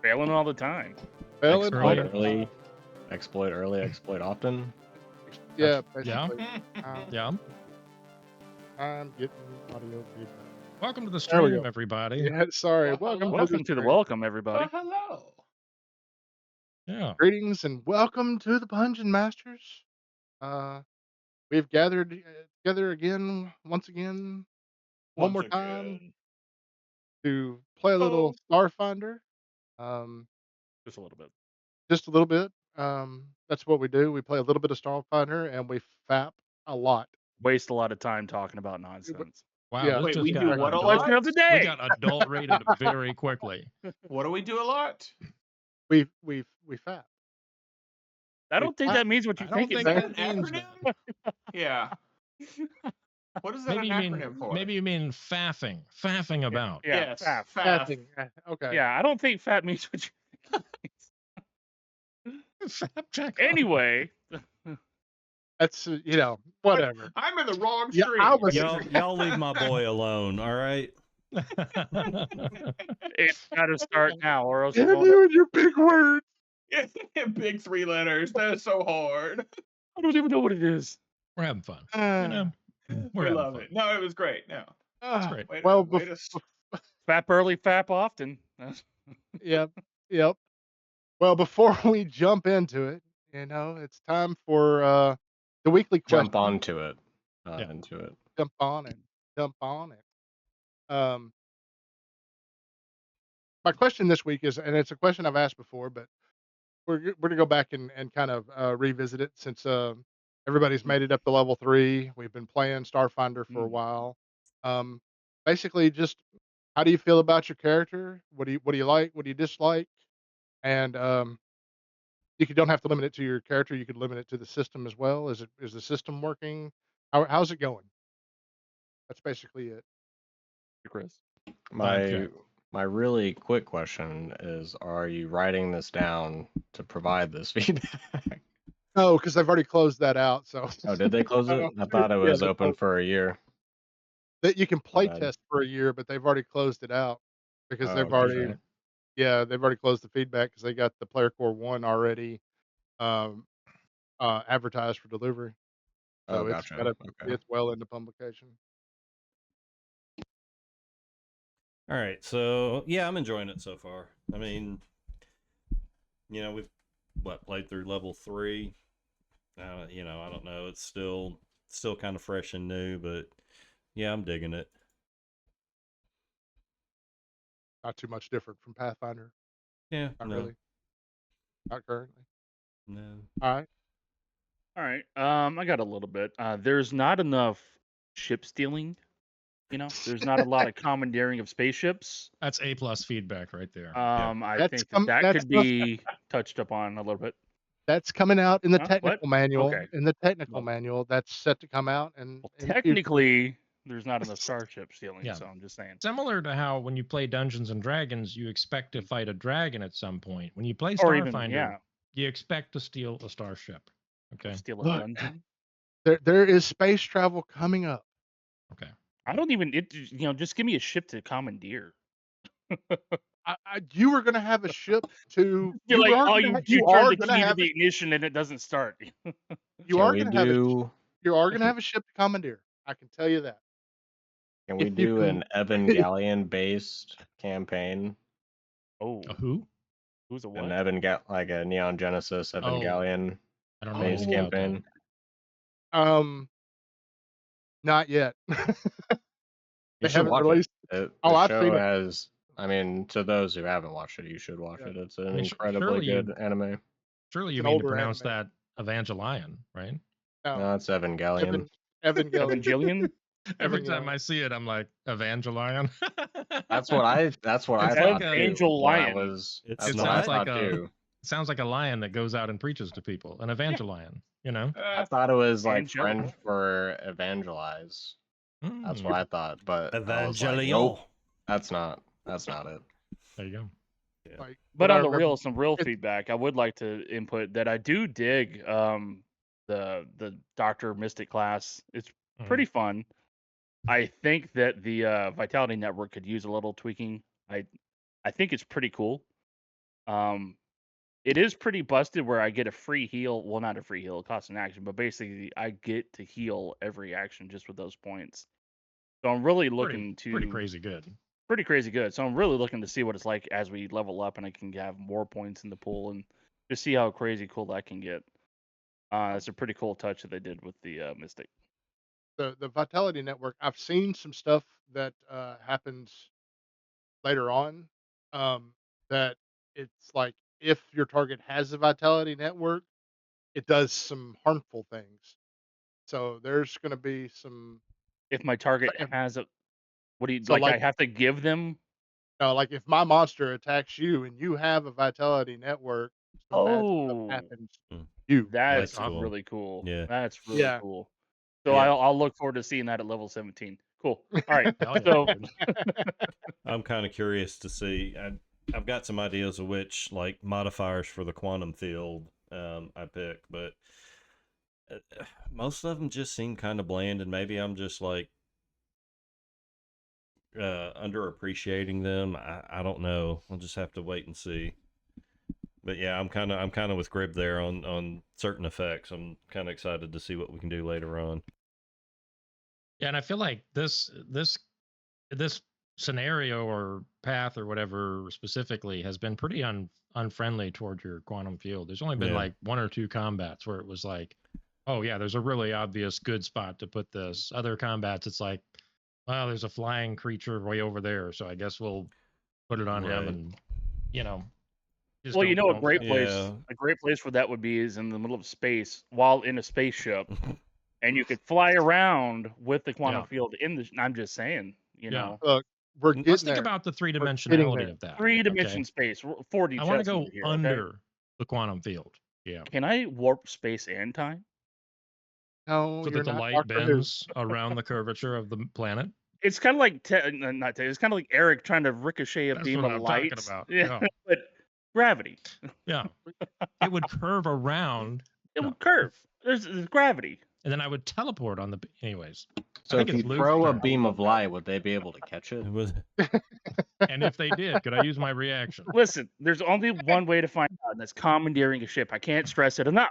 Failing all the time. Failing Exploit all the early, time. exploit early, exploit often. Yeah, Yeah. basically. Yeah. I'm getting audio feedback. Welcome to the There we stream, go. everybody. Yeah, sorry. Well, Welcome to the stream. welcome, everybody. hello. Yeah. Greetings and welcome to the Pungeonmasters. We've gathered together again, once again, one more time to play a little Starfinder. Just a little bit. Just a little bit. That's what we do. We play a little bit of Starfinder and we fap a lot. Waste a lot of time talking about nonsense. Wow. Yeah. This Wait, just we got do what a Question lot? of the We day. got adult rated very quickly. What do we do a lot? We fap. I don't think I- that means what you I don't think it think means. that means acronym? Yeah. What is that Maybe an you mean acronym for? maybe you mean faffing. Faffing about. Yeah, Yes. faff. Faff. Fapping. Okay. Yeah, I don't think fat means what you think it means. Fapp check. Anyway, That's whatever. I'm in the wrong Yeah, stream. I was- Y'all leave my boy alone, all right? it's got to start now, or else Damn it won't. you and your big words. Big 3 letters. That is so hard. I don't even know what it is. We're having fun. You Uh, know, we're We having love fun. it. No, it was great. No. It's great. Wait, Well, wait a Fap early, fap often. Yep. Well, before we jump into it, it's time for the weekly question. Jump onto it, not Yeah. into it. Jump on it. My question this week is, and it's a question I've asked before, but we're going to go back and kind of revisit it since everybody's made it up to level 3. We've been playing Starfinder for a while. Basically, just how do you feel about your character? What do you like? What do you dislike? And you don't have to limit it to your character. You could limit it to the system as well. Is the system working? How's it going? That's basically it. Chris. My really quick question is: are you writing this down to provide this feedback? No, because they've already closed that out. So Oh, did they close it? I thought it was open for a year. that you can play bad. test for a year, but they've already closed it out because Oh, they've okay. already, they've already closed the feedback because they got the Player Core 1 already advertised for delivery. So Oh, it's gotcha. Okay. it's well into publication. All right, so yeah, I'm enjoying it so far. I mean, we've played through level 3. I don't know. It's still kind of fresh and new, but yeah, I'm digging it. Not too much different from Pathfinder. Yeah, Not no, really. Not currently. no. All right. I got a little bit. There's not enough ship stealing. There's not a lot of commandeering of spaceships. That's A+ feedback right there. I That's think that that's could be touched upon a little bit. That's coming out in the Huh? technical What? manual. Okay. In the technical Well- manual, that's set to come out. And Well, in the future. technically, there's not enough starship stealing, Yeah. so I'm just saying. Similar to how when you play Dungeons and Dragons, you expect to fight a dragon at some point. When you play Or even, Starfinder, you expect to steal a starship. Okay. steal a Look. dungeon. there is space travel coming up. Okay. I don't even. Just give me a ship to commandeer. You were going to have a ship to. You're like, are oh, gonna you ha- turn the gonna key to have the a- ignition and it doesn't start. you Can are we going to have a do? you are going to have a ship to commandeer. I can tell you that. Can we if you do can- an Evangelion-based campaign? Oh, A who? who's a An what? like a Neon Genesis Evangelion I don't know. based anything about that. campaign? Not yet. You They should haven't watch released. it. Oh, The I've show seen it. has. I mean, to those who haven't watched it, you should watch Yeah. it. It's an mean, incredibly surely you- good anime. Surely It's you an mean to older pronounce anime. that Evangelion, right? No, it's Evangelion. Evangelion. Evangelion? Every Evangelion. time I see it, I'm like, Evangelion. That's what I. That's what I It's thought. like a- too, Angel when I Lion. was. It That's It what I sounds like thought a- too. Sounds like a lion that goes out and preaches to people. An Evangelion, I thought it was like Angel. French for evangelize. That's what I thought, but I was like, Evangelion. nope, that's not it. There you go. Like, But what I on the remember- real, some real it- feedback, I would like to input that I do dig the Doctor Mystic class. It's pretty fun. I think that the Vitality Network could use a little tweaking. I think it's pretty cool. It is pretty busted where I get a free heal. Well, not a free heal, it costs an action, but basically I get to heal every action just with those points. So I'm really looking pretty crazy good. Pretty crazy good. So I'm really looking to see what it's like as we level up and I can have more points in the pool and just see how crazy cool that can get. It's a pretty cool touch that they did with the Mystic. The Vitality Network, I've seen some stuff that happens later on, that it's like if your target has a Vitality Network, it does some harmful things. So there's going to be some. If my target if- has a, what do you So, like? I like- have to give them. like if my monster attacks you and you have a Vitality Network, some bad stuff happens to you. That's cool. really cool. Yeah. That's really Yeah. cool. So Yeah. I'll look forward to seeing that at level 17. Cool. All right. Hell yeah, So dude. I'm kind of curious to see. I've got some ideas of which like modifiers for the quantum field I pick, but most of them just seem kind of bland, and maybe I'm just like underappreciating them. I don't know. I'll just have to wait and see. But yeah, I'm kind of with Grib there on certain effects. I'm kind of excited to see what we can do later on. Yeah, and I feel like this scenario or path or whatever specifically has been pretty unfriendly toward your quantum field. There's only been Yeah. like one or two combats where it was like, oh yeah, there's a really obvious good spot to put this. Other combats, it's like, well, there's a flying creature way over there, so I guess we'll put it on him, Right. and just well, you know, a don't great feel- place, Yeah. a great place for that would be is in the middle of space while in a spaceship, and you could fly around with the quantum Yeah. field in the. I'm just saying, you Yeah. know, Look, we're getting Let's think there. about the getting three-dimensionality there. of that. 3-dimension okay? space, 4D. I want to chess go over here, okay? under the quantum field. Yeah. Can I warp space and time? No, So you're that the not light Doctor Who. bends around the curvature of the planet. It's kind of like it's kind of like Eric trying to ricochet a That's beam what of I'm light. talking about. Yeah, Yeah. but gravity. Yeah. It would curve around, It No. would curve. There's gravity. and then I would teleport on the. Anyways, So think if you it's Luke's throw a turn. beam of light, would they be able to catch it? It was and if they did, could I use my reaction? Listen, there's only one way to find out, and that's commandeering a ship. I can't stress it enough.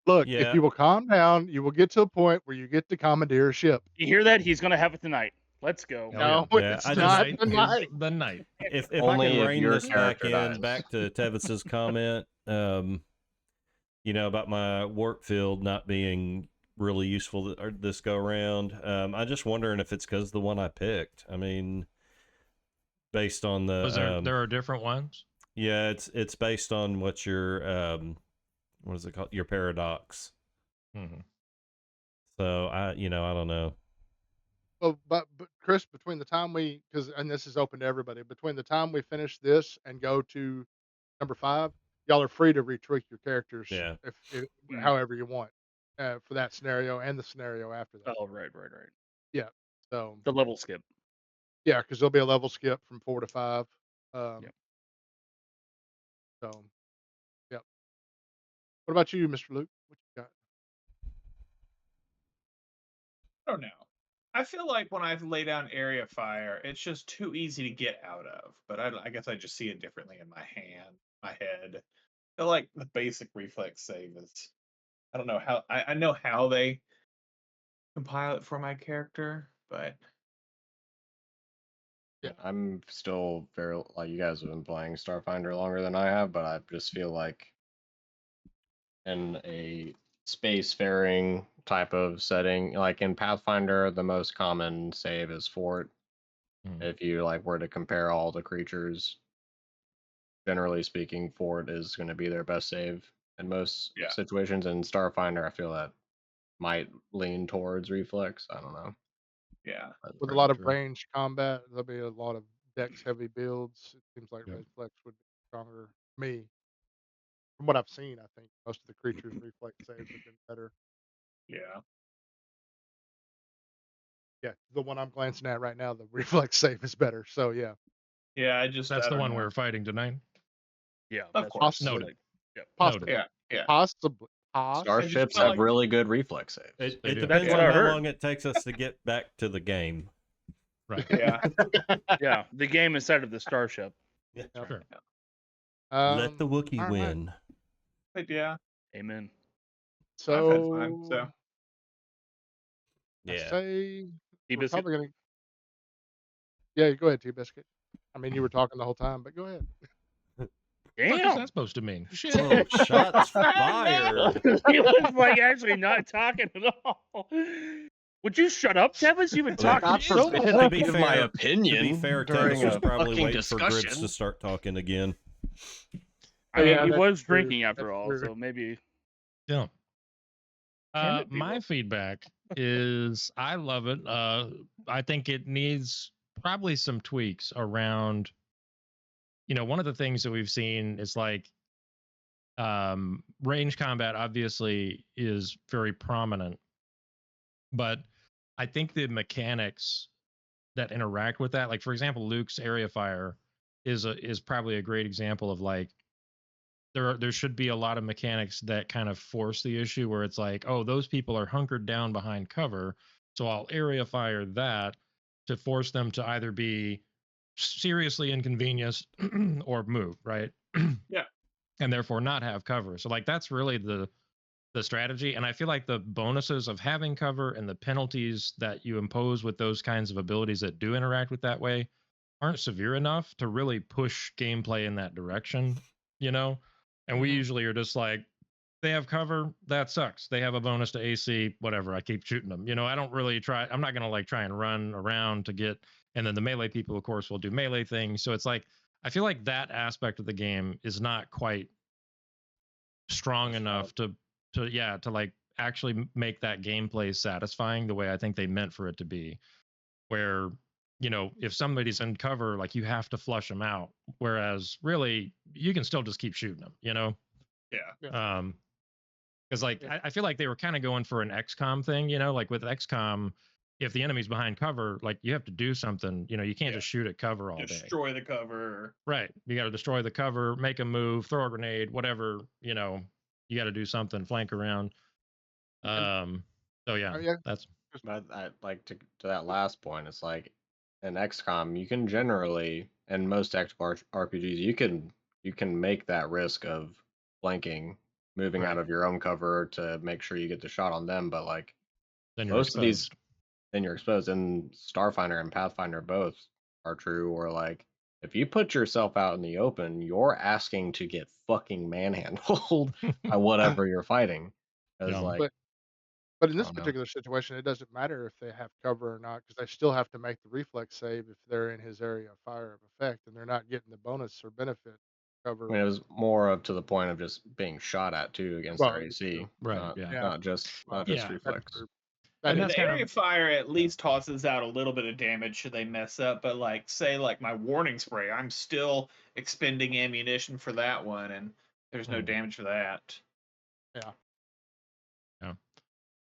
Look, Yeah. if you will calm down, you will get to a point where you get to commandeer a ship. You hear that? He's gonna have it tonight. Let's go. Hell No, Yeah, it's I just- not Tonight tonight. is the night. if I Only can if rein your this back character in, dies. back to Tevis's comment, about my warp field not being really useful this go around. I'm just wondering if it's because the one I picked. I mean, based on the Was there are different ones? yeah, it's based on what your what is it called? Your paradox. Mm-hmm. So I don't know. Well, but Chris, between the time and this is open to everybody, between the time we finish this and go to number 5, y'all are free to retweak your characters Yeah. if however you want for that scenario and the scenario after that. Oh, right. So The level skip. yeah, because there'll be a level skip from 4 to 5. Yep. So, yep. What about you, Mr. Luke? What you got? I don't know. I feel like when I lay down area fire, it's just too easy to get out of. But I guess I just see it differently in my head. I feel like the basic reflex save is. I don't know how. I know how they compile it for my character, but Yeah. I'm still very like you guys have been playing Starfinder longer than I have, but I just feel like in a spacefaring type of setting, like in Pathfinder, the most common save is fort. If you were to compare all the creatures, generally speaking, fort is going to be their best save in most situations. In Starfinder, I feel that might lean towards reflex. I don't know. yeah. With a lot of range combat, there'll be a lot of dex heavy builds. It seems like reflex would be stronger. Me, from what I've seen, I think most of the creatures' reflex saves have been better. Yeah. Yeah, the one I'm glancing at right now, the reflex save is better. So yeah, Yeah, That's I the don't one know. we're fighting tonight. Yeah, Of that's course. what I Noted. like. Yep. possibly, Yeah. possibly. Starships feel have like- really good reflex saves. It They do. depends That's on what I how heard. long it takes us to get back to the game. Right. Yeah. Yeah, the game inside of the starship. Yeah. Yeah. Sure. Let the Wookiee all right. win. But yeah, Amen. I've had fun. So I Yeah. say we're T-Biscuit? probably gonna. Yeah, go ahead, T-Biscuit. I mean, you were talking the whole time, but go ahead. What is Damn. that supposed to mean? Shit. Oh, shots fired. He was like actually not talking at all. Would you shut up, Tevis? You've been God talking so forbid much. to be give fair- my To opinion be fair, during Tevis was a probably fucking waiting for Grips discussion. to start talking again. I mean, Yeah, he that's was true. drinking after That's all, true. so maybe. Yeah. Can it be My though? feedback is I love it. I think it needs probably some tweaks around. One of the things that we've seen is like range combat obviously is very prominent, but I think the mechanics that interact with that, like for example, Luke's area fire is probably a great example of like there should be a lot of mechanics that kind of force the issue where it's like, oh, those people are hunkered down behind cover, so I'll area fire that to force them to either be seriously inconvenienced or move, right? Yeah. And therefore not have cover. So like that's really the strategy. And I feel like the bonuses of having cover and the penalties that you impose with those kinds of abilities that do interact with that way aren't severe enough to really push gameplay in that direction, And we usually are just like, they have cover, that sucks. They have a bonus to AC, whatever. I keep shooting them. I don't really try. I'm not going to like try and run around to get, and then the melee people, of course, will do melee things. So it's like, I feel like that aspect of the game is not quite strong enough to like actually make that gameplay satisfying the way I think they meant for it to be, where if somebody's in cover, like you have to flush them out, whereas really you can still just keep shooting them, yeah. Because like I feel like they were kind of going for an XCOM thing, like with XCOM, if the enemy's behind cover, like you have to do something, you can't just shoot at cover all day. Destroy the cover. Right. You got to destroy the cover, make a move, throw a grenade, whatever, you got to do something, flank around. So yeah, yeah. that's. But I like to that last point. It's like in XCOM, you can generally, and most active RPGs, you can make that risk of flanking, moving out Right. of your own cover to make sure you get the shot on them. But like Then you're most of these, exposed. then you're exposed. And Starfinder and Pathfinder both are true. Or like if you put yourself out in the open, you're asking to get fucking manhandled by whatever you're fighting. Because Yeah. like. But in this don't know. particular situation, it doesn't matter if they have cover or not because they still have to make the reflex save if they're in his area of fire of effect and they're not getting the bonus or benefit cover. I mean, it was more up to the point of just being shot at too against Well, their AC, Right, not yeah. not just Well, Yeah. reflex. true. And That that's is The kind area of fire at least tosses out a little bit of damage should they mess up, but like say like my warning spray, I'm still expending ammunition for that one, and there's no damage for that.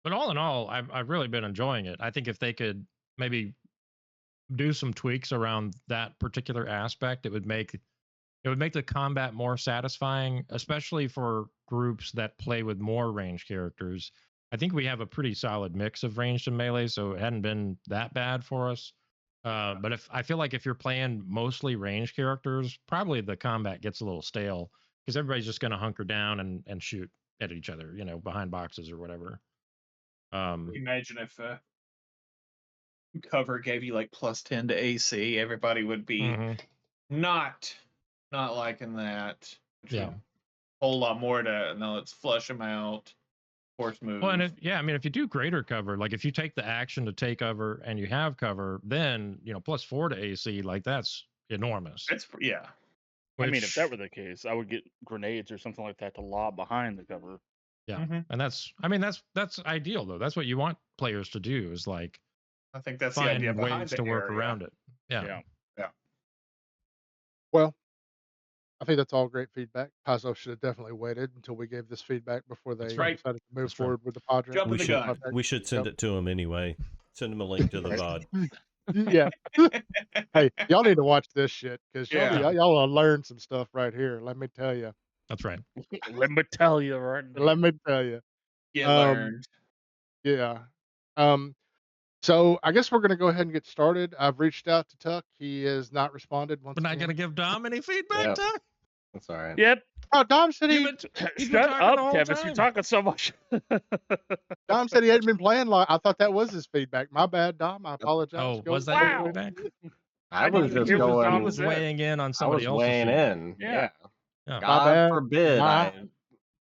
But all in all, I've really been enjoying it. I think if they could maybe do some tweaks around that particular aspect, it would make the combat more satisfying, especially for groups that play with more range characters. I think we have a pretty solid mix of ranged and melee, so it hadn't been that bad for us. But I feel like if you're playing mostly ranged characters, probably the combat gets a little stale because everybody's just going to hunker down and shoot at each other, behind boxes or whatever. Imagine if cover gave you like +10 to AC, everybody would be not liking that. Yeah. A whole lot more to no, let's flush them out. Force move. Well, and if you do greater cover, like if you take the action to take cover and you have cover, then +4 to AC, like that's enormous. That's yeah. I mean, if that were the case, I would get grenades or something like that to lob behind the cover. Yeah, and that's ideal though. That's what you want players to do is like I think that's find the idea behind ways the to work area. around it. Yeah. Well, I think that's all great feedback. Paizo should have definitely waited until we gave this feedback before they That's right. decided to move That's right. forward with the project. Jumping We the should gun. we should send it to him anyway. Send him a link to the VOD. Yeah. Hey, y'all need to watch this shit because Yeah. y'all will learn some stuff right here. Let me tell you. That's right. Let me tell you right now. Let me tell you. Get learned. Yeah. So I guess we're gonna go ahead and get started. I've reached out to Tuck. He has not responded once We're not again. going to give Dom any feedback, Yeah. Tuck? That's all right. Yep. Oh, Dom said You've he. been Shut talking up, the whole Kevin. You're time. talking so much. Dom said he hadn't been playing long. I thought that was his feedback. My bad, Dom. I apologize. Oh, Go, was that go your Wow. ahead. feedback? I I was didn't just hear what going. Dom He was said. weighing in on I somebody was else's weighing feedback. in. Yeah. Yeah. Yeah. My God bad. forbid My-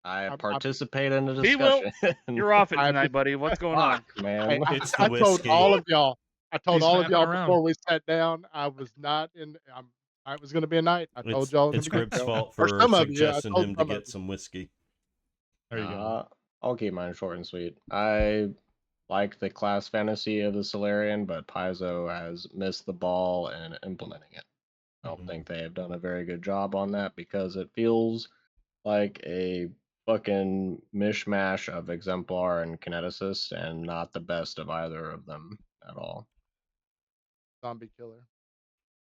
I I- participate in a He will. discussion. You're off it I- tonight, buddy. What's going on? Fuck, man. Hey, It's the I told whiskey. all of y'all. I told He's all of slapping y'all around. before we sat down. I was not in. It was going to be a night. I told y'all. It's from the Grip's get-go. fault Or for some of you. I suggesting told him to some of get you. some whiskey. There you go. I'll keep mine short and sweet. I like the class fantasy of the Solarian, but Paizo has missed the ball in implementing it. I don't think they have done a very good job on that because it feels like a fucking mishmash of Exemplar and Kineticist and not the best of either of them at all. Zombie killer.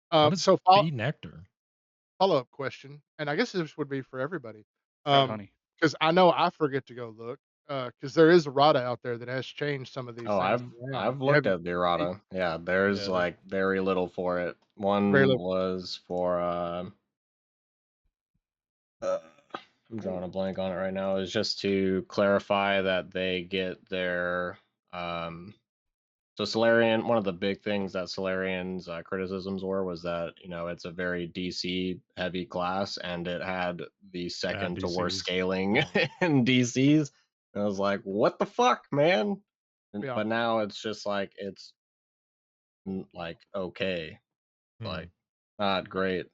What is So bee nectar? follow-up question, and I guess this would be for everybody. Red honey. Because I know I forget to go look. Because there is errata out there that has changed some of these Oh, things. around. I've looked at the errata. Yeah, there's Yeah. like very little for it. One Very little. was for I'm drawing a blank on it right now. Is just to clarify that they get their so Solarian, one of the big things that Solarian's criticisms were was that, you know, it's a very DC heavy class and it had the second to worst DCs. scaling in DCs. And I was like, what the fuck, man? Yeah. But now it's just like it's like okay, Hmm. like not great,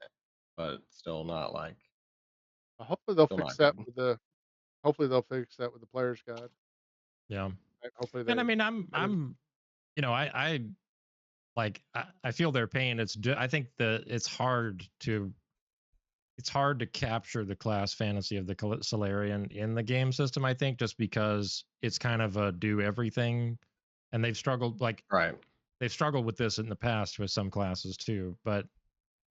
but still not like Hopefully they'll still fix not that good. with the. Hopefully they'll fix that with the player's guide. Yeah. Right, hopefully they. And I mean, I'm, you know, I like, I feel their pain. I think it's hard to capture the class fantasy of the Solarian in the game system. I think just because it's kind of a do everything, and they've struggled Right. They've struggled with this in the past with some classes too. But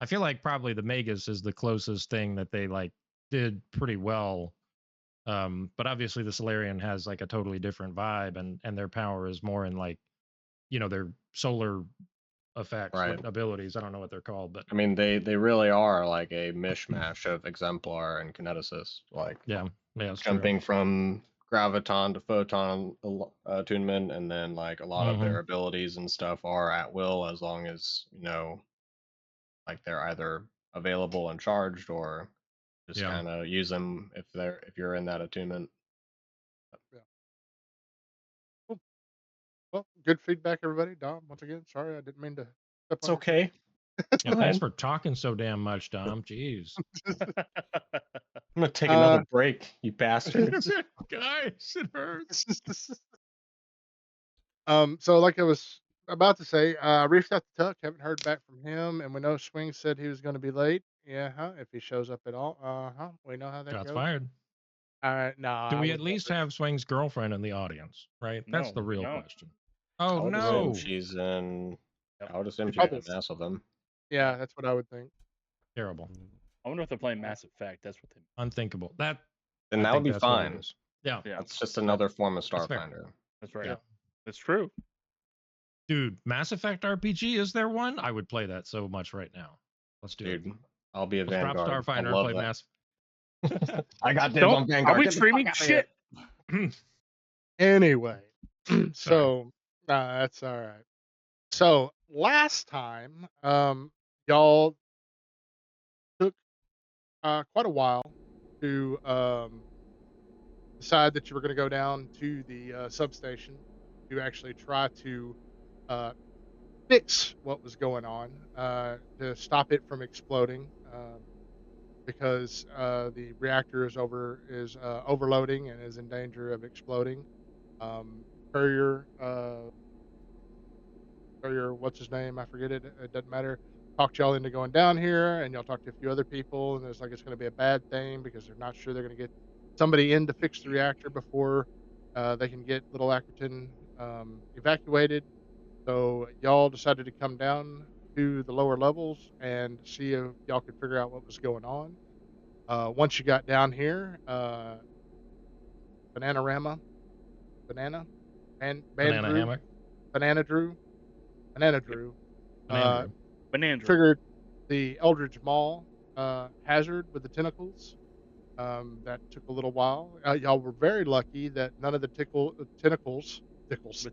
I feel like probably the Magus is the closest thing that they like did pretty well. But obviously the Solarian has like a totally different vibe, and their power is more in like, you know, their solar effects, Right. abilities. I don't know what they're called, but I mean, they really are like a mishmash of Exemplar and Kineticist, like yeah, it's true. jumping from graviton to photon attunement, and then like a lot of their abilities and stuff are at will as long as, you know, like they're either available and charged or just Yeah. kind of use them if you're in that attunement. Well, good feedback, everybody. Dom, once again, sorry I didn't mean to. Step It's on your okay. Yeah, thanks for talking so damn much, Dom. Jeez. I'm gonna take another break, you bastards. Guys, it hurts. So like I was about to say, I reached out to Tuck, haven't heard back from him, and we know Swing said he was going to be late. Yeah, if he shows up at all, we know how that Shots goes. fired. All right, no. Do we at least have Swing's girlfriend in the audience? Right, that's the real question. Oh I would no, assume she's in. Yep. I would assume she's Probably. in mass with them. Yeah, that's what I would think. terrible, I wonder if they're playing Mass Effect. That's what they. unthinkable. Then Then that would be fine. Yeah, Yeah, That's just another form of That's fair. Starfinder. that's right. Yeah. That's true. dude, Mass Effect RPG, is there one? I would play that so much right now. Let's do it. Dude, I'll be a Let's drop Vanguard. I Starfinder and love play that. Mass. I got dibs on Vanguard. Are we Get the streaming fuck outta here. shit? Anyway, so that's all right. So last time, y'all took quite a while to decide that you were going to go down to the substation to actually try to fix what was going on, to stop it from exploding, because the reactor is overloading and is in danger of exploding. Courier, what's his name? I forget it. It doesn't matter. Talked y'all into going down here, and y'all talked to a few other people, and it's like it's going to be a bad thing because they're not sure they're going to get somebody in to fix the reactor before they can get Little Ackerton evacuated. So y'all decided to come down to the lower levels and see if y'all could figure out what was going on. Once you got down here, Banana Banana Drew, hammock. Banana Drew, Banana. triggered the Eldridge Maul hazard with the tentacles. That took a little while. Y'all were very lucky that none of the tentacles,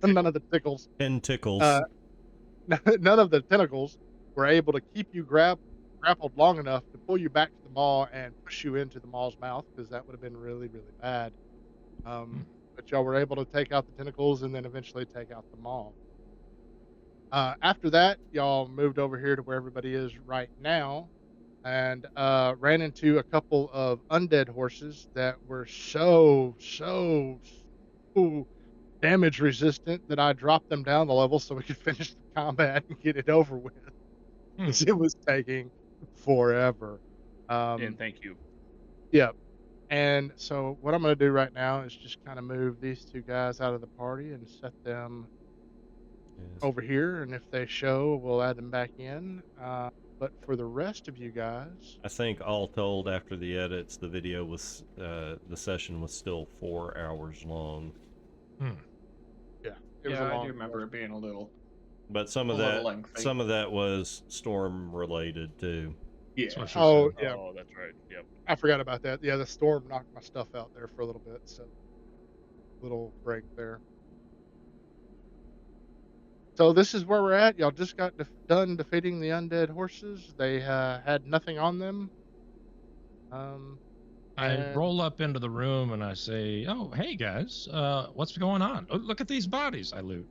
none of the tickles, 10 tickles. none of the tentacles were able to keep you grappled long enough to pull you back to the maw and push you into the maw's mouth, because that would have been really, really bad. But y'all were able to take out the tentacles and then eventually take out the maw. After that, y'all moved over here to where everybody is right now, and ran into a couple of undead horses that were so damage resistant that I dropped them down the level so we could finish the combat and get it over with. Because it was taking forever. And thank you. Yep. And so what I'm going to do right now is just kind of move these two guys out of the party and set them Yes. over here. And if they show, we'll add them back in. But for the rest of you guys, I think all told, after the edits, the video was the session was still 4 hours long. yeah, it was a I long do remember it being a little. But some of A little that, lengthy. some of that was storm related too. Yeah. That's what she Oh, said. yeah. Oh, that's right. Yep. I forgot about that. Yeah, the storm knocked my stuff out there for a little bit, so little break there. So this is where we're at. Y'all just got done defeating the undead horses. They had nothing on them. I and- roll up into the room and I say, "Oh, hey guys, what's going on? Oh, look at these bodies!" I loot.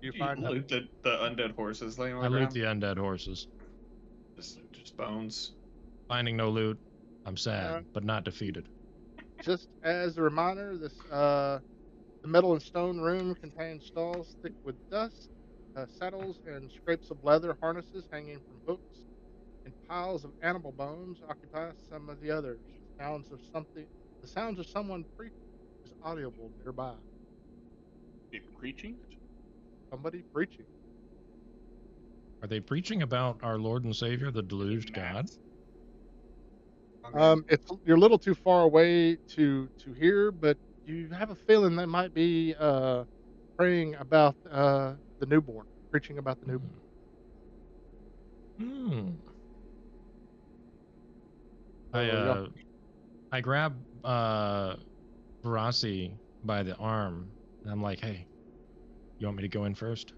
You You find loot the undead horses laying on I the loot ground. the undead horses. Just bones. Finding no loot, I'm sad, Alright. but not defeated. just as a reminder, the metal and stone room contains stalls thick with dust, saddles and scrapes of leather harnesses hanging from hooks, and piles of animal bones occupy some of the others. The sounds of someone preaching is audible nearby. Preaching? Somebody preaching. Are they preaching about our Lord and Savior, the deluged God? Okay. You're a little too far away to hear, but you have a feeling they might be praying about the newborn, preaching about the newborn. I grab Barassi by the arm and I'm like, "Hey, you want me to go in first?"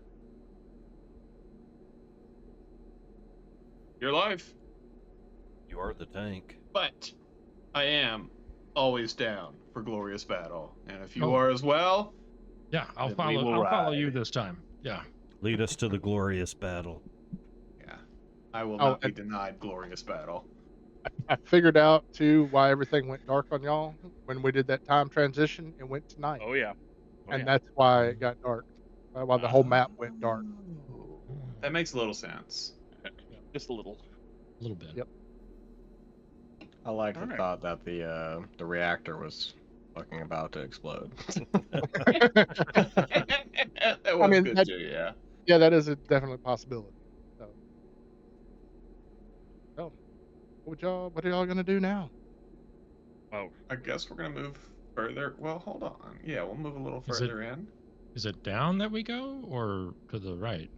Your life. You are the tank. But I am always down for glorious battle. And if you Oh. are as well, Yeah, I'll Then we follow. will I'll follow you ride. this time. Yeah. Lead us to the glorious battle. yeah, I will Oh, not be and- denied glorious battle. I figured out too why everything went dark on y'all when we did that time transition. It went to night, Oh yeah. Oh, and yeah. that's why it got dark. Why the whole map went dark. Oh, that makes a little sense. Just a little. A little bit. Yep. I like the Alright. thought that the reactor was fucking about to explode. That was mean, good that- too, yeah. Yeah, that is a definite possibility. So, what are y'all gonna do now? Oh, I guess we're gonna move further. Well, hold on. Yeah, we'll move a little Is it- further in. Is it down that we go or to the right?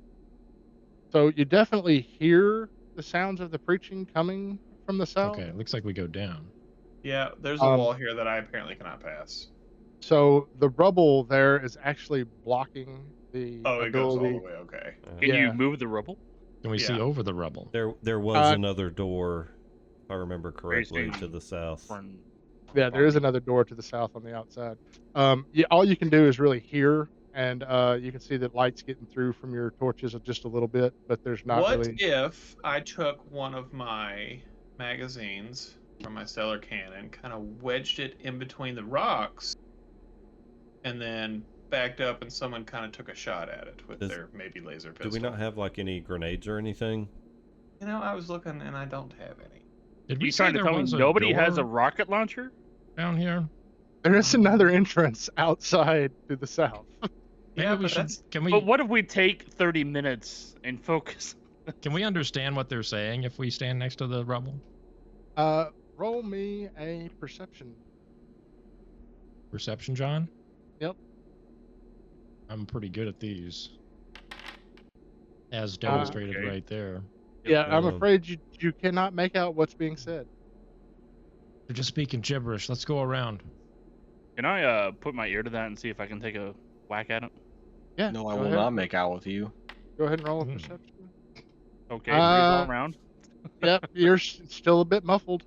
So you definitely hear the sounds of the preaching coming from the south. Okay, it looks like we go down. Yeah, there's a Um, wall here that I apparently cannot pass. So the rubble there is actually blocking the Oh, it goes all ability. the way. Okay. can Yeah. you move the rubble? Can we see Yeah. over the rubble? There was Uh, another door, if I remember correctly, Facing to the south. Front- Yeah, there is another door to the south on the outside. Yeah, all you can do is really hear, and you can see that light's getting through from your torches just a little bit, but there's not What really. if I took one of my magazines from my cellar cannon, kind of wedged it in between the rocks, and then backed up and someone kind of took a shot at it with Does- their maybe laser Do pistol? we not have like any grenades or anything? You know, I was looking and I don't have any. Did You we say trying to there tell me was nobody has a door rocket launcher? down here? There is another entrance outside to the south. Maybe Yeah, we but should. that's Can we? But what if we take 30 minutes and focus? Can we understand what they're saying if we stand next to the rubble? Roll me a perception. Perception, John? Yep. I'm pretty good at these. As demonstrated okay. right there. Yep. Yeah, I'm Um, afraid you cannot make out what's being said. They're just speaking gibberish. Let's go around. Can I put my ear to that and see if I can take a whack at it? Yeah. No, I go will ahead. not make out with you. Go ahead and roll a Hmm. perception. Okay, freeze all Uh, around. Yep, you're still a bit muffled.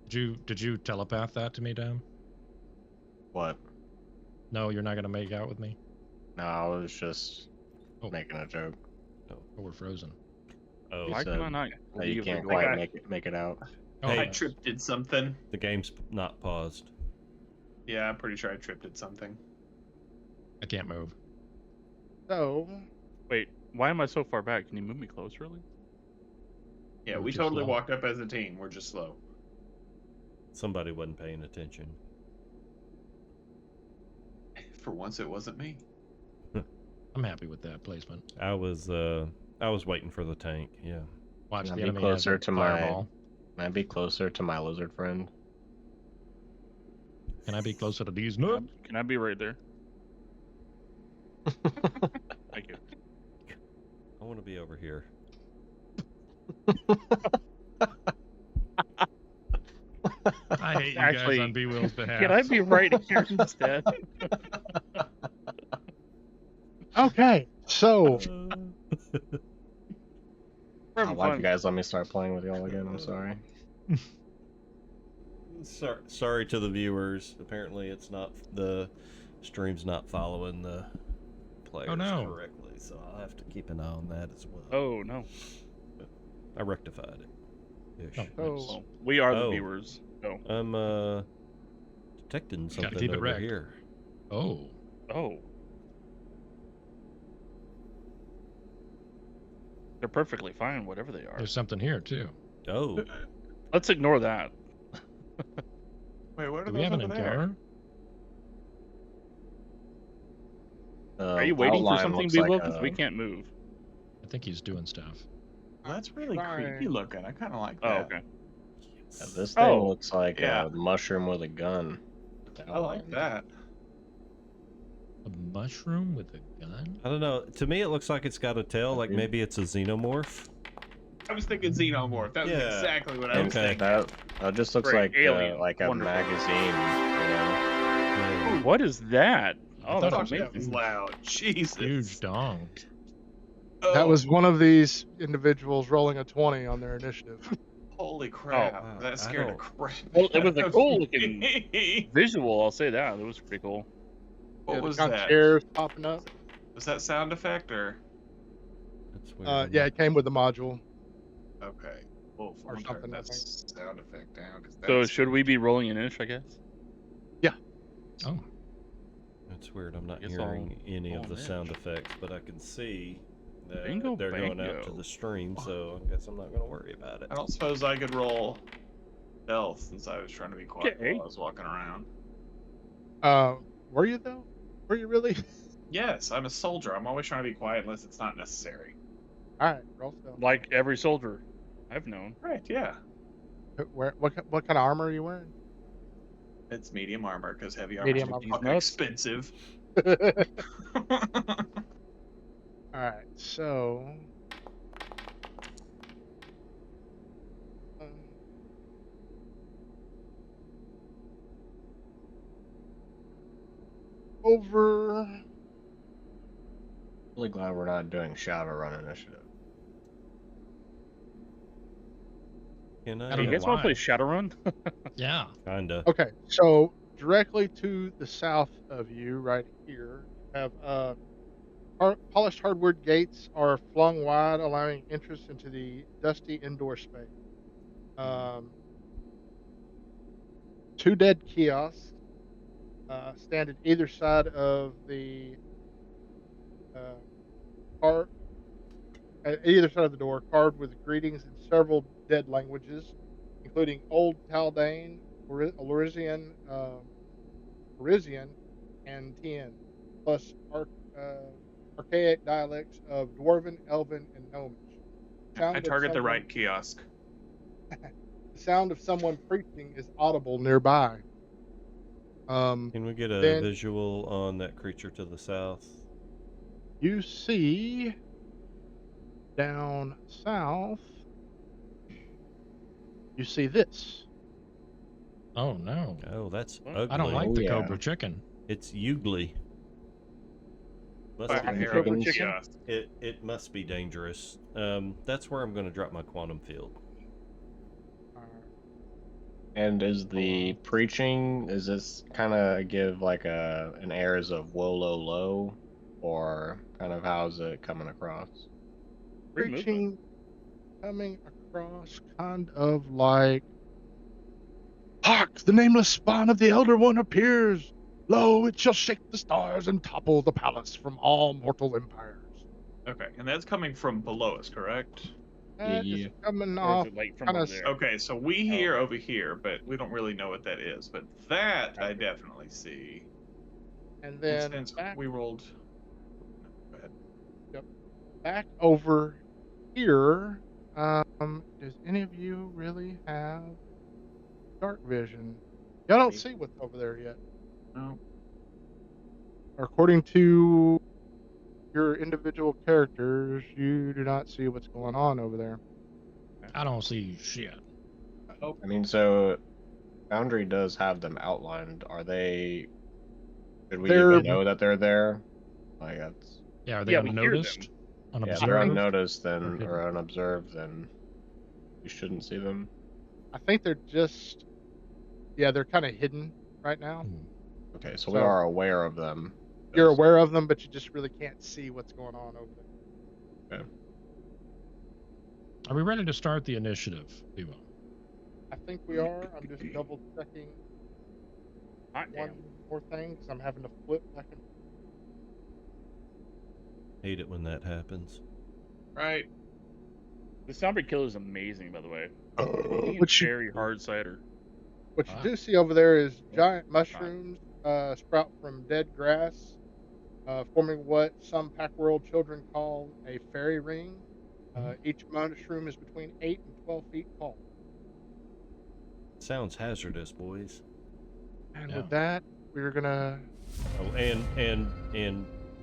Did you telepath that to me, Dan? What? No, you're not gonna make out with me. No, I was just Oh. making a joke. Oh, we're frozen. oh, You Why can I said not? that you leave can't the- quite I- make it out. Oh, Hey, I nice. tripped did something. the game's not paused. Yeah, I'm pretty sure I tripped did something. I can't move. So, Wait, why am I so far back? Can you move me closer, at least? Yeah, We're we too totally slow. walked up as a team. We're just slow. Somebody wasn't paying attention. For once, it wasn't me. I'm happy with that placement. I was waiting for the tank. Yeah. Watch Can I the be enemy closer has a to my- fireball. Can I be closer to my lizard friend? Can I be closer to these Can I- nuts? Can I be right there? Thank you. I want to be over here. I hate you Actually, guys on B-Will's behalf. Can I be right here instead? okay, so We're I'll having wipe fun. you guys let me start playing with y'all again. I'm sorry. Sorry to the viewers. Apparently, it's not the stream's not following the players no. correctly, so I'll have to keep an eye on that as well. Oh no. I rectified it. Ish. Oh, Oh. nice. Well, we are the Oh. viewers. So. I'm detecting Gotta something keep it over wrecked. here. Oh, Oh. They're perfectly fine, whatever they are. there's something here too. Oh, Let's ignore that. Wait, what are Do we those have an over there? encounter? Are you waiting for outline something, looks Bevo? like Because we can't move. I think he's doing stuff. Well, that's really Trying. creepy looking. I kind of like Oh, that. okay. Yeah, this thing Oh, looks like yeah. a mushroom with a gun. I like that. A mushroom with a gun? I don't know. To me, it looks like it's got a tail. Like maybe it's a xenomorph. I was thinking xenomorph. That was Yeah. exactly what I was Okay. thinking. That just looks Great, like alien, like a wonderful. magazine. Yeah. What is that? Oh, thought that's it was That was amazing. loud. Jesus. Huge dong. Oh, that was one of these individuals rolling a 20 on their initiative. Holy crap. wow, That I scared the don't- crap. Well, it was a out of cool me. Visual, I'll say that. It was pretty cool. What Yeah, was the kind of that? chairs popping up. Was that sound effect or? That's weird. Yeah, it came with the module. Okay. Well, Or I'm turning something, I that think. sound effect down. 'Cause So that's should we be rolling an inch, I guess? Oh, That's weird. I'm not Guess hearing any of I'll the sound manage. effects, but I can see that Bingo they're going out to bango. the stream, so I guess I'm not going to worry about it. I don't suppose I could roll stealth since I was trying to be quiet Okay. while I was walking around. Were you though? Were you really? Yes, I'm a soldier. I'm always trying to be quiet unless it's not necessary. All right, roll stealth. Like every soldier I've known. Right, yeah. What kind of armor are you wearing? It's medium armor because heavy armor Medium is armor. fucking Nuts. expensive. All right, so over. Really glad we're not doing Shadowrun initiative. Can I Do don't you know guys want why. to play Shadowrun? yeah. Kinda. Okay, so directly to the south of you, right here, you have polished hardwood gates are flung wide, allowing entrance into the dusty indoor space. Two dead kiosks stand at either side of the at either side of the door, carved with greetings in several dead languages, including Old Taldane, Orisian, and Tien, plus archaic dialects of Dwarven, Elven, and Gnomish. I target the right kiosk. The sound of someone preaching is audible nearby. Can we get a Then- visual on that creature to the south? You see down south, you see this. Oh no. Oh, that's I ugly. I don't like Oh, the yeah. cobra chicken. It's ugly. Must Fire be, arrow Cobra chicken? just- it must be dangerous. That's where I'm going to drop my quantum field. And is the preaching, is this kind of give like an airs of whoa low low, or kind of how's it coming across? Free movement. Preaching coming across kind of like, hark, the nameless spawn of the Elder One appears. Lo, it shall shake the stars and topple the palace from all mortal empires. Okay, and that's coming from below us, correct? That is Yeah. coming Or is off it like from kind over of there? Okay, so we hear over here, but we don't really know what that is. But that I definitely see. and And then since back, we rolled. Go ahead. back over here. Does any of you really have dark vision? Y'all don't see what's over there yet. No. According to your individual characters, you do not see what's going on over there. I don't see shit. Oh, I mean, so Foundry does have them outlined. Are they? Should we They're- even know that they're there? Like that's. Yeah, are they Yeah, we hear unnoticed? Yeah, if Unobserved? they're unnoticed Or then hidden? or unobserved, then we shouldn't see them. I think they're just, yeah, they're kind of hidden right now. Hmm. Okay, so we So- are aware of them. You're Just- aware of them, but you just really can't see what's going on over there. Are we ready to start the initiative, Vivo? I think we are. I'm just double checking Hot one damn. more thing because I'm having to flip back and Hate it when that happens. right. The zombie killer is amazing, by the way. Which you- Cherry hard cider. What you Ah. do see over there is giant mushrooms sprout from dead grass, forming what some Pack World children call a fairy ring. Each mushroom is between 8 and 12 feet tall. Sounds hazardous, boys. And Yeah. with that, we're gonna. Oh, and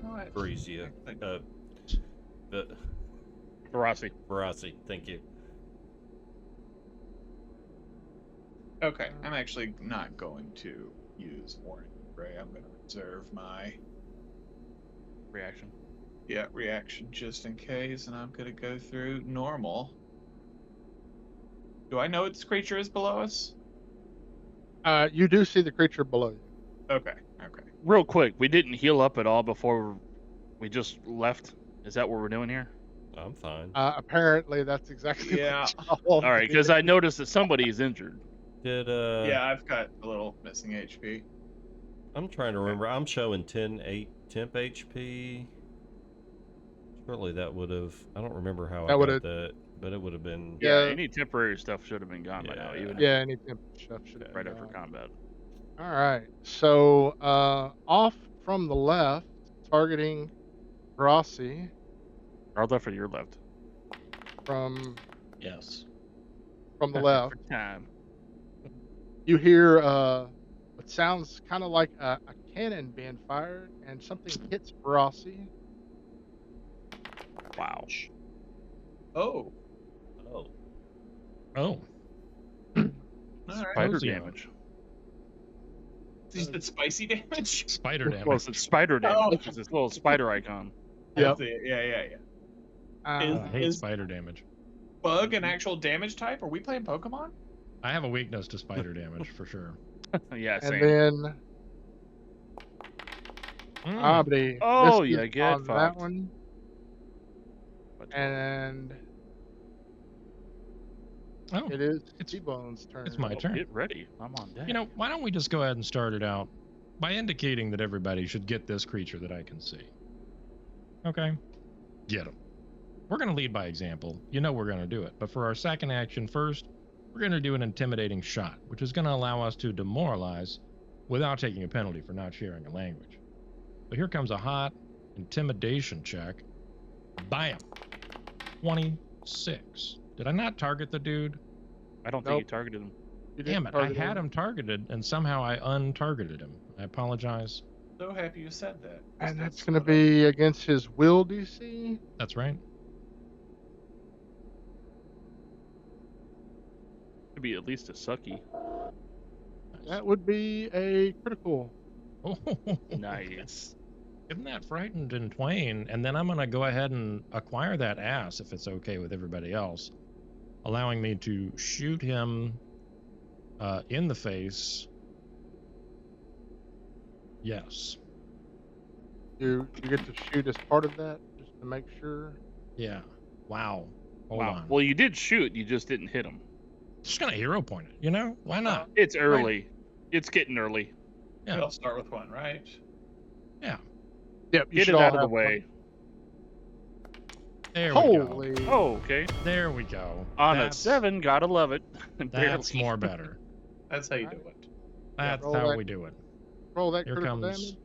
What? Frisia. But Ferocity. Barassi, thank you. Okay, I'm actually not going to use Warning Ray. I'm going to reserve my Reaction. reaction just in case, and I'm going to go through normal. Do I know what this creature is below us? You do see the creature below you. Okay. Real quick, we didn't heal up at all before we just left. Is that what we're doing here? I'm fine. Apparently, that's exactly Yeah. what y'all All right, did. because I noticed that somebody is injured. Did Yeah, I've got a little missing HP. I'm trying to remember. I'm showing 10 temp HP. Surely that would have. I don't remember how That I would've- got that, but it would have been. Yeah, Yeah. any temporary stuff should have been gone by now, Yeah. even Yeah, any temp stuff should right after combat. All right. So off from the left, targeting Grossi Our left or your left? from Yes. the left. For time. You hear what sounds kind of like a cannon being fired, and something hits Grossi. Wow. Oh. Oh, Oh, All right. Spider Cozy damage. Is it spicy damage? spider Well, damage. it's spider damage. Oh. It's this little spider icon. Yep. That's it. Yeah. I hate is- spider damage. Bug an actual damage type? Are we playing Pokemon? I have a weakness to spider damage for sure. Yeah, And same. then Mm. Abdi Oh, misses yeah, get on that fucked. one, But- and Oh, it is it's- T-Bone's turn. it's my Oh, turn. Get ready. I'm on deck. You know, why don't we just go ahead and start it out by indicating that everybody should get this creature that I can see. Okay? Get him. We're going to lead by example. You know we're going to do it. But for our second action first, we're going to do an intimidating shot, which is going to allow us to demoralize without taking a penalty for not sharing a language. So here comes a hot intimidation check. Bam! 26. Did I not target the dude? I don't think Nope. you targeted him. You didn't Damn it, I target had him targeted, and somehow I untargeted him. I apologize. So happy you said that. and that's going to be against his will DC. That's right. Could be at least a sucky. That would be a critical. Oh, Nice. Isn't that frightened in twain? And then I'm going to go ahead and acquire that ass if it's okay with everybody else, allowing me to shoot him in the face. Yes. You get to shoot as part of that, just to make sure. Yeah. Wow. Hold Wow. on. Well, you did shoot. You just didn't hit him. Just gonna hero point it, you know? Why not? It's early. It's getting early. Yeah. We'll start with one, right? Yeah. Yep. You Get should it all out of the have one. way. There we go. Holy. Oh, okay. There we go. On a That's- 7, gotta love it. That's Barely. more better. That's how you do it. That's roll how that. we do it. Roll that Here critical comes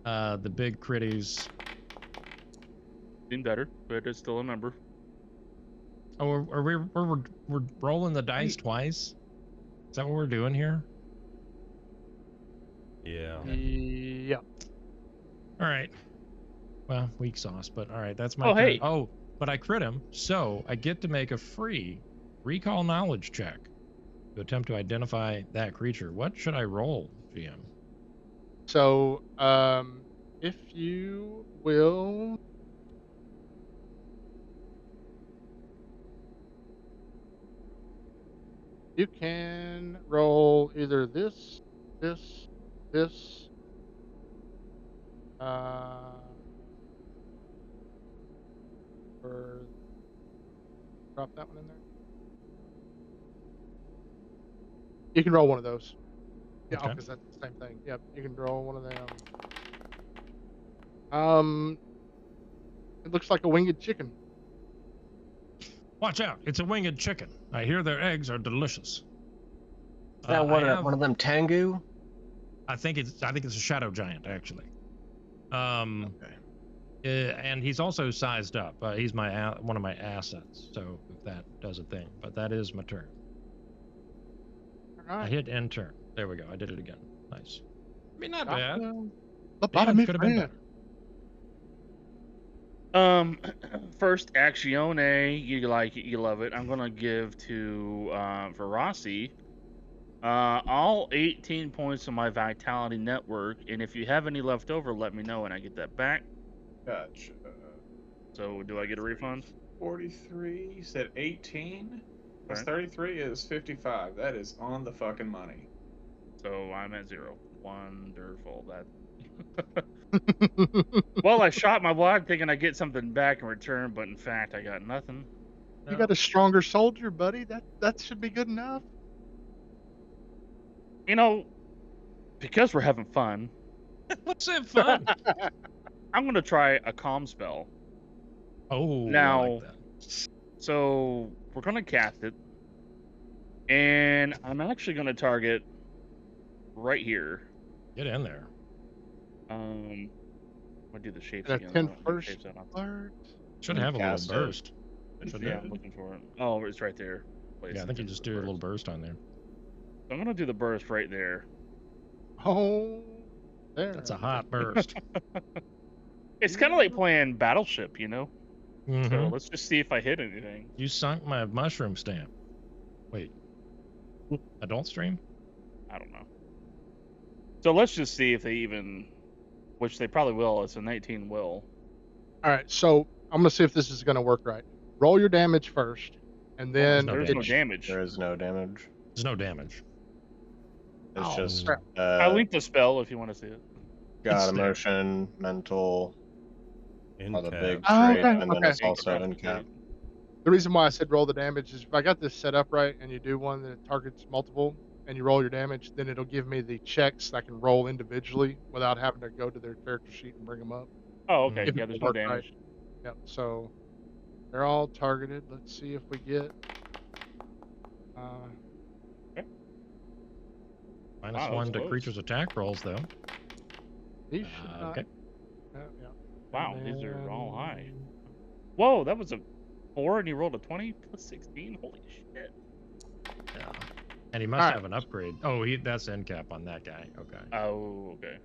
damage. the big critties. Seemed better, but it's still a number. Oh, we're rolling the dice twice? Is that what we're doing here? Yeah. Yeah. All right. Well, weak sauce, but all right, that's my Oh, turn. hey. Oh, but I crit him, so I get to make a free recall knowledge check to attempt to identify that creature. What should I roll, GM? So, if you will. You can roll either this, or drop that one in there. You can roll one of those. Yeah, Okay. because that's the same thing. Yep, you can roll one of them. It looks like a winged chicken. Watch out! It's a winged chicken. I hear their eggs are delicious. Is that one of them Tengu? I think it's a shadow giant actually. Okay. And he's also sized up. He's one of my assets. So if that does a thing, but that is my turn. All I right. hit end turn. There we go. I did it again. Nice. I mean, not bad. Lobotomy Could have been friend. better. First Actione, you love it. I'm gonna give to Verasi. All 18 points of my Vitality Network, and if you have any left over, let me know and I get that back. Gotcha. So do I get a refund? 43. You said 18? Plus Right. 33 is 55. That is on the fucking money. So I'm at 0. Wonderful. That. Well, I shot my wad thinking I'd get something back in return, but in fact I got nothing. You got a stronger soldier, buddy. That should be good enough. You know, because we're having fun, Let's have fun. I'm gonna try a calm spell. Oh, Now- I like that. So we're gonna cast it, and I'm actually gonna target right here. Get in there. I'm gonna do the shapes And a again. 10 I don't do first shapes that often. alert. Should You have a cast little it. burst. Shouldn't Yeah, it? I'm looking for it. Oh, it's right there. Place Yeah, I think you it. just do a little burst on there. I'm gonna do the burst right there. Oh, there. That's a hot burst. It's kind of like playing Battleship, you know. So Mhm. let's just see if I hit anything. You sunk my mushroom stamp. Wait. Adult stream? I don't know. So let's just see if they even, which they probably will. It's a 19 will. All right, so I'm gonna see if this is gonna work right. Roll your damage first, and then no There's no damage. There is no damage. There's no damage. It's Oh, just crap. I linked the spell if you want to see it. got It's there. emotion, mental, In are the cap. big Oh, trait, okay, and then okay. it's also in cap. the reason why I said roll the damage is if I got this set up right and you do one that targets multiple and you roll your damage, then it'll give me the checks I can roll individually without having to go to their character sheet and bring them up. Oh, okay. If Yeah, it there's no worked right. damage. Yep. So they're all targeted. Let's see if we get. Minus Wow, that was 1 to close. creature's attack rolls, though. These should not. Okay. Yeah. Wow, And these are all high. then- Whoa, that was a 4 and you rolled a 20 plus 16. Holy shit. Yeah. And he must Alright. have an upgrade. Oh, that's end cap on that guy. Okay. Oh, okay.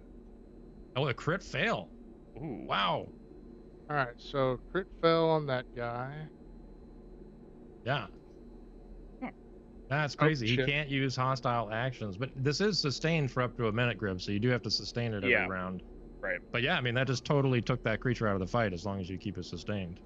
Oh, a crit fail. Ooh. Wow. All right. So crit fell on that guy. Yeah. That's crazy. He shit. can't use hostile actions, but this is sustained for up to a minute, Grib, so you do have to sustain it every Yeah. round. Right. But yeah, I mean, that just totally took that creature out of the fight as long as you keep it sustained.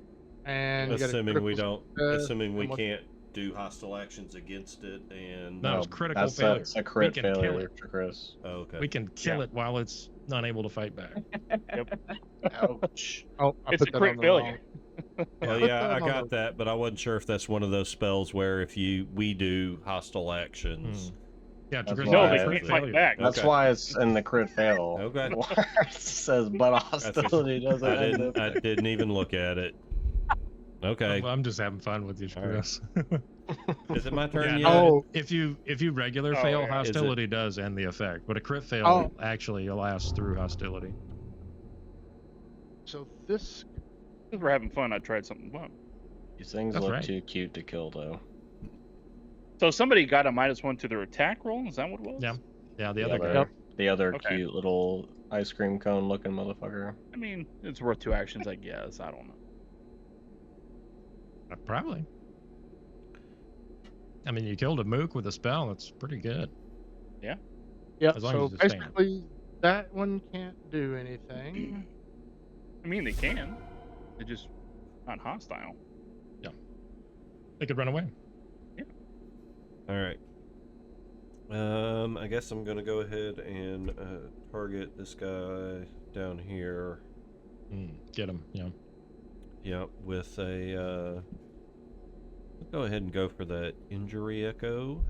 And you got a Assuming we critical don't, success, assuming we and what- can't do hostile actions against it, and No, it's critical failure. That's a crit We can kill failure it. for Chris. oh, okay. We can kill it while it's not able to fight back. Ouch. Oh, I It's put a that crit on the failure. wrong- Well, Put yeah, that I on got the- that, but I wasn't sure if that's one of those spells where if we do hostile actions. Yeah, That's Chris, why No, it's they a can't fight failure. back. That's Okay. why it's in the crit fail. Okay. It says, but hostility doesn't. I end didn't. I up- didn't even look at it. Okay. I'm just having fun with you, All right. Chris. Is it my turn Yeah, yet? Oh, if you regular Oh, fail, yeah. Is it- hostility does end the effect, but a crit fail Oh. actually lasts through hostility. so this Since we're having fun, I tried something fun. These things That's look right. too cute to kill, though. So somebody got a -1 to their attack roll. Is that what it was? Yeah. Yeah, the The other guy. other, the other Okay. cute little ice cream cone looking motherfucker. I mean, it's worth 2 actions, I guess. I don't know. Probably. I mean, you killed a mook with a spell. That's pretty good. yeah. As long So as it's sustained. basically, that one can't do anything. I mean, they can. They're just not hostile. They could run away. All right. I guess I'm gonna go ahead and target this guy down here. Get him. Yeah. Yeah, with a. Let's go ahead and go for that injury echo.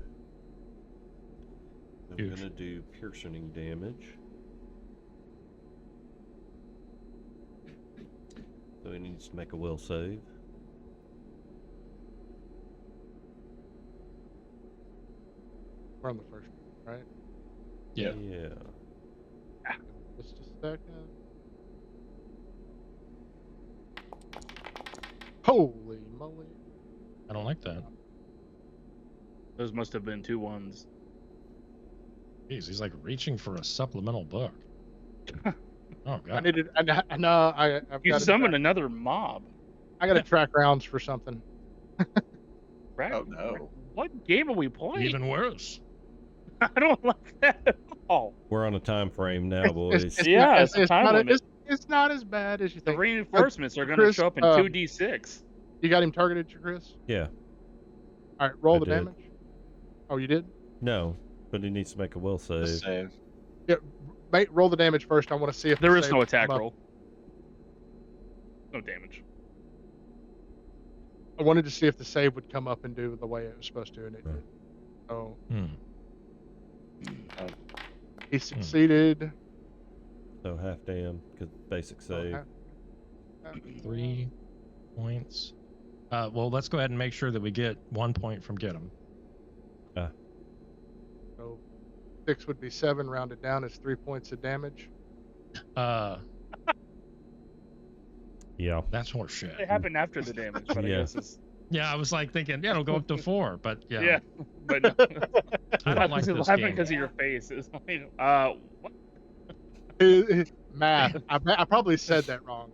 I'm Huge. gonna do piercing damage. So he needs to make a will save. We're on the first one, right? Yeah. Yeah. Just a second. Holy moly! I don't like that. Those must have been 2 1s. Jeez, he's like reaching for a supplemental book. Oh I god. needed. I know. I've You got to summoned track, another mob. I got to track rounds for something. Right? Oh no. What game are we playing? Even worse. I don't like that at all. We're on a time frame now, boys. Yeah, not, it's a time limit. It's not as bad as you The think. reinforcements are going to Chris, show up in 2d6. You got him targeted, Chris? Yeah. All right, roll I the did. damage. Oh, you did? No, but he needs to make a will save. Just save. Yeah. Roll the damage first. I want to see if There the is save no will attack come up. roll. No damage. I wanted to see if the save would come up and do the way it was supposed to, and it Right. did. So Hmm. he succeeded. So half damn, because basic save. Okay. 3 points. Well, let's go ahead and make sure that we get 1 point from get him. So 6 would be 7. Rounded down is 3 points of damage. Yeah. That's horseshit. It happened after the damage, but Yeah. I guess it's... Yeah, I was like thinking, yeah, it'll go up to 4, but yeah. Yeah. But no. I don't like It this happened game. because of your face. It's like, what? Math. I probably said that wrong.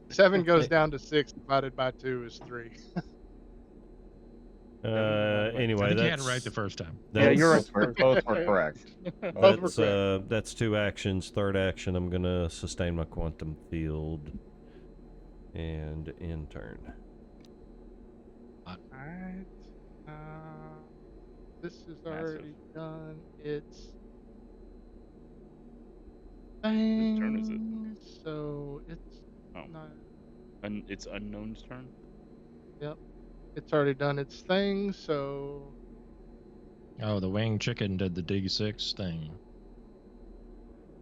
7 goes down to 6. Divided by 2 is 3. I Anyway, think you had that's it right the first time. Yeah, you're Both were correct. Both were correct. That's 2 actions. Third action, I'm gonna sustain my quantum field, and end turn. Alright. This is Massive. already done. It's Whose turn is it? So it's Oh. not. It's Unknown's turn. It's already done its thing. So Oh, the winged chicken did the D6 thing.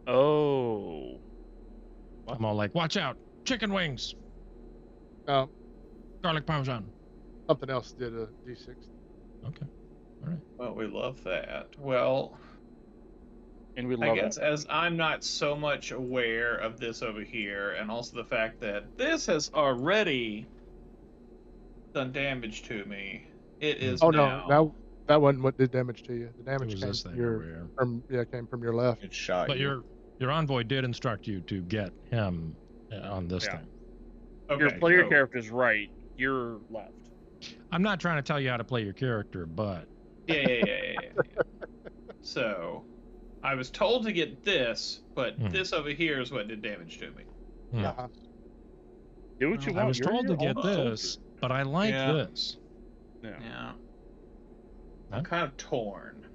Oh. I'm all like, watch out, chicken wings, garlic parmesan. something else did a D6. Okay, all right. Well, we love that. Well, And we I love guess it. as I'm not so much aware of this over here, and also the fact that this has already done damage to me, it is Oh now. no, that wasn't what did damage to you. The It damage was came this from thing your over here. came from your left. It shot But you. your envoy did instruct you to get him on this Yeah. thing. Your Okay, player so- character's right. You're left. I'm not trying to tell you how to play your character, but Yeah. So, I was told to get this, but this over here is what did damage to me. Uh-huh. Do what you I want. I was You're told to your get own soldier. this, but I like Yeah. this. Yeah. Yeah. Huh? I'm kind of torn.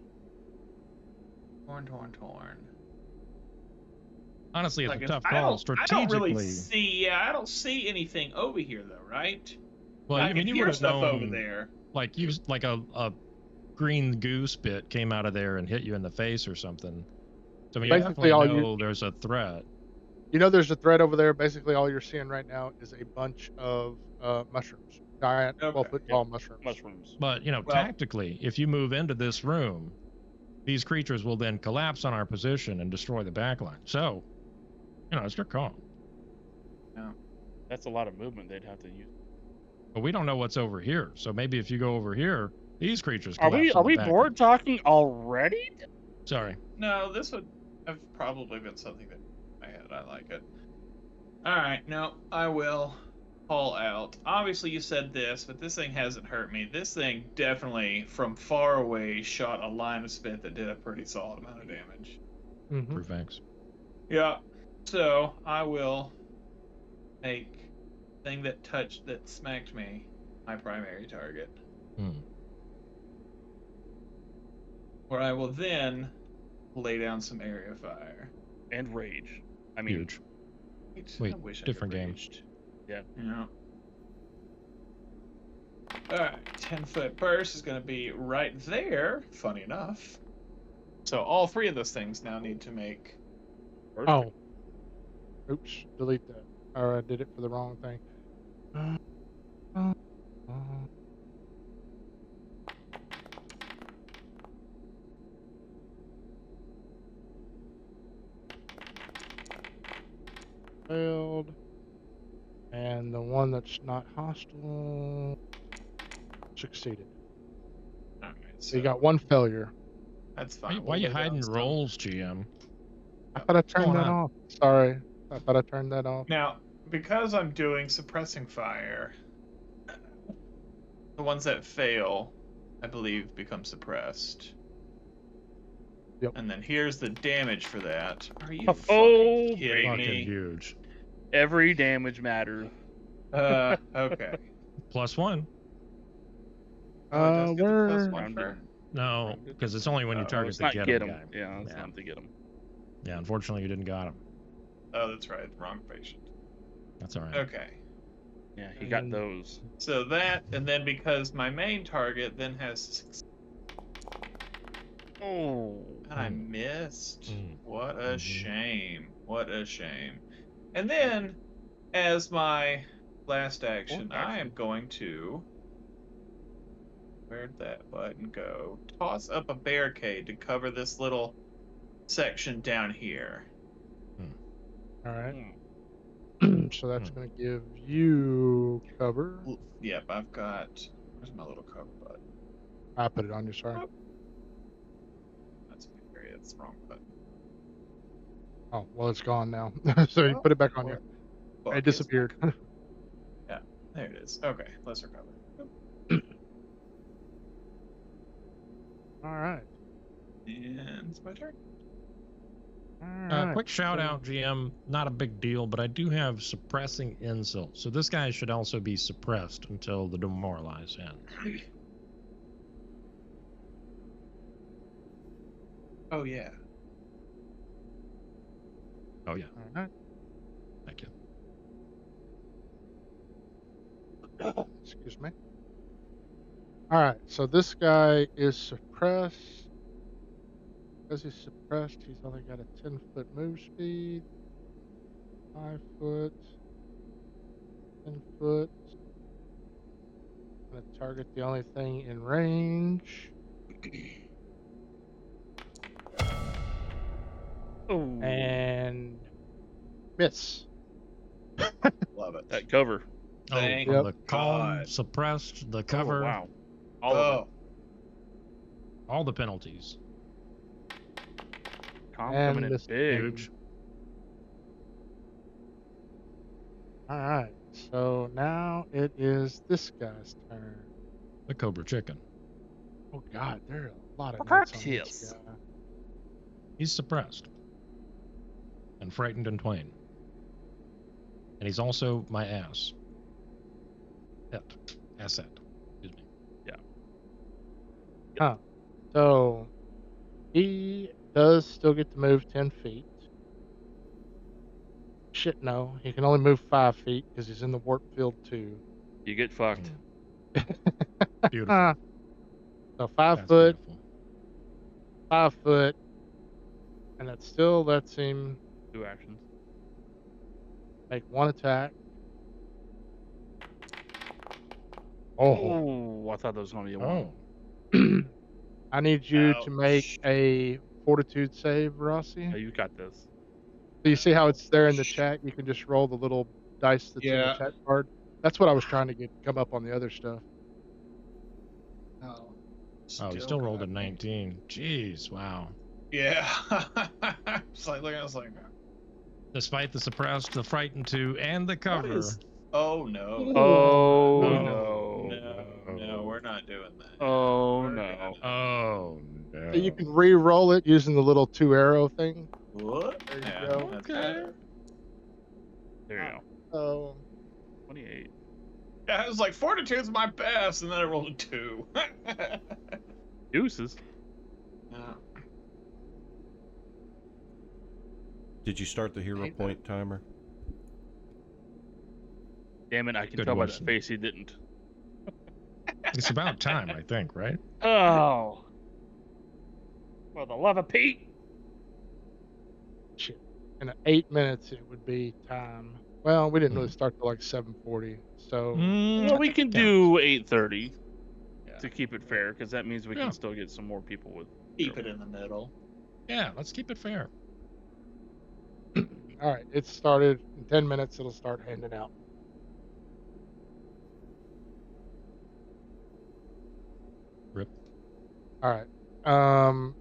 Torn. Honestly, it's Like a if tough I call don't strategically. really see. Yeah, I don't see anything over here though, right? Well, I I can mean, you hear would have stuff known, over there. like a green goose bit came out of there and hit you in the face or something. So I mean, you Basically, definitely all know there's a threat. You know, there's a thread over there. Basically, all you're seeing right now is a bunch of mushrooms, giant, Okay. 12-foot tall mushrooms. Mushrooms. But you know, Well- tactically, if you move into this room, these creatures will then collapse on our position and destroy the backline. So, you know, it's your call. That's a lot of movement they'd have to use. But we don't know what's over here. So maybe if you go over here, these creatures Are collapse. we on the back bored line. talking already? Sorry. No, this would have probably been something that I had. I like it. All right, no, I will haul out. Obviously, you said this, but this thing hasn't hurt me. This thing definitely, from far away, shot a line of spit that did a pretty solid amount of damage. Mhm. Proof X. Yeah, so I will make thing that smacked me my primary target. Where I will then lay down some area fire. And rage. I mean, Huge. I Wait, wish different I game. raged. Yeah. Yeah. Alright, 10-foot burst is going to be right there, funny enough. So all three of those things now need to make... Oh. Oops, delete that. Or I did it for the wrong thing. Failed. And the one that's not hostile succeeded. Alright, So you got one failure. That's fine. Why are you We'll lay down hiding some- rolls, GM? I thought I turned going that on? off. Sorry. I thought I turned that off. Now, because I'm doing suppressing fire, the ones that fail, I believe, become suppressed. Yep. And then here's the damage for that. Are you Oh, fucking kidding Fucking me? huge. every damage matters. Okay. +1. Oh, it does get the Where? +1 for... No, because it's only when you Or target it's the not get get 'em him. guy. Yeah, it's Yeah. not to get him. Yeah, unfortunately, you didn't got him. Oh, that's right. Wrong patient. That's all right. Okay. Yeah, he got Mm. those. So that, and then because my main target then has... Oh. And I missed. Mm. What a Mhm. shame. What a shame. And then, as my last action, I am going to... Where'd that button go? Toss up a barricade to cover this little section down here. All right. Hmm. So that's going to give you cover. Yep, I've got... Where's my little cover button? I put it on you, sorry. That's my area. That's the wrong button. Oh, well, it's gone now. So you put it back on you. Fuck, It it's disappeared. Yeah, there it is. Okay, let's recover. All right. And it's my turn. All right. Quick shout out, GM. Not a big deal, but I do have suppressing insult. So this guy should also be suppressed until the demoralize ends. Oh, yeah. Oh yeah, All right. thank you. Excuse me. All right. So this guy is suppressed. Because he's suppressed, he's only got a 10-foot move speed. 5 foot. 10 foot. Gonna target the only thing in range. Oh. And miss. Love it. That cover. Thank Oh, the calm, God. suppressed, the cover, Oh, wow. All of it. all the penalties. Calm And coming in this big. Huge. All right. So now it is this guy's turn. The Cobra Chicken. Oh God, there are a lot of notes on this Practice. guy. He's suppressed and frightened and twain. And he's also my ass. Asset. Excuse me. Huh. So he does still get to move 10 feet. Shit, no. He can only move 5 feet because he's in the warp field too. You get fucked. Beautiful. So 5 That's foot, beautiful. 5 foot, and that still lets him 2 actions. make 1 attack. Oh. Oh, I thought that was going to be a 1. Oh. I need you to make Ouch. a fortitude save, Rossi. Oh, you got this. So you see how it's there in the chat? You can just roll the little dice that's in the Yeah. chat card. That's what I was trying to get come up on the other stuff. Oh, Oh, he still rolled a got me. 19. Jeez, wow. Yeah. It's like, look, I was like, Despite the suppressed, the frightened 2, and the what cover. is? Oh no. Oh, Oh, no. No, we're not doing that. Oh, We're no. gonna- Oh, no. So you can re-roll it using the little 2 arrow thing. What? There you Yeah, go. that's Okay. better. There you go. So 28. Yeah, I was like, fortitude's my best, and then I rolled a 2. Deuces. Yeah. Did you start the hero Ain't point timer? Damn it, I can Good tell by question. that face he didn't. It's about time, I think, right? Oh. For the love of Pete. shit. In 8 minutes it would be time. Well, we didn't really Mhm. start till like 7:40. So Well, we can Yeah. do 8:30 Yeah. to keep it fair, because that means we Yeah. can still get some more people with. Keep it in the middle. Yeah, let's keep it fair. all right, it started in 10 minutes. It'll start handing out. Rip. All right.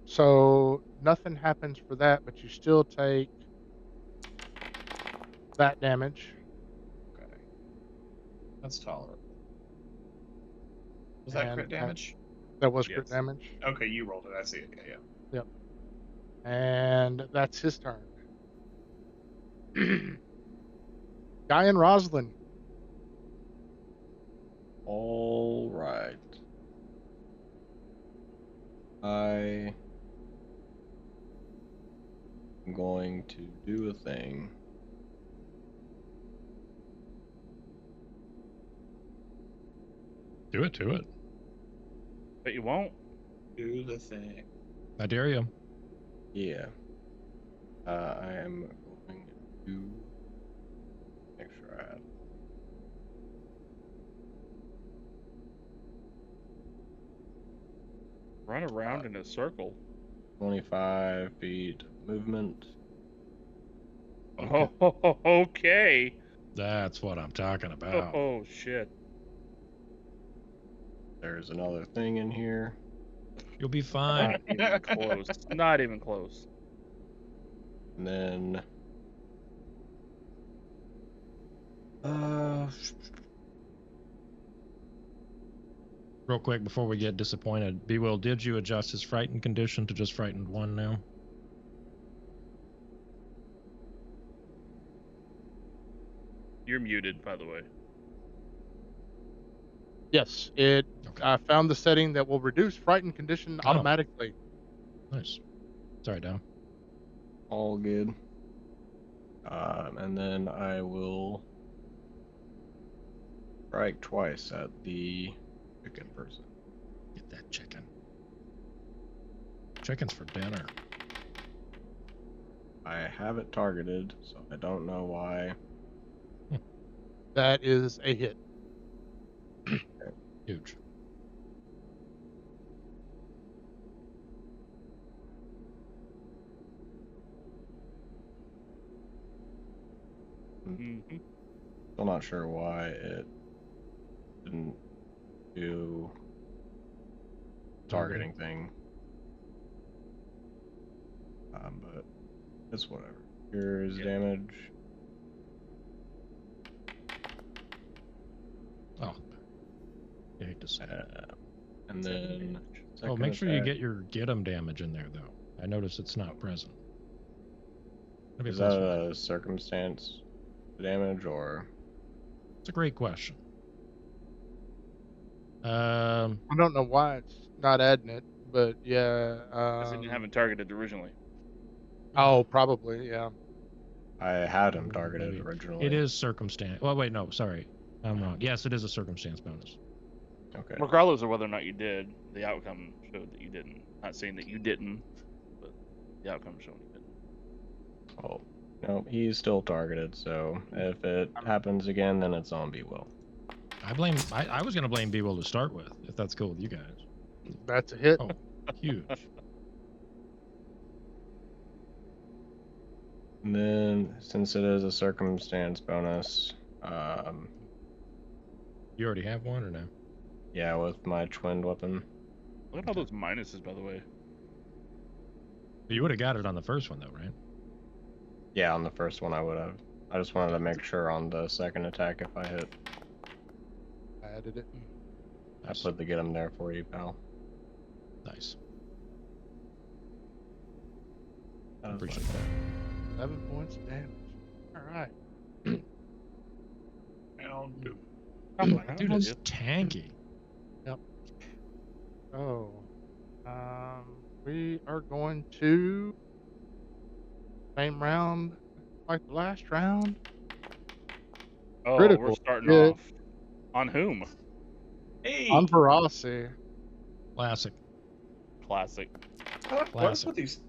So nothing happens for that, but you still take that damage. Okay. That's tolerable. Was that crit And damage? That was crit Yes. damage. Okay, you rolled it. I see it. Yeah, yeah. And that's his turn. Guy and Roslyn. All right. I am going to do a thing. Do it. But you won't. Do the thing. I dare you. Yeah. I am going to make sure I have. Run around in a circle. 25 feet movement. Oh, okay. That's what I'm talking about. Oh, shit. There's another thing in here. You'll be fine. Not even close. Not even close. And then Real quick before we get disappointed, B Will, did you adjust his frightened condition to just frightened 1 now? You're muted, by the way. Yes, it. Okay. I found the setting that will reduce frightened condition Oh. automatically. Nice. Sorry, Dom. all good. And then I will strike twice at the chicken person. Get that chicken. Chicken's for dinner. I have it targeted, so I don't know why. That is a hit. Huge. Mm-hmm. Still not sure why it didn't do targeting thing. But it's whatever. Here's Yeah. damage. Oh. I hate to say it. And then Oh, make sure you attack. get your get 'em damage in there, though. I notice it's not present. Maybe Is plus that one. a circumstance damage or? It's a great question. I don't know why it's not adding it, but yeah. Because it didn't have it targeted originally. Oh, probably, yeah. I had him targeted maybe. originally. It is circumstance. Well, wait, no, sorry, I'm wrong. Yes, it is a circumstance bonus. Okay. Regardless of whether or not you did, the outcome showed that you didn't. Not saying that you didn't, but the outcome showed you didn't. Oh, no, he's still targeted. So if it happens again, then it's on B-Will. I was gonna blame B-Will to start with, if that's cool with you guys. That's a hit. Oh, huge. And then, since it is a circumstance bonus, You already have one or no? yeah, with my twinned weapon. Look at all those minuses, by the way. You would have got it on the first one, though, right? Yeah, on the first one I would have. I just wanted to make sure on the second attack if I hit. I added it. Nice. I put the get him there for you, pal. Nice. That was Appreciate fun. that. 7 points of damage. All right. Dude, it's tanky. Oh, we are going to same round like the last round. Oh, Critical we're starting hit. off. On whom? Hey, On Verossi. Classic. Classic. what is classic. with these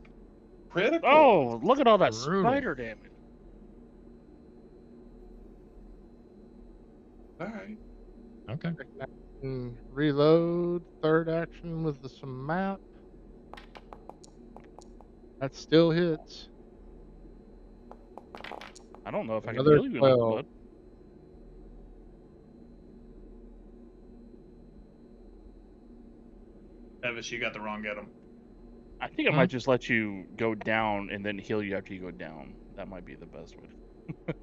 critical? Oh, look at all that Brutal. spider damage. All right. Okay. Second action, reload. Third action with some map. That still hits. I don't know if I can Another heal you enough, 12. bud. Evis, you got the wrong get 'em. I think I might just let you go down and then heal you after you go down. That might be the best way.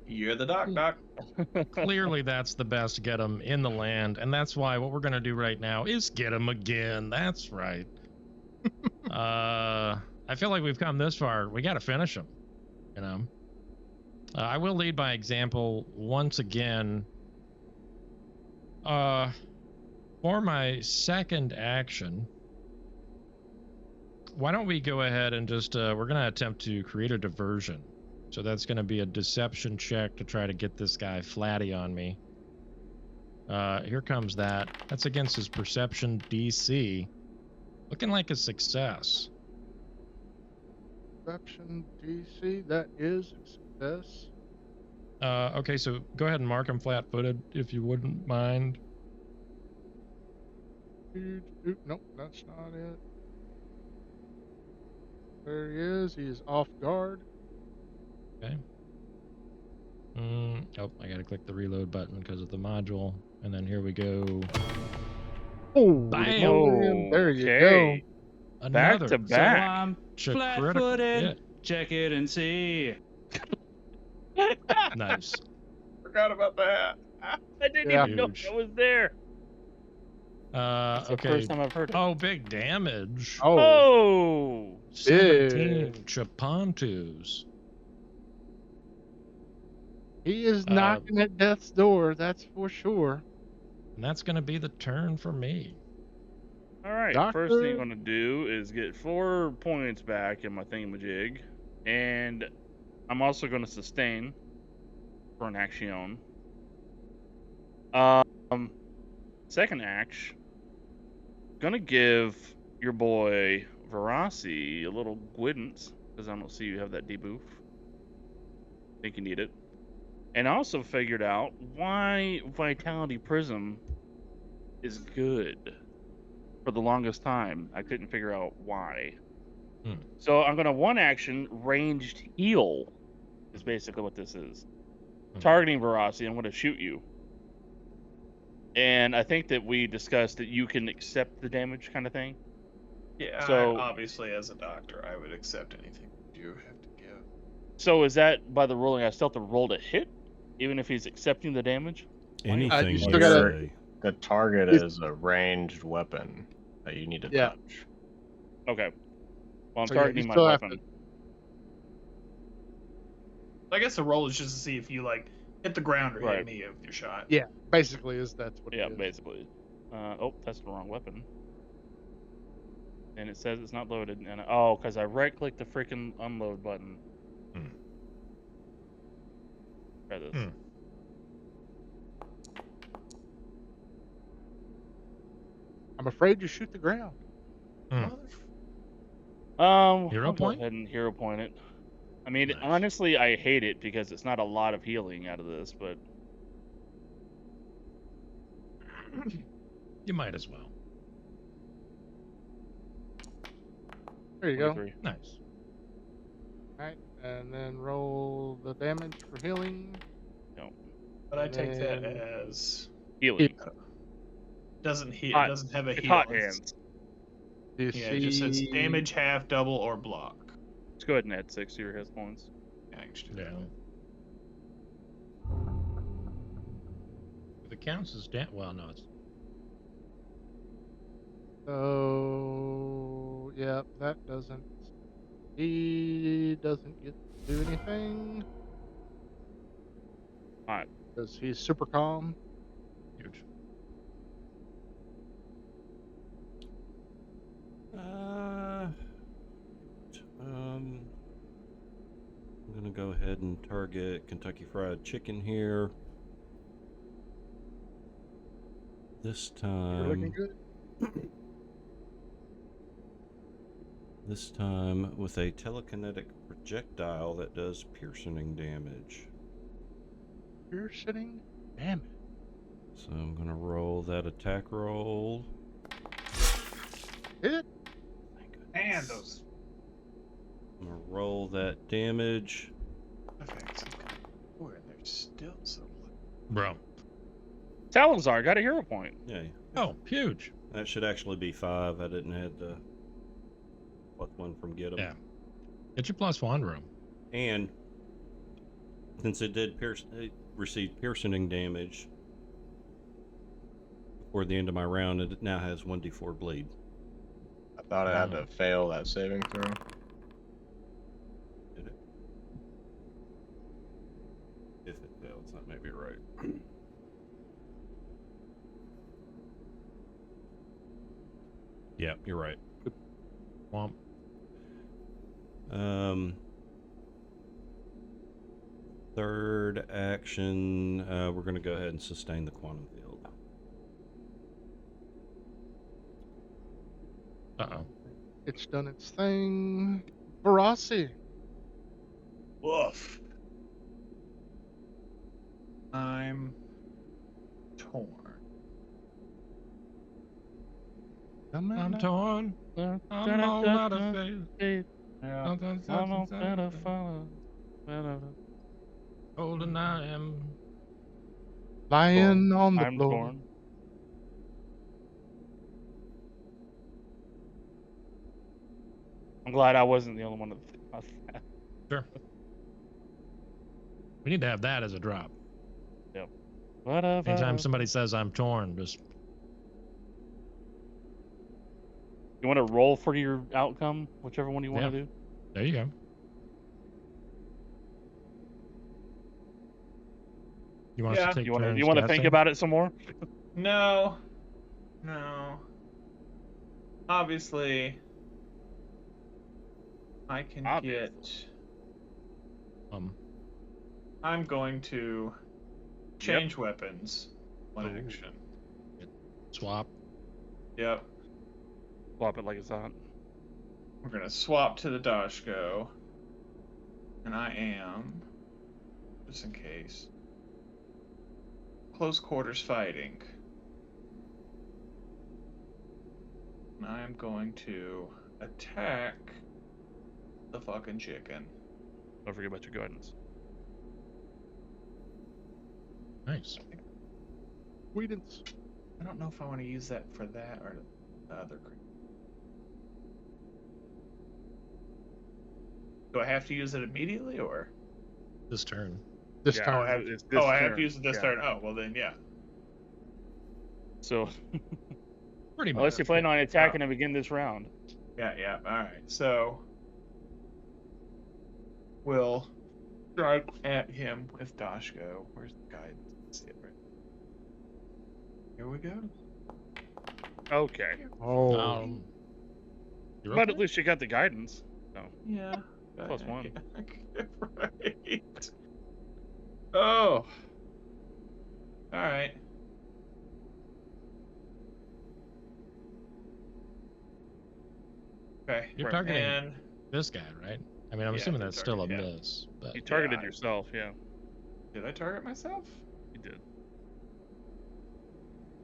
You're the doc. Clearly, that's the best get 'em in the land, and that's why what we're gonna do right now is get 'em again. That's right. I feel like we've come this far. We got to finish them. You know. I will lead by example once again. For my second action, why don't we go ahead and just we're gonna attempt to create a diversion. So that's going to be a deception check to try to get this guy flatty on me. Here comes that. That's against his perception DC. Looking like a success. Perception DC. That is a success. Okay, so go ahead and mark him flat-footed if you wouldn't mind. Nope, that's not it. There he is. He is off guard. Okay. Oh, I gotta click the reload button because of the module. And then here we go. Oh, Bam! there you go. Okay. Another. Back to back. So I'm Critical flat-footed. hit. Check it and see. Nice. Forgot about that. I didn't Yeah. even know Huge. that was there. That's the Okay. first time I've heard it. Oh, big damage. Oh. 17 Chapontus. He is knocking at death's door, that's for sure. And that's going to be the turn for me. All right. First thing I'm going to do is get 4 points back in my thingamajig. And I'm also going to sustain for an action. Second action. Gonna give your boy Verossi a little guidance because I don't see you have that debuff. Think you need it. And I also figured out why Vitality Prism is good. For the longest time, I couldn't figure out why. So I'm gonna one action ranged heal is basically what this is. Targeting Verossi, I'm gonna shoot you. And I think that we discussed that you can accept the damage kind of thing. Yeah, So- obviously, as a doctor, I would accept anything you have to give. So is that by the ruling I still have to roll to hit, even if he's accepting the damage? Anything you you still gotta- say. the target is a ranged weapon that you need to Yeah. touch. Okay. Well, I'm So, yeah, you targeting my still have weapon. I guess the roll is just to see if you like hit the ground or Right. hit me with your shot. Yeah, basically that's what Yeah, it is. basically. Oh, that's the wrong weapon. And it says it's not loaded. And because I right-clicked the freaking unload button. Hmm. Try this. Hmm. I'm afraid you shoot the ground. Hmm. Hero I'll point? go ahead and hero point it. I mean, Nice. honestly, I hate it because it's not a lot of healing out of this, but You might as well. There you go. 23. Nice. All right, and then roll the damage for healing. But I And take that then- as Healing. doesn't heal. Hot- It doesn't have a It's heal. hot It's- hands. Do you Yeah, see it just says damage half, double, or block. Let's go ahead and add 6 to your hit points. Yeah, I can just do Yeah. that. If it counts as well, no, it's So, yeah, that doesn't. He doesn't get to do anything. Alright. Because he's super calm. huge. I'm gonna go ahead and target Kentucky Fried Chicken here. This You're looking time, good. this time with a telekinetic projectile that does piercing damage. Piercing damage. So I'm gonna roll that attack roll. Hit. And those I'm gonna roll that damage. effects. Boy, and they're still so low. Bro. Salazar got a hero point. Yeah, Oh, huge. that should actually be 5. I didn't have the +1 from get 'em. Yeah. Get your +1 room. And since it did receive piercing damage before the end of my round, it now has 1d4 bleed. I thought I had to fail that saving throw. Did it? If it fails, that may be right. Yeah, you're right. Womp. Third action, we're going to go ahead and sustain the quantum field. Uh-oh. It's done its thing. Barassi. Woof. I'm torn. I'm torn. I'm all out of faith. Yeah. Older I am. Lying on the I'm floor. torn. I'm glad I wasn't the only one to think about that. Sure. We need to have that as a drop. Anytime somebody says I'm torn, just You want to roll for your outcome, whichever one you want Yeah. to do. there you go. You want us Yeah. to take You want to turns you want to think guessing? about it some more? No. No. Obviously, I can Obviously. get. I'm going to change weapons. One Ooh. action. Swap. Yep. Flop it like it's hot. We're gonna swap to the Dashko. And I am, just in case, close quarters fighting. And I am going to attack the fucking chicken. Don't forget about your guidance. Nice. Whedon's. I don't know if I want to use that for that or the other creature. Do I have to use it immediately or? This turn. This Yeah, turn. I have, it's this I have turn. to use it this Yeah. turn. Oh, well then, yeah. So Pretty much. unless you plan on attacking him again this round. Yeah. All right. So we'll strike at him with Dashko. Where's the guidance? Let's see it right. Here we go. Okay. Oh, You're But okay? at least you got the guidance. So Yeah. Plus one. Right. Oh. All right. Okay. You're Right. targeting And this guy, right? I mean, I'm Yeah, assuming you're that's still a targeting him. miss, but you targeted I- yourself, yeah. did I target myself? You did.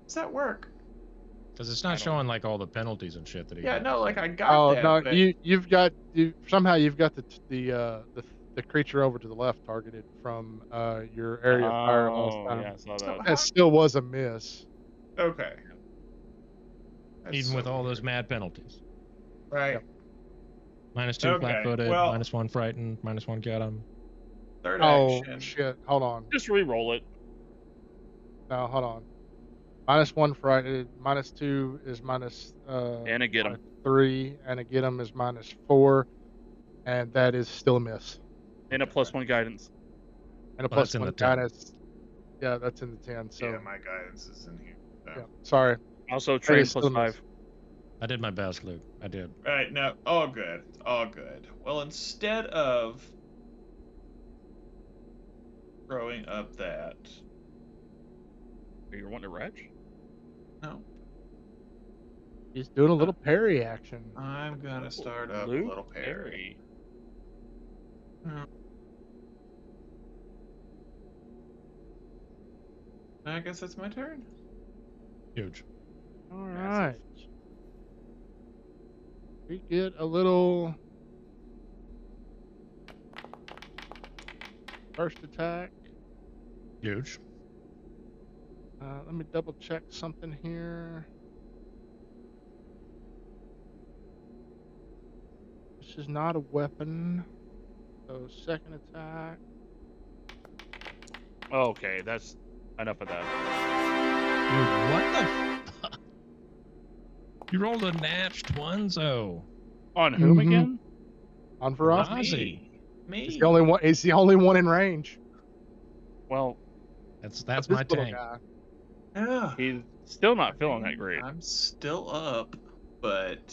Does that work? because it's I not don't- showing like all the penalties and shit that he Yeah, has. no, like I got oh that. no, but you've got you've got the creature over to the left targeted from your area of fire last Oh, time. yeah, I saw So that. That still was a miss. Okay. That's Even with so all those weird. mad penalties. Right. Yep. -2 Okay, flat-footed, well- -1 frightened, -1 get him. Third Oh action. shit! Hold on. Just re-roll it. No, hold on. -1 frightened. -2 is minus. And a get 'em. -3, and a get 'em is -4, and that is still a miss. And a +1 guidance. And a Well, that's in +1 the 10. guidance. Yeah, that's in the 10. So Yeah, my guidance is in here. So. yeah, sorry. Also That train is still a miss. +5. I did my best, Luke. I did. Right, no, all good. All good. Well, instead of throwing up that. You're wanting to retch? No, He's doing a little parry action. I'm gonna start up Luke a little parry. I guess that's my turn. Huge. All Massive. right. We get a little first attack. Huge. Let me double check something here. This is not a weapon. So second attack. Okay, that's enough of that. Dude, what the fuck? You rolled a natched one, so. On whom Mhm. again? On Veracity. Ozzy. Me. He's the only one. He's the only one in range. Well, That's This my little tank. guy. Yeah. he's still not feeling that great. I'm still up, but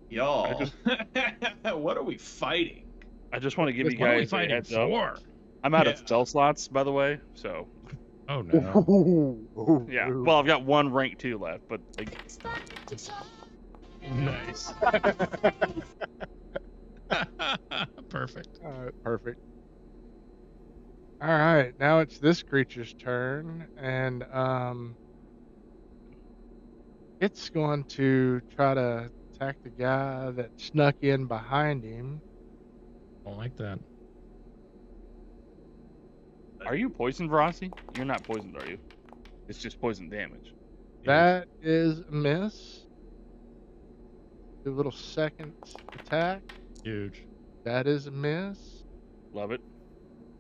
Yeah. y'all, what are we fighting? I just want to give you What are we guys a fighting heads up. for? I'm out of Yeah. spell slots, by the way. So Oh no. Ooh, yeah. ooh. Well, I've got one rank 2 left, but like, Nice. Perfect. All right, perfect. All right, now it's this creature's turn, and it's going to try to attack the guy that snuck in behind him. Don't like that. are you poisoned, Veracity? You're not poisoned, are you? It's just poison damage. That is a miss. Do a little second attack. Huge. That is a miss. Love it.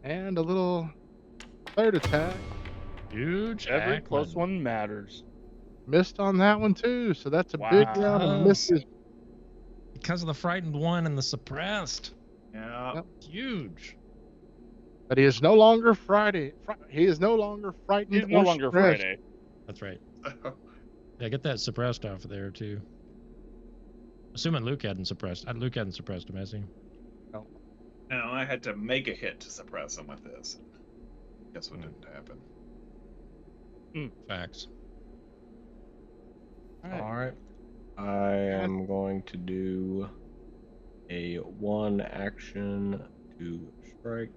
And a little third attack. Huge. Every Ackman. close one matters. Missed on that one too. So that's a big round of Wow. misses. Because of the frightened one and the suppressed. Yeah. Yep. Huge. But he is no longer Friday. He is no longer frightened. He's no or longer stressed. Friday. That's right. Yeah, get that suppressed off of there too. Assuming Luke hadn't suppressed. Luke hadn't suppressed him, has he? No, I had to make a hit to suppress him with this. Guess what didn't happen. Facts. All right. All right. I am going to do a 1 action to strike.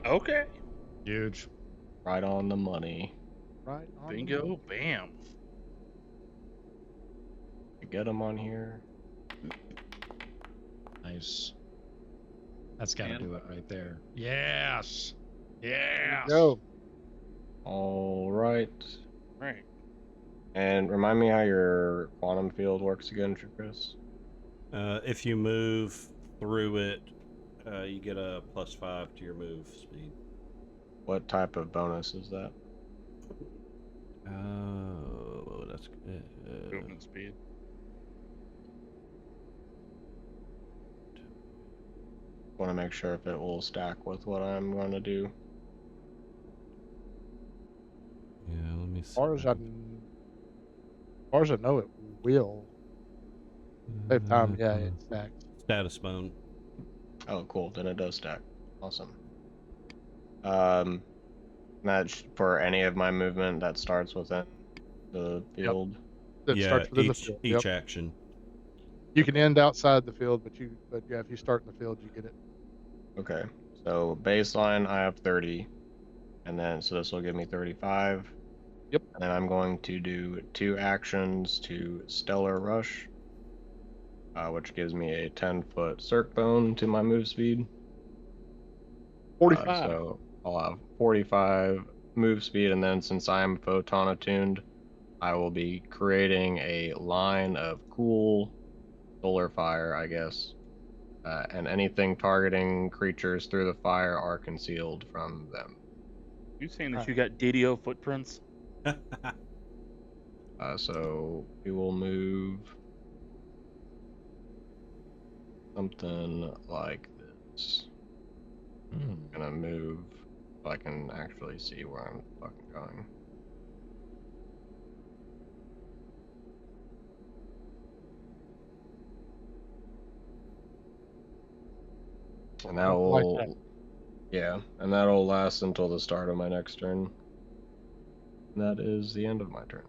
Okay. Huge. Right on the money. Right on the Bingo. money. Bam. Get him on here. Nice. That's got to And do it right there. Yes. Yes. Go. All right. Right. And remind me how your quantum field works again, Chris. If you move through it You get a +5 to your move speed. What type of bonus is that? Oh, that's Movement speed. Want to make sure if it will stack with what I'm going to do. yeah. Let me see. As far as I know, it will. Same time, yeah, it stacks. Status bone. Oh, cool. Then it does stack. Awesome. That's for any of my movement that starts within the field. That yeah, starts within each the field. each Yep. action. You can end outside the field, but yeah, if you start in the field, you get it. Okay. So baseline, I have 30, and then so this will give me 35. Yep. And then I'm going to do 2 actions to Stellar Rush, which gives me a 10-foot circ bone to my move speed. 45. So I'll have 45 move speed, and then since I am photon attuned, I will be creating a line of cool solar fire, I guess. And anything targeting creatures through the fire are concealed from them. You saying that Right. you got DDO footprints? So we will move something like this. I'm gonna move so I can actually see where I'm fucking going. And that Something like will, that. yeah, and that'll last until the start of my next turn. And that is the end of my turn.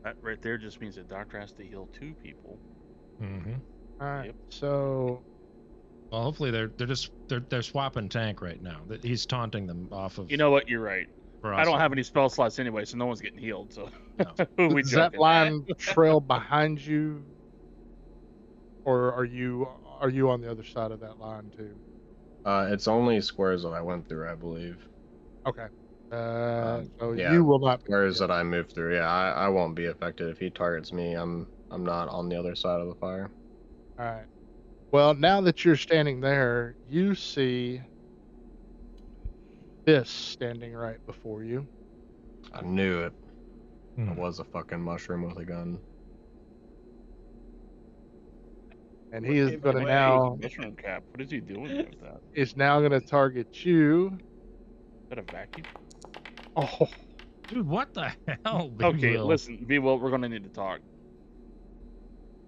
That right there just means the doctor has to heal 2 people. Mm-hmm. All right. Yep. So Well, hopefully they're swapping tank right now. He's taunting them off of. You know what? You're right. for I us. don't have any spell slots anyway, so no one's getting healed. So No. who are we does that joking? line trail behind you, or are you on the other side of that line too? It's only squares that I went through, I believe. Okay. So yeah, you will not. Squares that I moved through. Yeah, I won't be affected if he targets me. I'm not on the other side of the fire. All right. Well, now that you're standing there, you see this standing right before you. I knew it. Hmm. I was a fucking mushroom with a gun. And he is Wave going to away. now Mushroom cap. What is he doing with that? is now going to target you. Is that a vacuum? Oh, Dude, what the hell? Okay, Will? listen, V Will, we're gonna need to talk.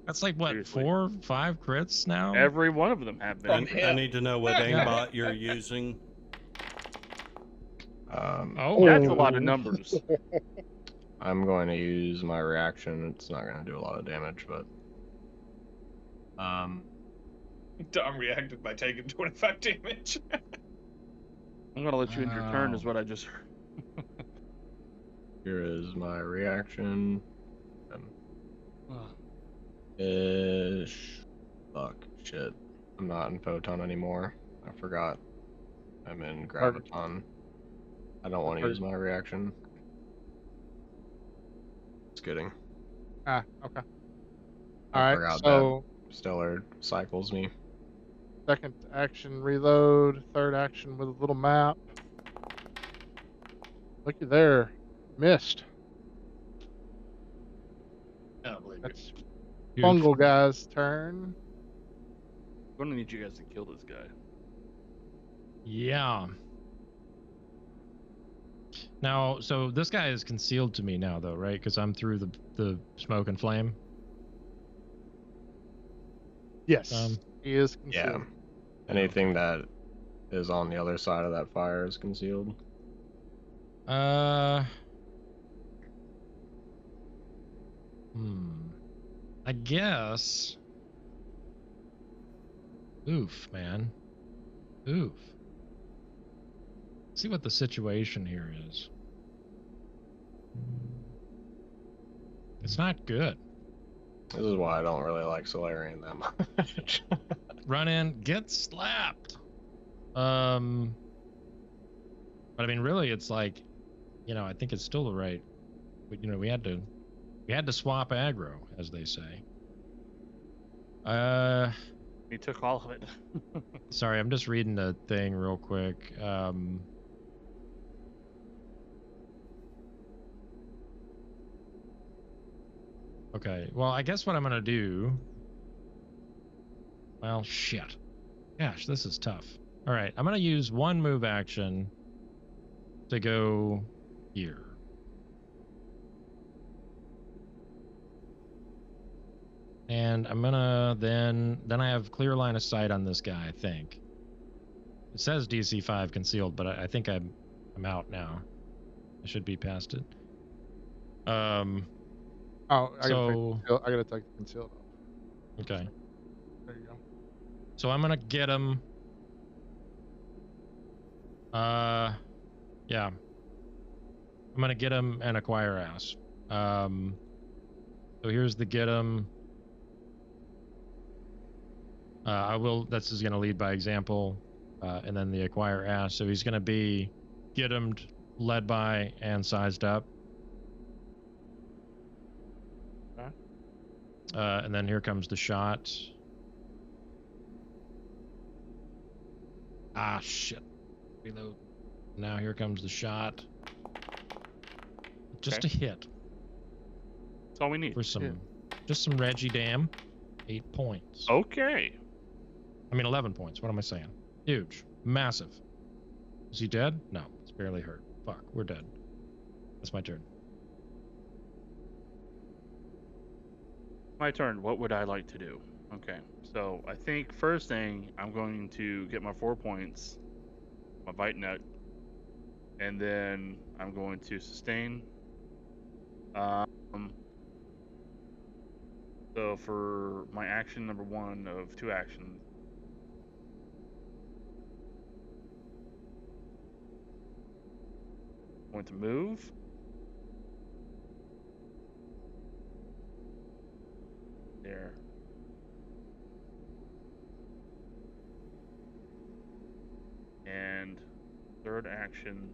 That's like what, Seriously. 4, 5 crits now? Every one of them have From been. him. I need to know what Yeah. aimbot you're using. Oh, That's a lot of numbers. I'm going to use my reaction. It's not going to do a lot of damage, but Dom reacted by taking 25 damage. I'm gonna let you end your turn, is Wow. what I just heard. here is my reaction. Oh, Ish. Fuck. Shit. I'm not in photon anymore. I forgot. I'm in graviton. I don't want to use my reaction. Just kidding. okay. All I right. forgot So that Stellar cycles me. second action reload, third action with a little map. Looky there, missed. I don't believe it. That's Huge. Fungal guy's turn. I'm gonna need you guys to kill this guy. Yeah. Now, so this guy is concealed to me now, though, right? Because I'm through the smoke and flame. Yes, he is concealed. Yeah. Anything that is on the other side of that fire is concealed. I guess. Oof, man. Oof. See what the situation here is. It's not good. This is why I don't really like Solarian that much. Run in, get slapped. But I mean, really, it's like, I think it's still the right we had to swap aggro, as they say. He took all of it. Sorry, I'm just reading the thing real quick. Okay, well, I guess what I'm gonna do. Well, shit. Gosh, this is tough. All right, I'm gonna use one move action to go here. And I'm gonna then I have clear line of sight on this guy, I think. It says DC 5 concealed, but I think I'm out now. I should be past it. Oh, I So gotta take the concealed off. okay. There you go. So I'm gonna get him. Yeah. I'm gonna get him and acquire ass. So here's the get him. This is gonna lead by example, and then the acquire ass. So he's gonna be get him, led by, and sized up. Okay. And then here comes the shot. Ah, shit. Reload. Now here comes the shot. Just Okay. a hit That's all we need. for just some Reggie Dam. 8 points. Okay. I mean, 11 points. What am I saying? Huge. Massive. Is he dead? No, it's barely hurt. Fuck, we're dead. That's my turn. My turn. What would I like to do? Okay. So I think first thing, I'm going to get my 4 points, my bite nut, and then I'm going to sustain. So for my action number 1 of 2 actions, I'm going to move. There. And third action,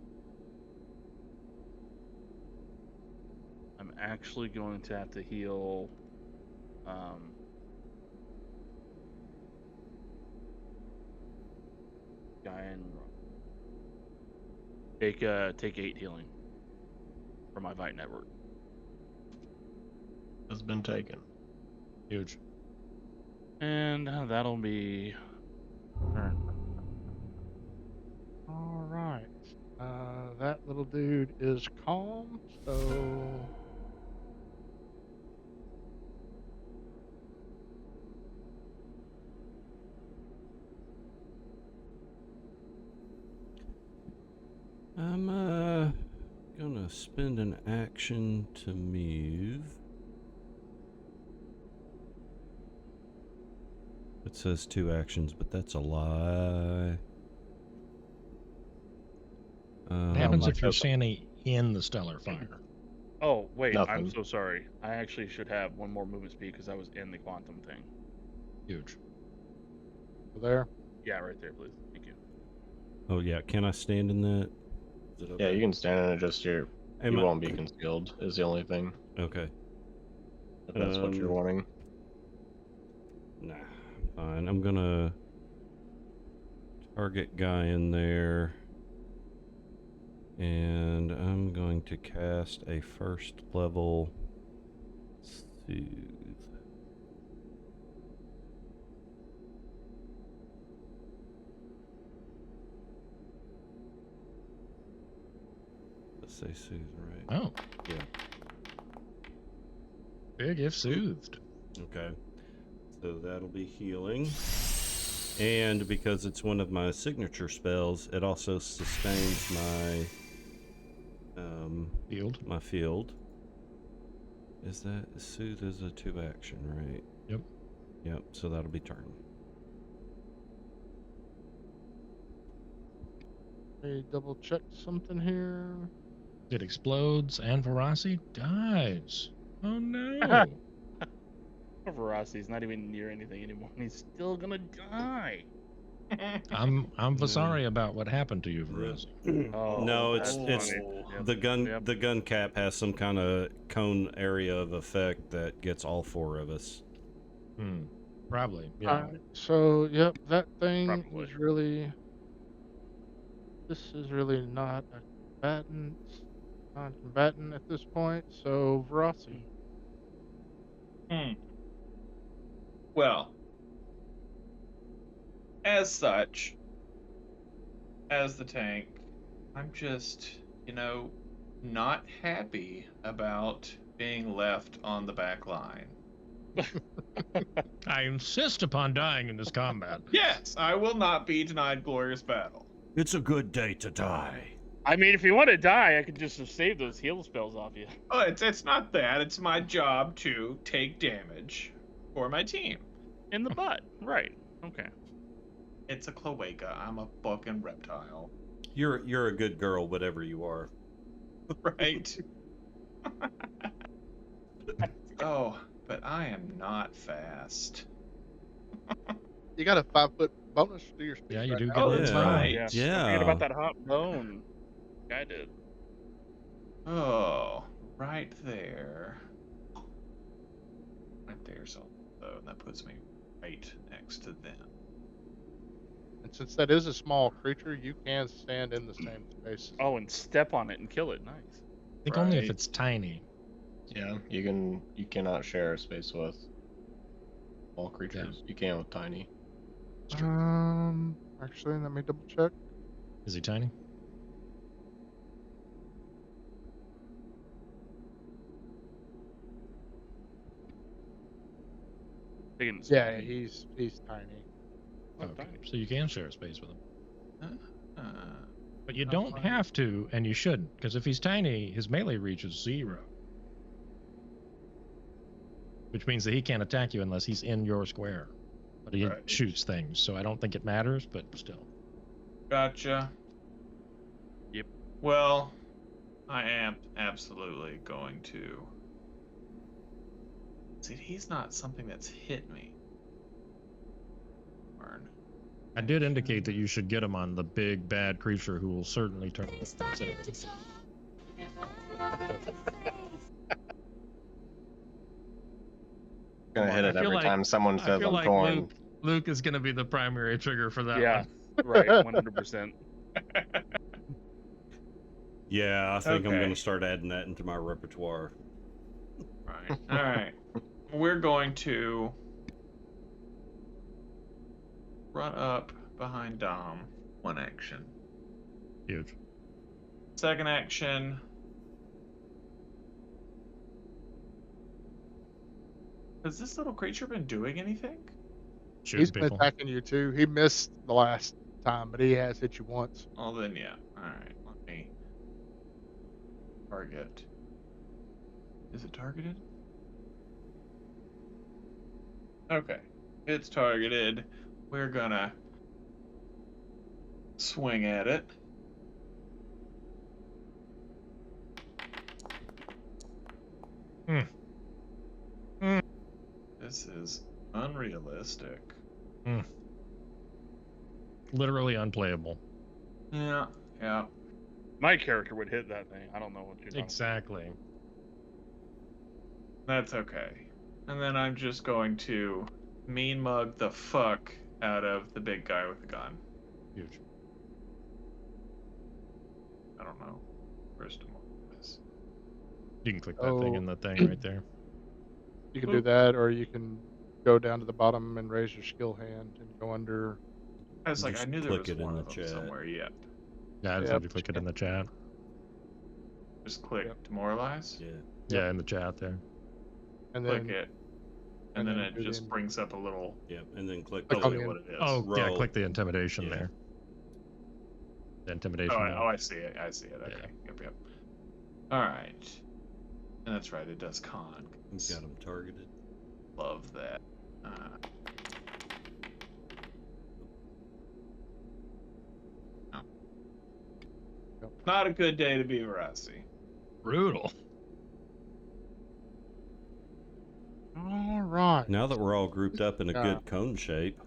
I'm actually going to have to heal guy and take 8 healing for my Vite network. Has been taken. Huge. And that'll be turn. All right. That little dude is calm, so I'm gonna spend an action to move. It says 2 actions, but that's a lie. What happens like if you're that's- standing in the stellar fire? Oh, wait, I'm Nothing. so sorry. I actually should have one more movement speed because I was in the quantum thing. Huge. there. Yeah, right there, please. Thank you. Oh yeah, can I stand in that? Is it Yeah, okay? you can stand in it. Just you Am I- won't be concealed. Is the only thing. Okay. If that's what you're wanting. Nah, fine. I'm gonna target guy in there. And I'm going to cast a first level soothe. Let's say soothe, right? Oh. Yeah. Big if soothed. Okay. So that'll be healing. And because it's one of my signature spells, it also sustains my field. Is that soothe is a 2 action, right? Yep. Yep, so that'll be turn. Let me double check something here. It explodes and Verasi dies. Oh no. Verocity's not even near anything anymore. And he's still gonna die. I'm sorry about what happened to you, Verizon. Oh, No, that's it's funny. Yep. the gun cap has some kind of cone area of effect that gets all 4 of us. Probably. Yeah. Alright, so yep, that thing Probably. is really. This is really not a combatant, non-combatant at this point. So Verossi. Well, as such, as the tank, I'm just, not happy about being left on the back line. I insist upon dying in this combat. Yes, I will not be denied glorious battle. It's a good day to die. I mean, if you want to die, I could just have saved those heal spells off you. Oh, it's not that. It's my job to take damage for my team. In the butt. Right. Okay. It's a cloaca. I'm a fucking reptile. You're a good girl, whatever you are. Right? Oh, but I am not fast. You got a 5-foot bonus to your speed. Yeah, you right do now. get Oh, that that's as well. right. Yeah. Yeah. Don't forget about that hot bone. I did. Oh, right there. Right there, so and that puts me right next to them. And since that is a small creature, you can stand in the same space. Oh, and step on it and kill it. Nice. I think only if Right. it's tiny. Yeah, you cannot share a space with all creatures. You can with tiny. Actually, let me double check. Is he tiny? Big and Yeah, skinny. he's tiny. Oh, Okay. tiny. So you can share a space with him. Uh, But you Not don't fine. have to, and you shouldn't, because if he's tiny, his melee reach is 0. Which means that he can't attack you unless he's in your square. But he Right. shoots things, so I don't think it matters, but still. Gotcha. Yep. Well, I am absolutely going to. See, he's not something that's hit me. Darn. I did indicate that you should get him on the big bad creature who will certainly turn. Gonna hit I it feel every like- time someone I says feel I'm like torn. Luke is going to be the primary trigger for that Yeah. one. Right. 100%. Yeah, I think I'm Okay. gonna start adding that into my repertoire. Right. All right. We're going to run up behind Dom. One action. Huge. Second action. Has this little creature been doing anything? Shooting He's been people. attacking you too. He missed the last time, but he has hit you once. Well, then, yeah. All right. Let me target. Is it targeted? Okay. It's targeted. We're gonna swing at it. This is unrealistic. Literally unplayable. Yeah, yeah. My character would hit that thing. I don't know what you're talking Exactly. That's okay. And then I'm just going to mean mug the fuck out of the big guy with the gun. Huge. I don't know. Where's Demoralize? You can click that thing Oh. in the thing right there. You can do that, or you can go down to the bottom and raise your skill hand and go under. I was like, I Just knew there click was it in one the of them chat. somewhere yet. Yeah, I just Yep. had to click it in the chat. Just click Yep. Demoralize. Yeah. Yeah, in the chat there. And Click then it. And then it do the just in- brings up a little Yep. And then click Click the on tell you the what it is. Oh, yeah, Roll. click the intimidation Yeah. there. The intimidation. Oh, one. I see it. I see it. Okay. Yeah. Yep. All right. And that's right. It does con. You got them targeted. Love that. Oh. Not a good day to be Verasi. Brutal. all right. Now that we're all grouped up in a Yeah. good cone shape,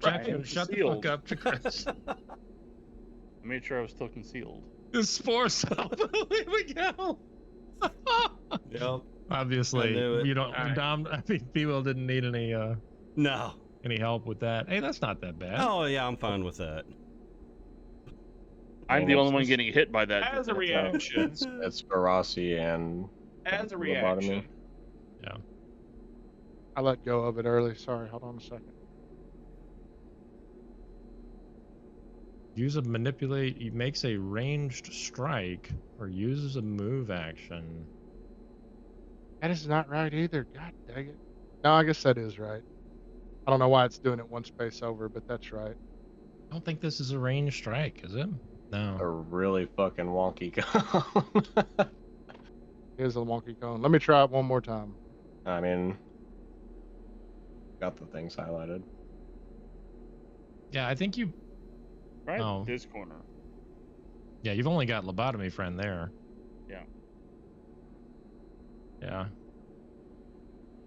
Objection. Shut the fuck Concealed. up to Chris. I made sure I was still concealed. The spore cell. Here we go. Yep. Obviously, knew it. you don't. Alright. Dom, I think P-Will didn't need No. any help with that. Hey, that's not that bad. Oh yeah, I'm fine with that. I'm the only one getting hit by that. As a that, reaction, It's Ferocity and as a lobotomy. reaction, I let go of it early. Sorry, hold on a second. Use a manipulate. He makes a ranged strike or uses a move action. That is not right either. God dang it. No, I guess that is right. I don't know why it's doing it one space over, but that's right. I don't think this is a ranged strike, is it? A No. really fucking wonky cone. Here's a wonky cone. Let me try it one more time. I mean, got the things highlighted. Yeah, I think you. right Oh. this corner. Yeah, you've only got lobotomy friend there. Yeah. Yeah.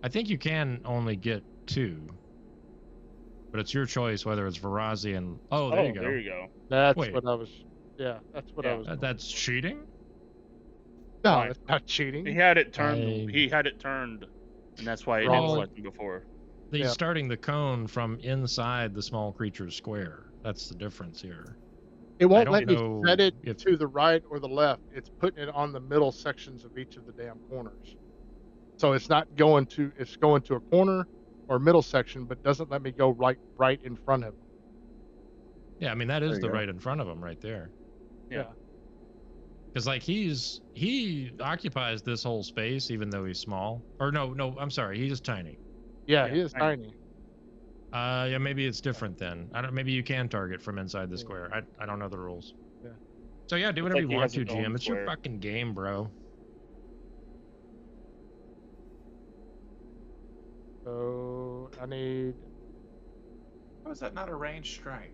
I think you can only get 2. But it's your choice whether it's Verazi and. Oh, there you go. There you go. That's Wait. what I was. Yeah, that's what I Yeah, was. That's cheating? No, fine. it's not cheating. He had it turned. I- He had it turned, and that's why it Wrong. didn't select him before. He's Yeah. starting the cone from inside the small creature's square. That's the difference here. It won't don't let me know set it if- to the right or the left. It's putting it on the middle sections of each of the damn corners. So it's not going to. It's going to a corner or middle section, but doesn't let me go right in front of it. Yeah, I mean that is There you the go. right in front of him right there. Yeah. Because like he occupies this whole space even though he's small. Or no, I'm sorry, he's tiny. Yeah, Yeah, he is tiny. tiny. Yeah, maybe it's different then. I don't. Maybe you can target from inside the square. I don't know the rules. Yeah. So yeah, do Looks whatever like you he want has to, his own GM. It's your square. fucking game, bro. So I need. how is that not a ranged strike?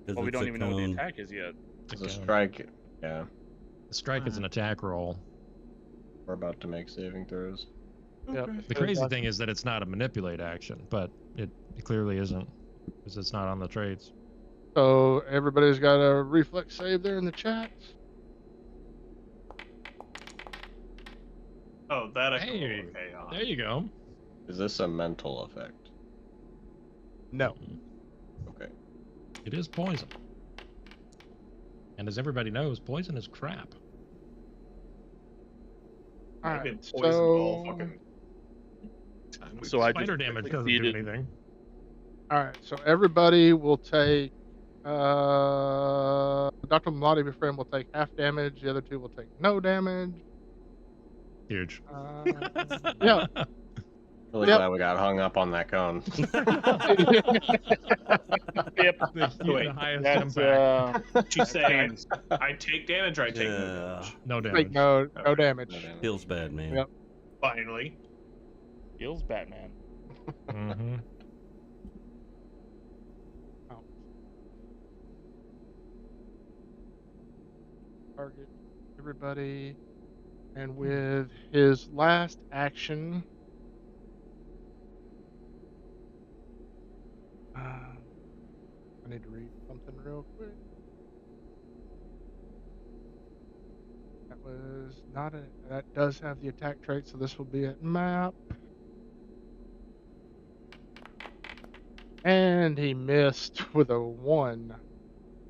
Because Well, we it's don't a even know what the cone. attack is yet. It's a The cone. strike, yeah. The strike is an attack roll. We're about to make saving throws. Yep. Okay. The crazy thing is that it's not a manipulate action, but it clearly isn't because it's not on the traits. So everybody's got a reflex save there in the chat. Oh, that I can Hey, roll okay on. There you go. Is this a mental effect? No. Okay. It is poison. And as everybody knows, poison is crap. All I've been right. poisoned all So fucking time. So I Spider just damage doesn't do succeeded. anything. all right. So everybody will take. Dr. Malati, your friend, will take half damage. The other two will take no damage. Huge. Yeah. Really Yep. glad we got hung up on that cone. Yep. Wait, the highest That's impact. She say I, James. I take damage or I take no Yeah. damage? No Take damage. no Okay. damage. No damage. Feels bad, man. Yep. Finally. Kills Batman. Mm-hmm. Target everybody. And with his last action, I need to read something real quick. That was not a. That does have the attack trait, so this will be at map. And he missed with a 1.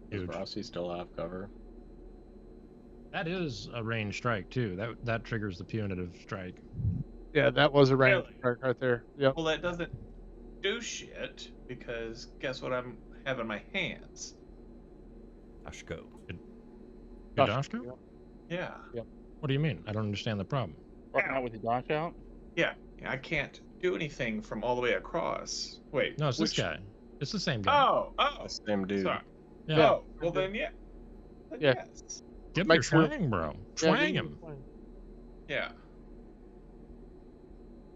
Does Huge. Rossi still have cover? That That is a range strike too. That triggers the punitive strike. Yeah, that was a range Really? strike right there. Yep. Well, that doesn't do shit because guess what I'm have in my hands? Ashko. Dashko? Yeah. What do you mean? I don't understand the problem. Rocking out with the dock out. Yeah. I can't do anything from all the way across. Wait. No, it's this which- guy. It's the same guy. Oh, The same dude. sorry. Yeah. Oh, well then, yeah. Then Yeah. Yes. Give him Make your sure- swang, bro. Yeah, Swang give him. swing. Yeah.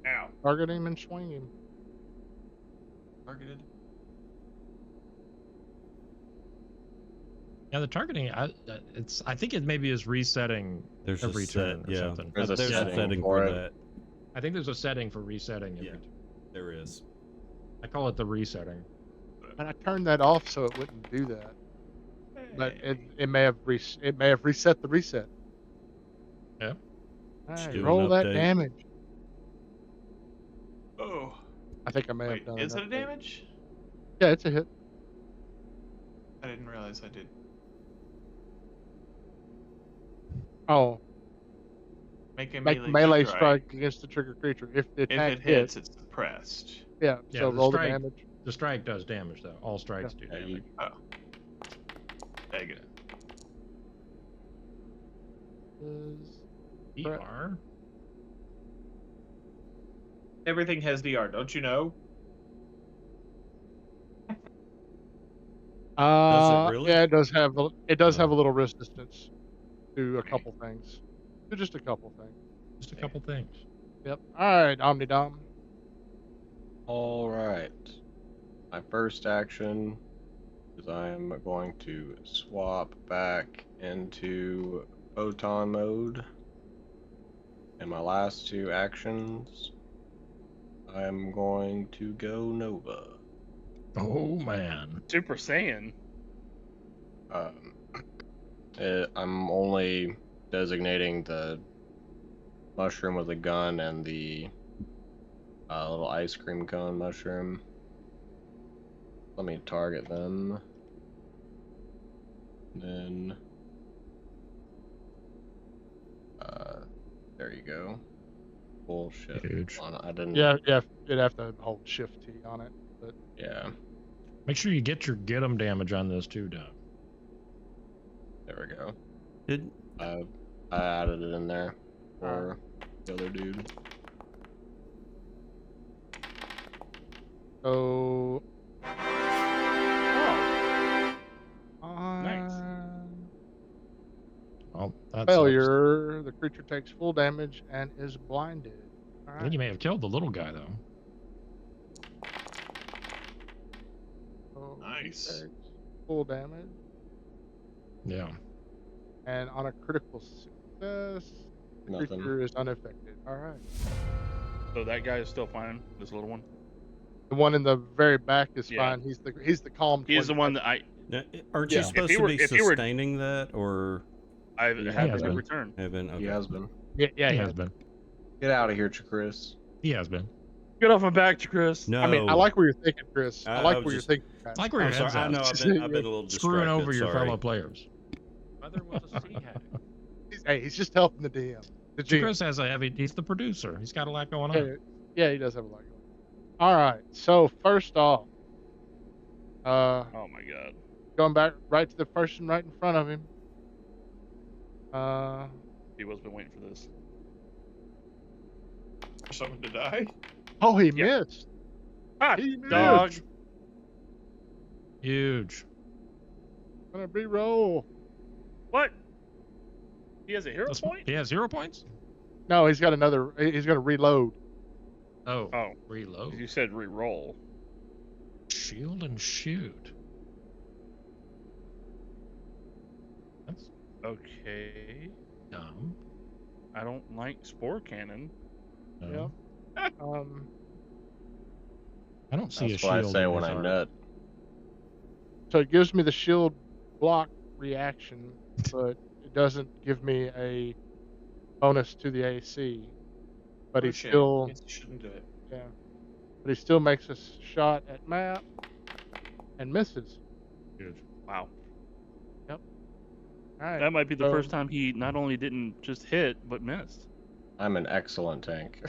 Ow. Target him and swing him. Targeted. Yeah, the targeting. I think it maybe is resetting There's every a turn set, or yeah. something. There's a There's a setting setting for for it. that. I think there's a setting for resetting every Yeah. turn. There is. I call it the resetting. But I turned that off so it wouldn't do that. But Hey. it may have reset the reset. Yeah. All Just right, do an roll that update. damage. Oh. I think I may Wait, have done is an it a update. damage? Yeah, it's a hit. I didn't realize I did. Oh, Make a make melee strike. strike. Against the trigger creature. If the If attack it hits, it's suppressed. yeah. Yeah, So the roll the strike- damage. The strike does damage, though. All strikes do Yeah, damage. Oh. Negative. Is- ER? Everything has DR, don't you know? really? Yeah, it does have a Oh. little resistance to a couple things. To just a couple things. Just a couple things. Yep. All right, Omnidom. All right. My first action is I am going to swap back into photon mode. And my last two actions, I'm going to go Nova. Oh, man. Super Saiyan. I'm only designating the mushroom with a gun and the little ice cream cone mushroom. Let me target them. Then, there you go. Bullshit. Huge. I didn't. Yeah, you'd have to hold Shift T on it. But Yeah. Make sure you get your get 'em damage on this, too, Doug. There we go. Did I added it in there for the other dude. so. Nice. Oh, that's Failure. The creature takes full damage and is blinded. All I think you right. may have killed the little guy, though. So he Nice. takes full damage, Yeah. and on a critical success, the Nothing. creature is unaffected. All right. So that guy is still fine. This little one. The one in the very back is Yeah. fine. He's the calm. He's the one that now, aren't Yeah. you If supposed he to were- be if he were- sustaining that or I He have has every been. return. haven't? Okay. He has been. Yeah, He has been. Get out of here, Chris. He has been. Get off my back, Chris. No, I mean, I like where you're thinking, Chris. I I like was where just- you're thinking. Pat. I like where your I'm sorry. head's I at. know I've been a little Screwing distracted. over your sorry. fellow players. Mother was a sea hag. He's just helping the DM. The GM. Chris has a heavy. He's the producer. He's got a lot going on. Yeah, he does have a lot going on. All right. So first off, Oh my god. going back right to the person right in front of him. People's been waiting for this. For someone to die? Oh, he Yeah. missed. Ah, He missed. dog. Huge. Gonna re-roll. What? He has a hero That's- point? He has 0 points? No, he's got another. He's gonna reload. Oh. Oh, Reload. you said re-roll. Shield and shoot. That's Okay. dumb. I don't like spore cannon. No. Yeah. I don't see That's a what I shield. say in when his I armor. nut. So it gives me the shield block reaction, but it doesn't give me a bonus to the AC. But he Oh, shit. still, Guess you shouldn't do it. yeah. But he still makes a shot at map and misses. Huge. Wow. All right. That might be the so- first time he not only didn't just hit, but missed. I'm an excellent tank.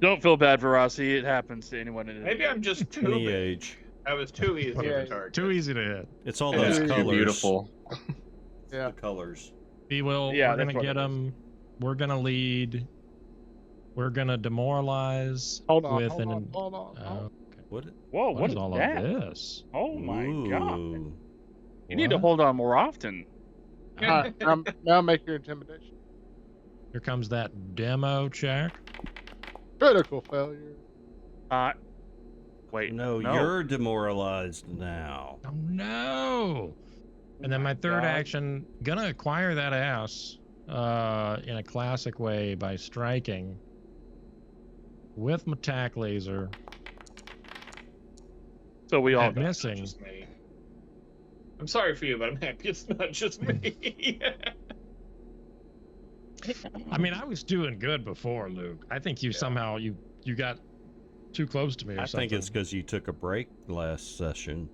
Don't feel bad, Verasi. It happens to anyone in Maybe I'm just too Any big. age. I was too easy Yeah. to target. Too easy to hit. It's all Yeah. those Too colors. Beautiful. Yeah. The colors. We will. Yeah, we're that's gonna what get it is. him. We're gonna lead. We're gonna demoralize. Hold on. with Hold an. on. Hold on. Okay. What? Whoa, What is is all that? of this? Oh my god. Ooh. You need to What? hold on more often. All right. Now make your intimidation. Here comes that demo check. Critical failure. Wait. No, you're demoralized now. Oh no! And then my third God. action, gonna acquire that ass in a classic way by striking with my tack laser So we all And die. missing. Just me. I'm sorry for you, but I'm happy it's not just me. I mean, I was doing good before, Luke. I think you somehow you got too close to me or I something. think it's because you took a break last session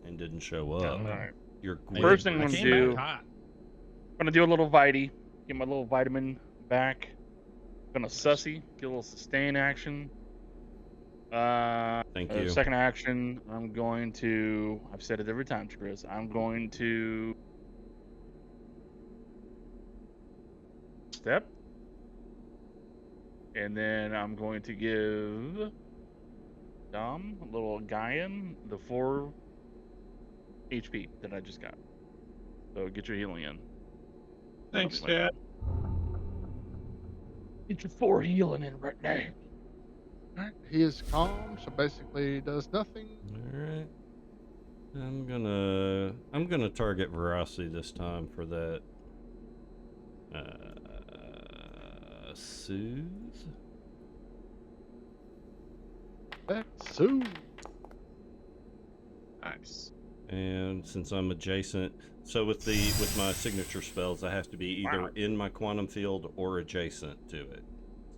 and didn't show I up. don't know. Alright. You're Maybe. First thing I I'm came gonna do- back hot. I'm gonna do a little Vitae. Get my little vitamin back. Gonna sussy. Get a little sustain action. Thank you. Second action, I'm going to. I've said it every time, Chris. I'm going to step, and then I'm going to give Dom, a little Gaian, the 4 HP that I just got. So get your healing in. Thanks, Something like Dad. Get your 4 healing in right now. Alright, he is calm, so basically he does nothing. All right. I'm gonna target Veracity this time for that. Soothe. That's so. Nice. And since I'm adjacent, so with my signature spells, I have to be either Wow. in my quantum field or adjacent to it.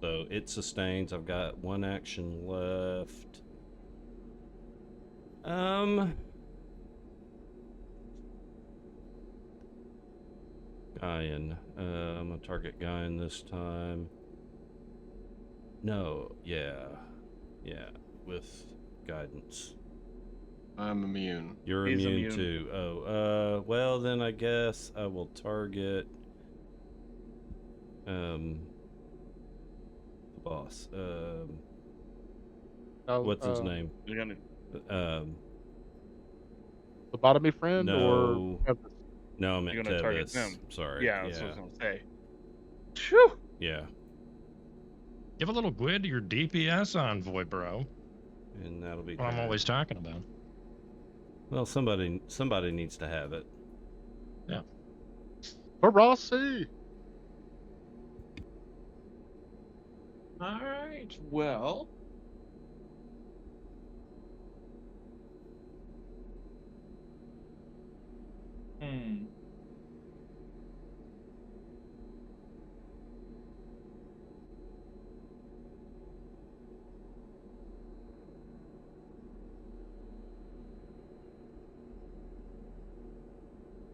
So it sustains. I've got 1 action left. Gaian. I'm gonna target Gaian this time. No, yeah, with guidance. I'm immune. You're He's immune immune. too. Oh, well then I guess I will target the boss. What's his name? You're gonna. Lobotomy friend No. or No, I meant You're gonna target Tevis. him. Sorry. Yeah, that's what I was gonna say. Phew. Yeah. Give a little GUID to your DPS envoy, bro. And that'll be. What I'm Tevis. always talking about. Well, somebody needs to have it. Veracity. All right. Well.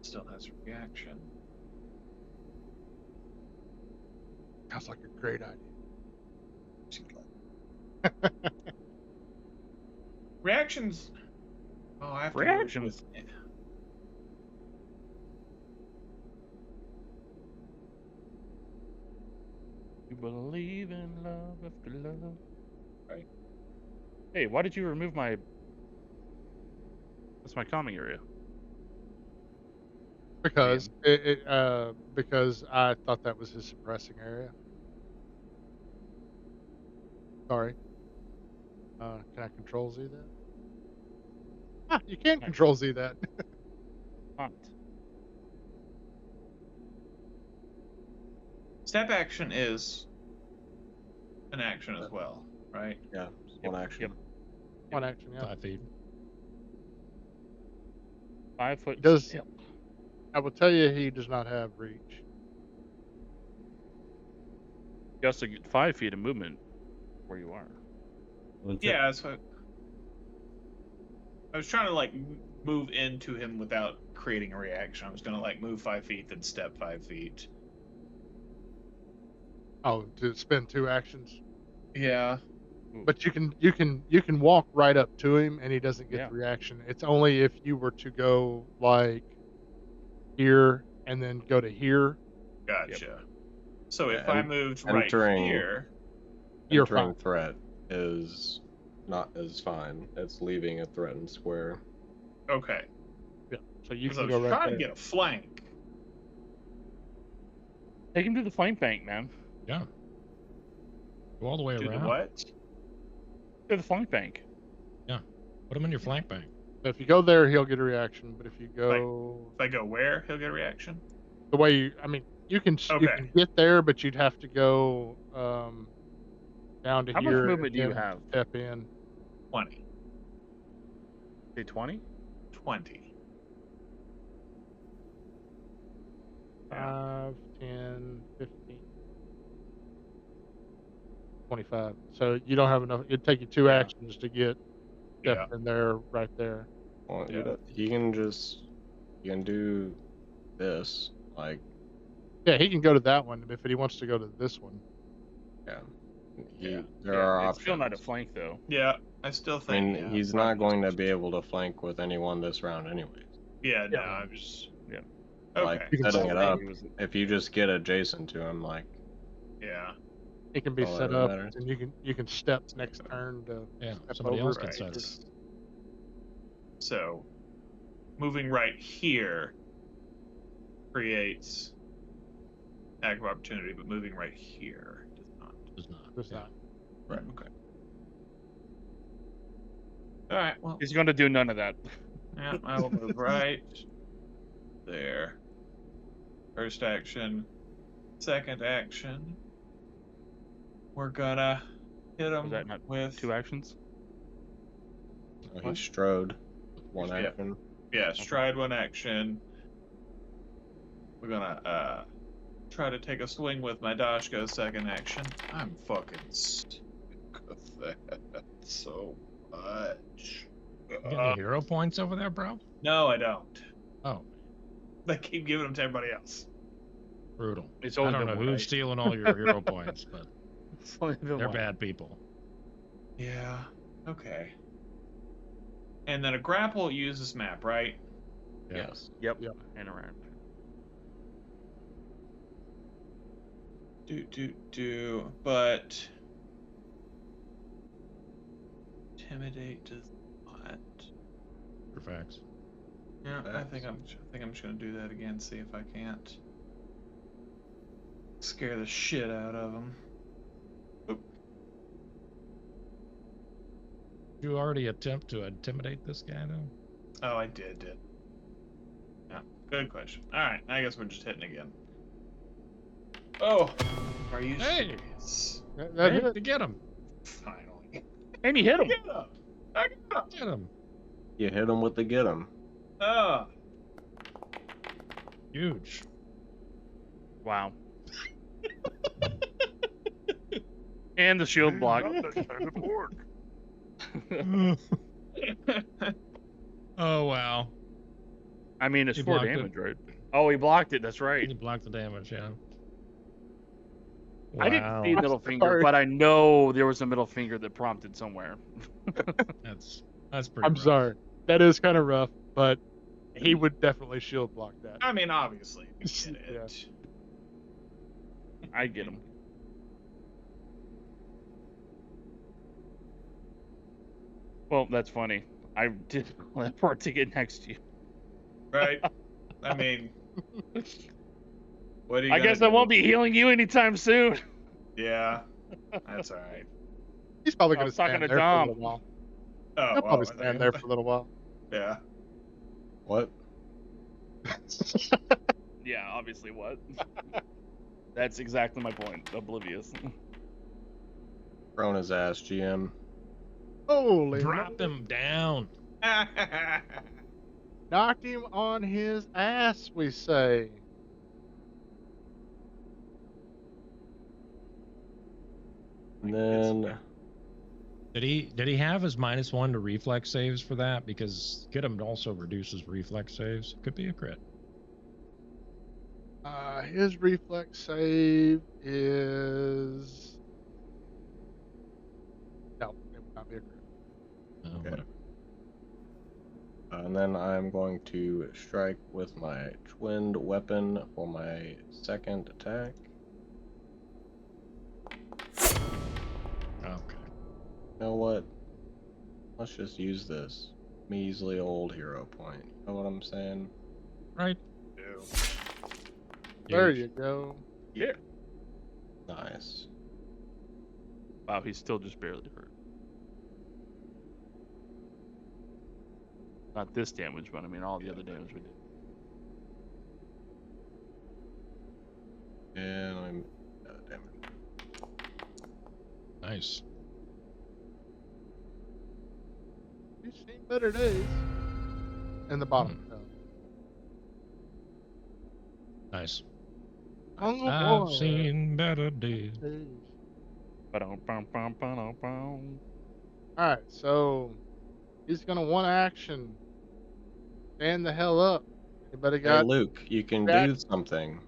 Still has reaction. Sounds like a great idea. Reactions. Oh, I have to Reactions. Move with... You believe in love after love. Right. Hey, why did you remove my? That's my calming area. Because because I thought that was his suppressing area. Sorry. Can I control Z that? Ah, you can control Z that. Hot. Step action is an action as well, right? Yeah, just 1 action. Yep. 1 action, yeah. 5 feet. 5 foot. Does Yep. I will tell you he does not have reach. Just to get 5 feet of movement where you are. Yeah, that's what I was trying to like move into him without creating a reaction. I was gonna like move 5 feet, then step 5 feet. Oh, to spend 2 actions. Yeah. But you can walk right up to him and he doesn't get Yeah. the reaction. It's only if you were to go like here and then go to here. Gotcha. So if Yeah, I moved right entering- here, You're Entering fine. threat is not as fine. It's leaving a threatened square. okay. Yeah. So you 'Cause I can was go right trying there. to get a flank. Take him to the flank bank, man. Yeah. Go all the way Do around. the what? To the flank bank. Put him in your flank bank. So if you go there, he'll get a reaction. But if you go If I go where, he'll get a reaction. the way you can Okay. get there, but you'd have to go down to How much here movement do you and have? step in. 20. Say 20? 20. 5, 10, 15, 25. So you don't have enough. It'd take you 2 Yeah. actions to get Steph in there, right there. Well, Yeah. he can do this. Like, Yeah, he can go to that one if he wants to go to this one. yeah. Yeah. There are It's options. still not a flank, though. Yeah, I still I think. mean, yeah, he's probably not going to just- be able to flank with anyone this round, anyways. Yeah, no, Yeah. I'm just. Yeah. Okay. Like, You can setting set it it up. He was- If you just get adjacent to him, like, Yeah. It can be Oh, set that up, matters. and you can step next turn to Yeah, step somebody over. else can Right. set it. So, moving right here creates active opportunity, but moving right here does not. Does not. Does yeah. not. Right. Okay. All right. Well, He's going to do none of that. yeah, I will move right there. First action. Second action. We're gonna hit him Was that not with 2 actions? he strode with one Yeah. action. Yeah, stride 1 action. We're gonna try to take a swing with my Dashko second action. I'm fucking sick of that so much. You get any hero points over there, bro? No, I don't. Oh, They keep giving them to everybody else. brutal. It's I only don't been know one, who's right? stealing all your hero points, but It's only been they're one. bad people. Yeah. Okay. And then a grapple uses map, right? Yeah. Yes. Yep. Yep. And around. But intimidate does not. For facts. Yeah, I Facts. think I'm just gonna do that again. See if I can't scare the shit out of them. Did you already attempt to intimidate this guy, though? Oh, I did. Yeah, good question. All right, I guess we're just hitting again. Oh, are you Hey! serious? That Hey, hit. to get him. Finally. And he hit him. Get up! I got up! Get him. You hit him with the get him. Ah, Huge. Wow. And the shield block. Oh, wow. I mean, it's He 4 blocked it. damage, right? Oh, he blocked it. That's right. He blocked the damage, yeah. I didn't see Wow. middle finger, Sorry. but I know there was a middle finger that prompted somewhere. That's pretty I'm rough. sorry. That is kind of rough, but he would definitely shield block that. I mean, obviously, we get it. Yeah. I get him. Well, that's funny. I did teleport to get next to you. Right? I mean, what are you I guess I gonna won't do? be healing you anytime soon. Yeah, that's all right. He's probably I going was to talking stand to there for a Dom. little while. Oh, He'll probably I stand think- there for a little while. Yeah. What? Yeah, obviously what? That's exactly my point. Oblivious. Thrown his ass, GM. Holy Drop him down. Knocked him on his ass, we say. And then Did he have his -1 to reflex saves for that? Because get him also reduces reflex saves. Could be a crit. His reflex save is... No, it would not be a crit. Oh, Okay. whatever. and then I'm going to strike with my twinned weapon for my second attack. Okay. You know what? Let's just use this measly old hero point. You know what I'm saying? Right. Ew. There Huge. you go. Nice. Wow, he's still just barely hurt. Not this damage, but I mean all the other damage we did. And I'm damn it. Nice. You've seen better days. in the bottom tub. Nice. Oh, I've boy. seen better days. Ba-dum-bum-bum-bum-bum. All right, so he's gonna one action. Stand the hell up. Anybody Hey, got Luke, you can that? do something.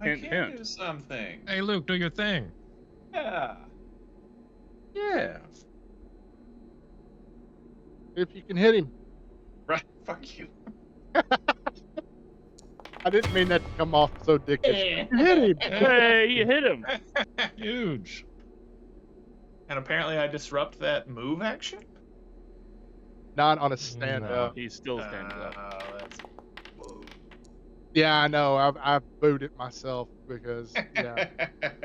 I Hint, can hint. do something. Hey, Luke, do your thing. Yeah. Yeah. If you can hit him. Right. Fuck you. I didn't mean that to come off so dickish. You hit him. Hey, you hit him. Huge. And apparently I disrupt that move action? Not on a stand No. up. He's still standing up. That's... Whoa. Yeah, I know. I've booed it myself because yeah.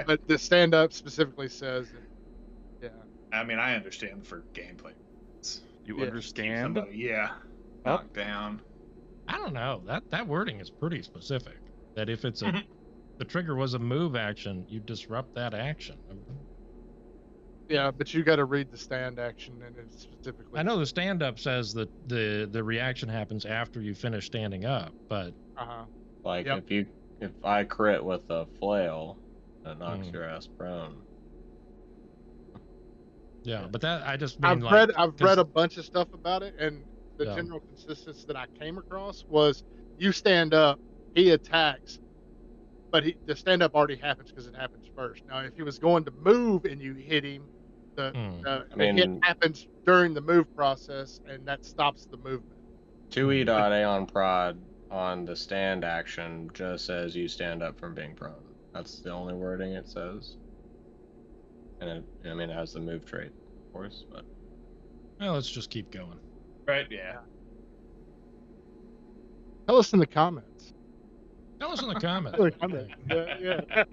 But the stand up specifically says it. Yeah. I mean, I understand for gameplay. You Yeah. Keep understand? somebody, yeah, knocked down. I don't know. That wording is pretty specific. That if it's a the trigger was a move action, you disrupt that action. Yeah, but you got to read the stand action and it specifically. I know the stand up says that the reaction happens after you finish standing up, but Like Yep. if I crit with a flail, that knocks Hmm. your ass prone. yeah, but that I just mean I've read a bunch of stuff about it, and the Yeah. general consistency that I came across was you stand up, he attacks, but the stand up already happens because it happens first. Now, if he was going to move and you hit him, the hit mean- happens during the move process, and that stops the movement. 2e.aeon prod on the stand action just says you stand up from being prone. That's the only wording it says. And it has the move trait, of course, but well, let's just keep going. Right, yeah. Tell us in the comments. Tell us in the comments. In the comments. Yeah.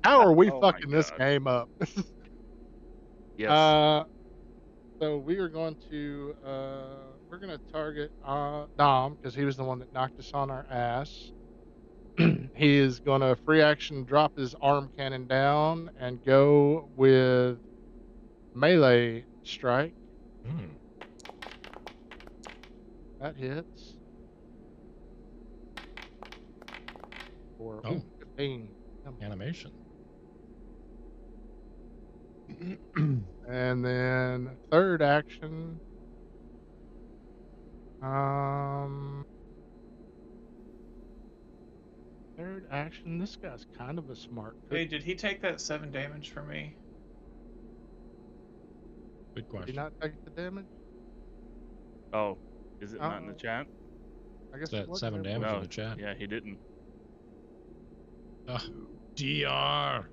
How are we Oh my fucking this God. game up? Yes. So we are going to we're gonna target Dom because he was the one that knocked us on our ass. He is gonna free action drop his arm cannon down and go with melee strike. Hmm. That hits. For Oh. 15. Animation. And then third action. Third action. This guy's kind of a smart Hey, cookie. did he take that 7 damage from me? Good Did he question. not take the damage? Oh, is it not in the Uh-oh. chat? I guess Is it that wasn't 7 there, was damage No. in the chat? Yeah, he didn't. Ugh, DR.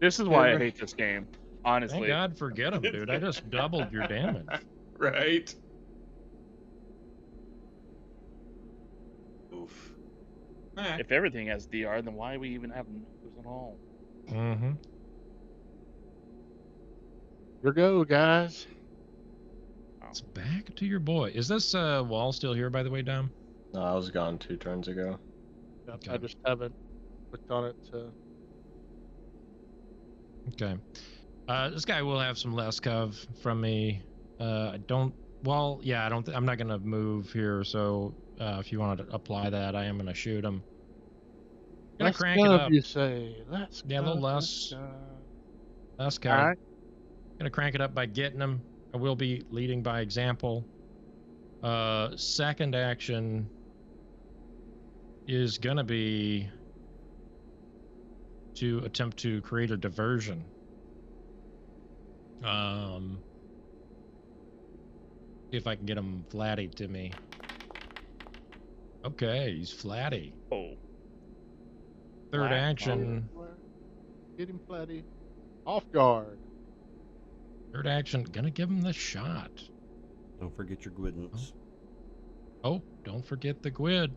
This is why I Yeah. hate this game. Thank Honestly. God forget him, dude. I just doubled your damage. Right. Oof. Eh. If everything has DR, then why do we even have numbers at all? Mm-hmm. Here go, guys. It's back to your boy. Is this wall still here, by the way, Dom? no, I was gone 2 turns ago. Yep, I Okay. just haven't clicked on it to. Okay. This guy will have some less cov from me. I don't. Well, yeah, I don't. I'm not gonna move here. So if you want to apply that, I am gonna shoot him. Gonna Let's crank it gov, up. you say. Let's Yeah, a little gov, less. let's Less gov. cov. All right. Gonna crank it up by getting him. I will be leading by example. Second action is gonna be to attempt to create a diversion. See if I can get him flatty to me. Okay, he's flatty. Oh. Third Flat. action. Get him, Flatty. Off guard. Third action. Gonna give him the shot. Don't forget your Gwydens. Oh, don't forget the Gwyd.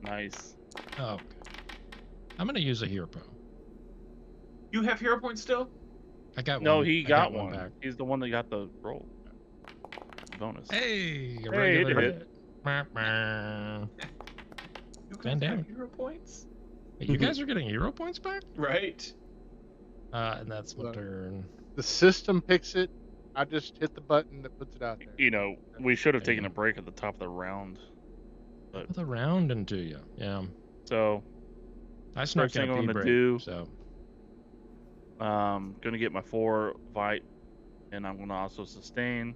Nice. Oh, okay. I'm gonna use a hero pro. You have hero points still? I got No, one. he I got one. back. He's the one that got the roll. Bonus. Hey, a Hey, it regular hit. hit. Bah, bah. You Van guys got Damme. hero points? Hey, you guys are getting hero points back? Right. And that's my Look. turn. The system picks it. I just hit the button that puts it out there. You know, we should have taken Yeah. a break at the top of the round. Top of the round into you. Yeah. So, I snuck first in thing a I'm pee gonna break. do, So gonna get my 4 Vite, and I'm gonna also sustain.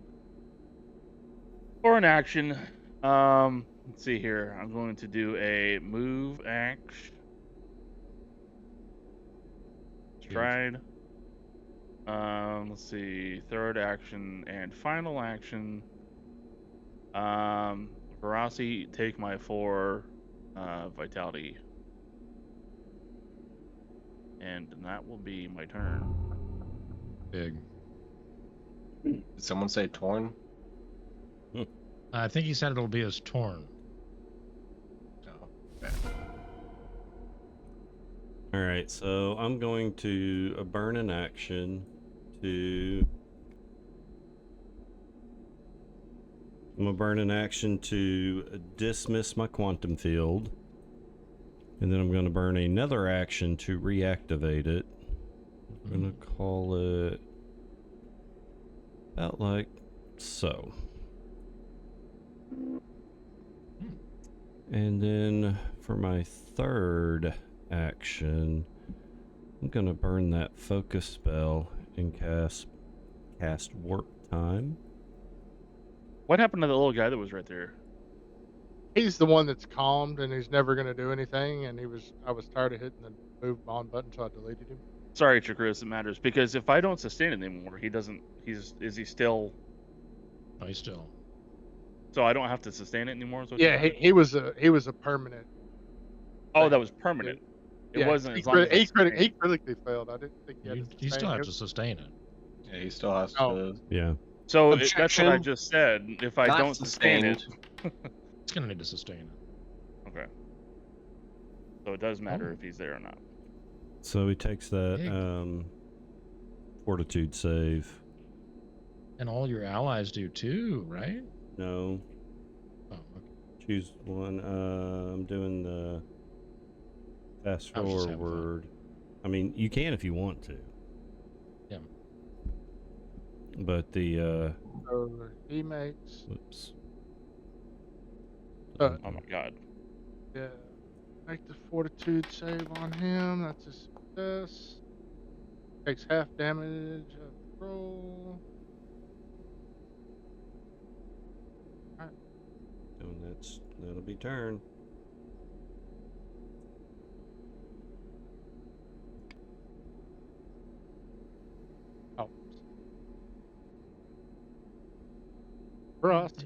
For an action, let's see here. I'm going to do a move action. Stride. Let's see. Third action and final action. Verasi, take my 4 vitality. And that will be my turn. big. Did someone say torn? I think he said it'll be as torn. No. Okay. All right, so I'm going to burn an action to. I'm gonna burn an action to dismiss my quantum field, and then I'm gonna burn another action to reactivate it. I'm gonna call it about like so. And then for my third action, I'm gonna burn that focus spell and cast warp time. What happened to the little guy that was right there? He's the one that's calmed and he's never going to do anything. And I was tired of hitting the move on button, so I deleted him. Sorry, Chakris, it matters because if I don't sustain it anymore, he doesn't. Is he still? I still. So I don't have to sustain it anymore. Is what Yeah, you said? he was a permanent. Oh, thing. that was permanent. It Yeah, wasn't he, as long as I he sustained. critically failed. I didn't think he had to sustain You still have it. to sustain it. Yeah, he still has Oh. to. Yeah. So that's what I Objection. just said. If I Not don't sustain it, sustained. It's gonna need to sustain it. okay. So it does matter if he's there or not. So he takes that Big. fortitude save. And all your allies do too, right? No. Oh, okay. Choose one. I'm doing the fast I was just having fun. forward. I mean, you can if you want to. Yeah. But the So he makes whoops. Uh, Oh my god. yeah, make the fortitude save on him. That's a success. Takes half damage of roll. And that'll be turn. Oh. Frost.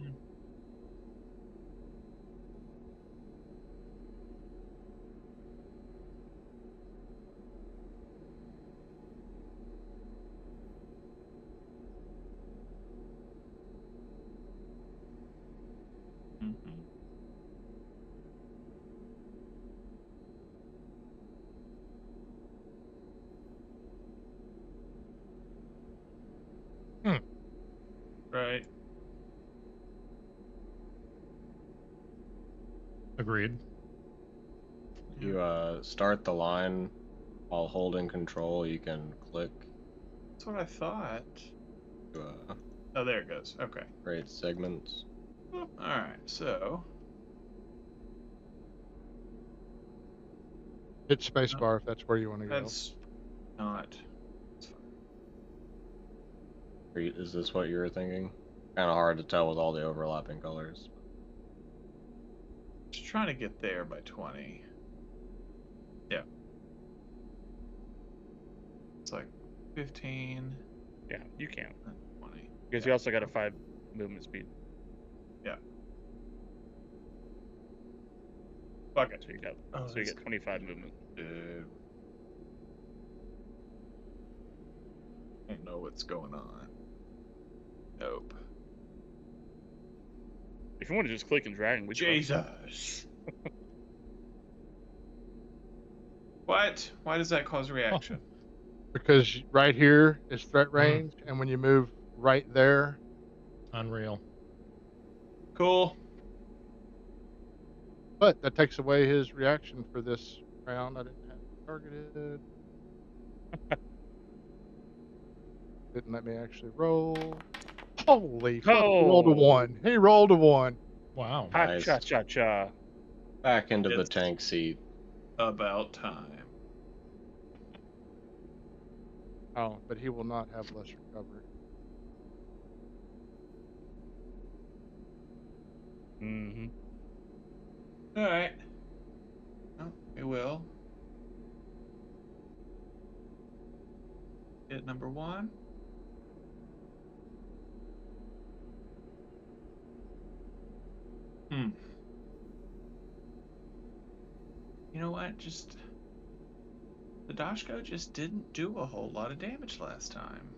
Mhm. Right. Agreed. You start the line while holding control. You can click That's what I thought. to Oh, there it goes. Okay. create segments. All right. So Hit spacebar if that's where you want to go. that's not. It's fine. Is this what you were thinking? Kind of hard to tell with all the overlapping colors. Just trying to get there by 20. Yeah. It's like 15 Yeah, you can. and 20. Because you also got a 5 movement speed. Fuck it. So you got Oh, so you that's get 25 movement. Don't know what's going on. Nope. If you want to just click and drag and we Jesus. What? Why does that cause a reaction? Because right here is threat range, and when you move right there, Unreal. Cool. but that takes away his reaction for this round. I didn't have it targeted. Didn't let me actually roll. Holy fuck! He rolled a Oh. 1. He rolled a 1. Wow. Ha Nice. cha cha cha. Back into the It's- tank seat. About time. Oh, but he will not have less recovery. Mm-hmm. All right. Oh, we will. Hit number 1. You know what? Just the Dashko just didn't do a whole lot of damage last time.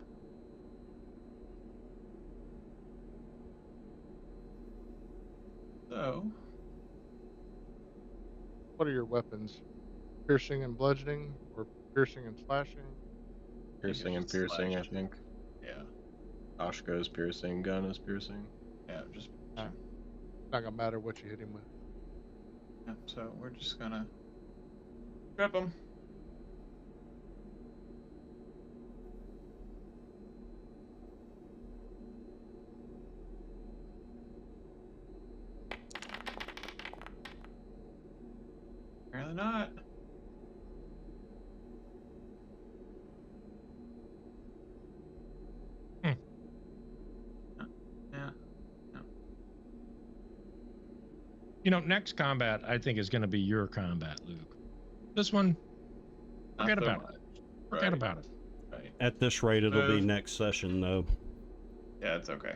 So, What are your weapons? Piercing and bludgeoning, or piercing and slashing? Piercing and just piercing, I slash. think. yeah, Oshko's piercing, gun is piercing. yeah, just. Alright. Not gonna matter what you hit him with. Yeah, so we're just gonna trip him. Apparently not. Hmm. Yeah. You know, next combat I think is going to be your combat, Luke. This one, Not forget so about much. it. Forget Right, about it. right. At this rate, it'll be Move. next session, though. Yeah, it's okay.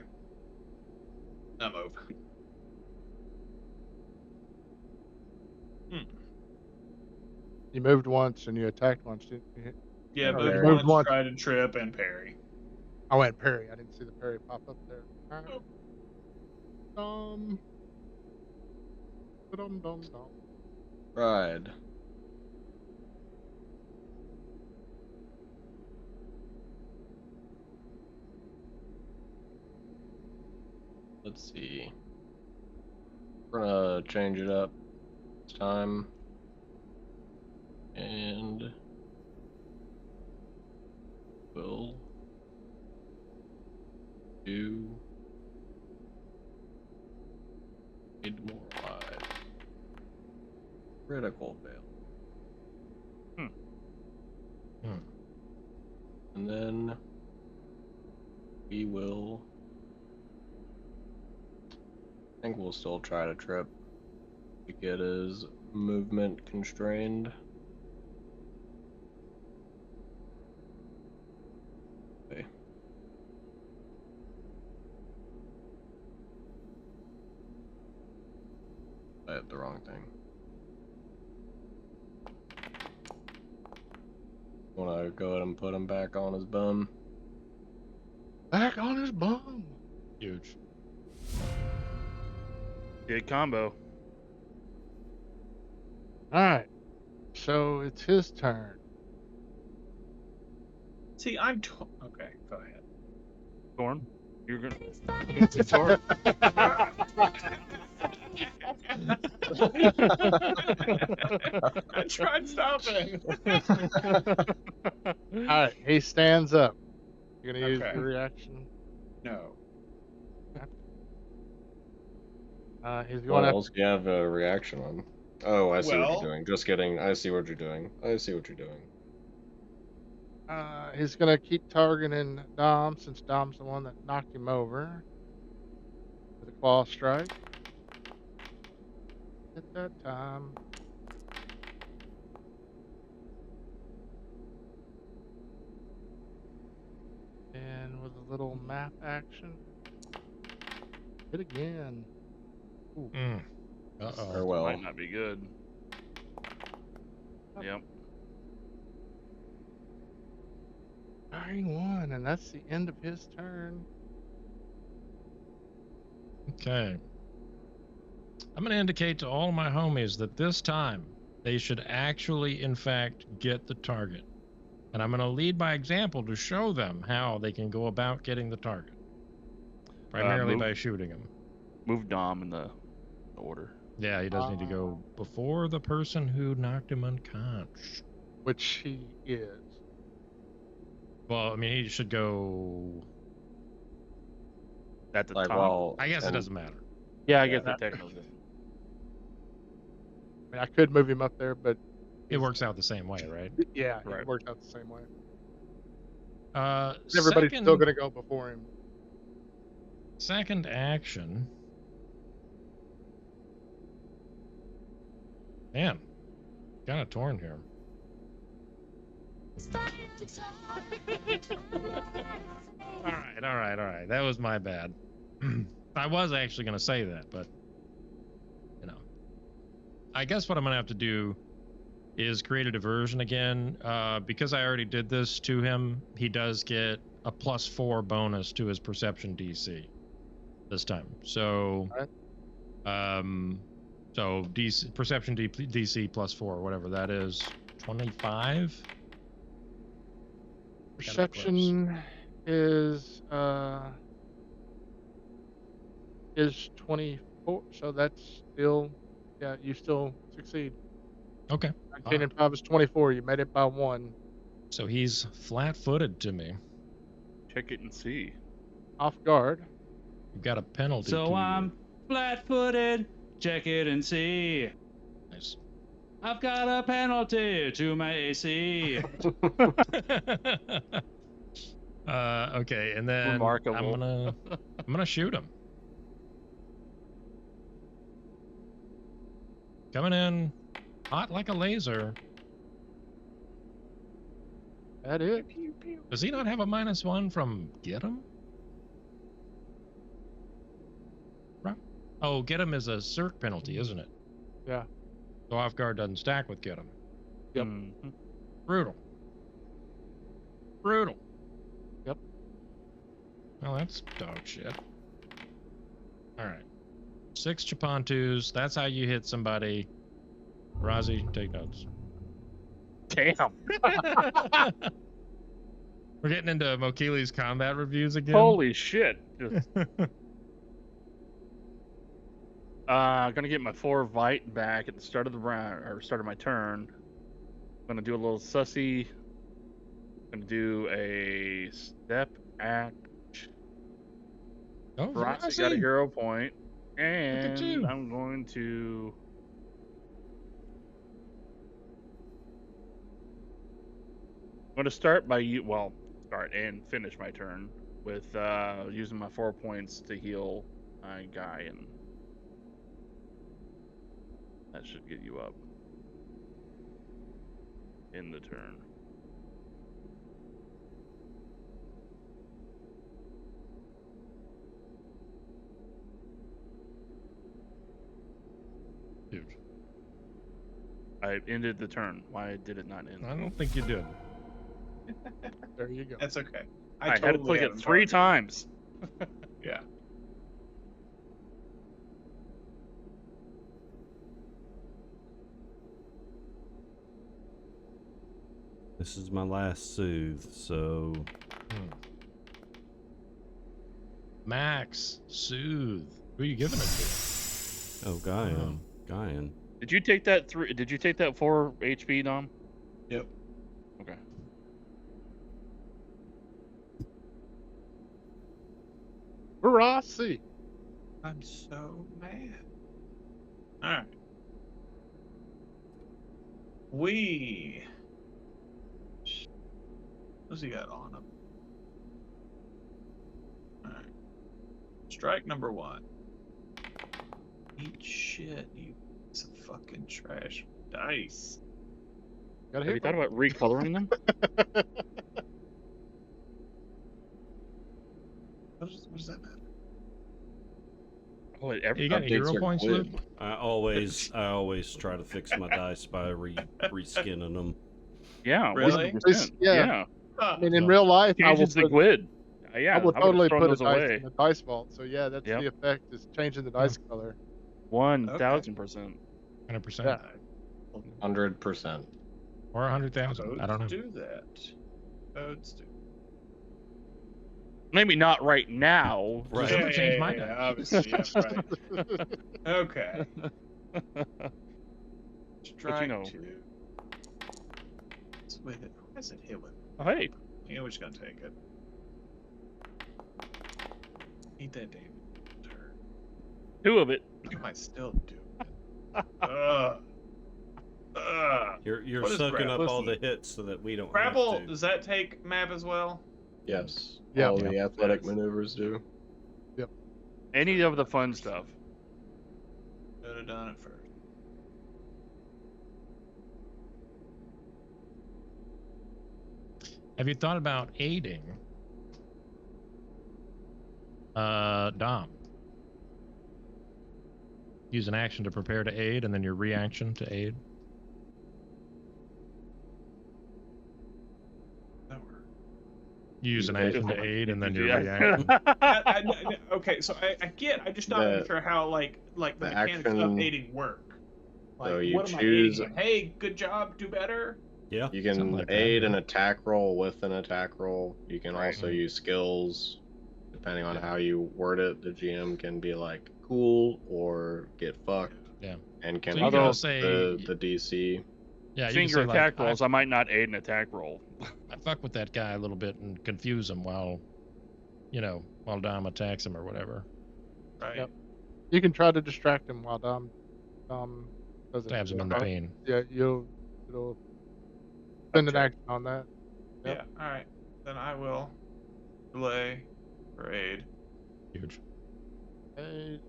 Now move. You moved once and you attacked once, didn't you? Yeah, And move parry. once, Moved once. try to trip, and parry. I went parry. I didn't see the parry pop up there. Alright. Oh. Dum. Ride. Let's see. We're gonna change it up this time. And we'll do demoralize. Critical fail. And then we will. I think we'll still try to trip to get his movement constrained. Okay. I had the wrong thing. Wanna go ahead and put him back on his bum? Back on his bum. Huge. Good combo. Alright. So it's his turn. See, I'm okay. Go ahead. Thorn, you're gonna. Thorn. I tried stopping. Alright, he stands up. You're gonna use Okay. your reaction. No. He's What going after. else do you have a reaction on? Oh, I see what Well- you're doing. Just kidding. I see what you're doing. I see what you're doing. He's gonna keep targeting Dom since Dom's the one that knocked him over with a claw strike. At that time. And with a little map action. Hit again. Ooh. Uh-oh. Farewell. Might not be good. Yep. Firing one, and that's the end of his turn. Okay. I'm going to indicate to all my homies that this time they should actually, in fact, get the target. And I'm going to lead by example to show them how they can go about getting the target. Primarily move- by shooting them. Move Dom in the order. Yeah, he does need to go before the person who knocked him unconscious. Which he is. Well, I mean, he should go. At the Like, top. well, I guess it and- doesn't matter. Yeah, I Yeah. guess it technically doesn't. I mean, I could move him up there, but It works out the same way, right? yeah, Right. it worked out the same way. Everybody's Second, still going to go before him. second action. Man, kind of torn here. All right. That was my bad. I was actually going to say that, but you know, I guess what I'm going to have to do is create a diversion again. Because I already did this to him, he does get a +4 bonus to his perception DC this time. So, so DC perception DC +4, whatever that is, 25. Perception is 24, so that's still, yeah, you still succeed. Okay. 19 and 5 is 24. You made it by 1. So he's flat-footed to me. Check it and see. Off guard. You've got a penalty. So to I'm flat-footed. Check it and see. you. Nice. I've got a penalty to my AC. Okay, and then Remarkable. I'm gonna shoot him. Coming in hot like a laser. That it? Does he not have a -1 from get him? Oh, get him is a cert penalty, isn't it? Yeah. So off guard doesn't stack with get him. Yep. Mhm. Brutal. Brutal. Yep. Well, that's dog shit. All right. 6 Chapontus. That's how you hit somebody. Rozzy, take notes. Damn. We're getting into Mokili's combat reviews again. Holy shit. Just, gonna get my 4 Vite back at the start of the round, or start of my turn. Gonna do a little sussy. Gonna do a step act. Oh, Rossi got a Rozzy. hero point, at you. and I'm going to. I'm going to start by start and finish my turn with using my 4 points to heal my guy, and that should get you up in the turn. Huge. I ended the turn. Why did it not end? I don't think you did. There you go. That's okay. I had to totally click had it him 3 targeted. times. Yeah. This is my last soothe, so Max, soothe. Who are you giving it to? oh, Guyan. Did you take that 3? Did you take that 4 HP, Dom? Yep. Okay. Rossi. I'm so mad. Alright. What's he got on him? Alright. Strike number 1. Eat shit, you piece of fucking trash dice. Got a Have you hit. thought about recoloring them? What does that matter? Oh, You got any Updates hero are points, good. Luke? I always try to fix my dice by reskinning them. Yeah, Really? 100%. Yeah. Yeah. I mean, in real life, I will Changes the put, GUID. Yeah, I will would've totally thrown put a those dice away. in the dice vault. So yeah, that's Yep. the effect, is changing the dice color. 1000%. 100%. Yeah. 100%. Or 100,000. I don't know. Do that. Codes do. Maybe not right now. Right. I'm gonna change my yeah, dice. obviously, yeah, right. Okay. Strike know. 2. Wait, why is it hit with? Oh, hey, Yeah, we're just gonna take it. Eat that damn turd. 2 of it. What am I still doing? Ugh. Ugh. You're What is soaking up all the Listen, hits so that we don't Grapple, have to. does that take map as well? Yes. Yeah. All the athletic Yes. maneuvers do. Any of the fun stuff. Should have done it first. Have you thought about aiding Dom? Use an action to prepare to aid, and then your reaction to aid. That worked. You use an action to aid, and then your Yeah. reaction. Okay, so I get. I'm just not really sure how like the the mechanics of action- aiding work. Like, So you what am choose- I aiding? Hey, good job, do better. Yeah. You can Something like that, aid yeah. an attack roll with an attack roll. You can Right. also use skills. Depending on how you word it, the GM can be like cool or get fucked. Yeah. And can So you can adjust just say- the DC. Yeah, you Seeing can your say, like, attack rolls, I might not aid an attack roll. I fuck with that guy a little bit and confuse him while Dom attacks him or whatever. Right. Yep. You can try to distract him while Dom does it. Stabs him in the pain. Yeah, it'll send an action on that. Yep. Yeah. All right. Then I will delay for aid. Huge. Aid,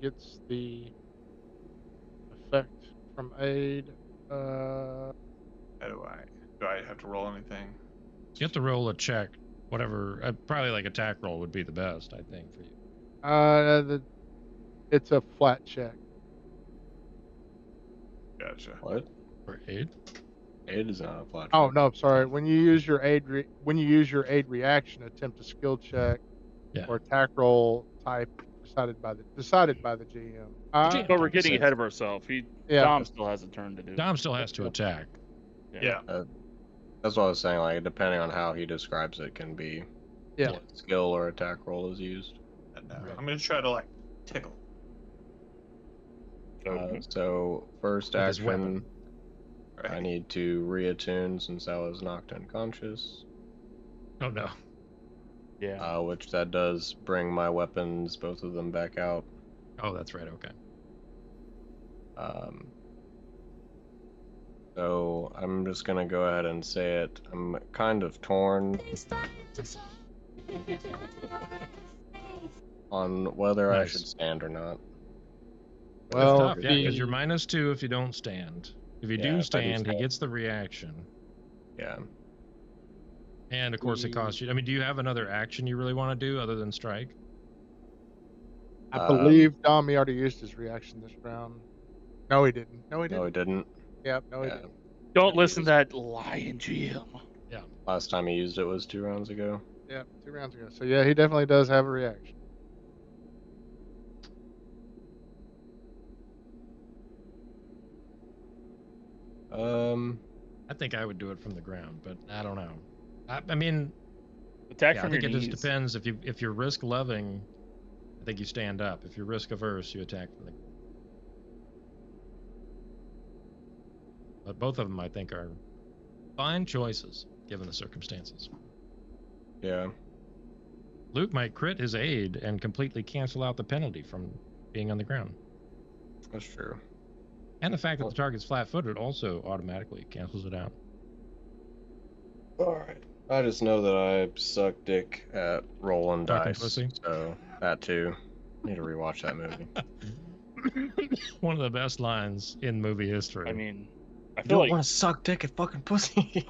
gets the effect from aid. How do I have to roll anything? You have to roll a check, whatever. Probably like attack roll would be the best, I think, for you. It's a flat check. Gotcha. What? For aid. Aid is not a flat. Oh check. no, sorry. When you use your aid reaction, attempt a skill check Yeah. or attack roll type decided by the GM. GM. But we're getting ahead of ourselves. Yeah. Dom still has a turn to do. Dom still has to attack. Yeah. That's what I was saying. Like depending on how he describes it, can be Yeah. what skill or attack roll is used. And, I'm gonna try to like tickle. So first With his action, weapon. Right. I need to reattune since I was knocked unconscious. Oh no. Yeah. Which that does bring my weapons, both of them, back out. Oh, that's right. Okay. So I'm just gonna go ahead and say it. I'm kind of torn on whether I Nice. should stand or not. Well, Tough, yeah, because the- you're -2 if you don't stand. If you Yeah, do if I do stand, he stand. gets the reaction. Yeah. And of course, it costs you. I mean, do you have another action you really want to do other than strike? I believe Dom he already used his reaction this round. No, he didn't. No, he No, didn't. he didn't. Yep, no, he Yeah. didn't. Don't listen to that lying GM. Last time he used it was 2 rounds ago. Yep, 2 rounds ago. So yeah, he definitely does have a reaction. I think I would do it from the ground, but I don't know. I mean, Attack yeah, I from think your it just knees. depends. If you're risk loving, I think you stand up. If you're risk averse, you attack from the. But both of them, I think, are fine choices given the circumstances. Yeah. Luke might crit his aid and completely cancel out the penalty from being on the ground. That's true. And the fact that the target's flat-footed also automatically cancels it out. Alright. I just know that I suck dick at rolling Fucking dice. pussy. So that too. Need to rewatch that movie. One of the best lines in movie history. I mean, I You feel don't like want to suck dick at fucking pussy.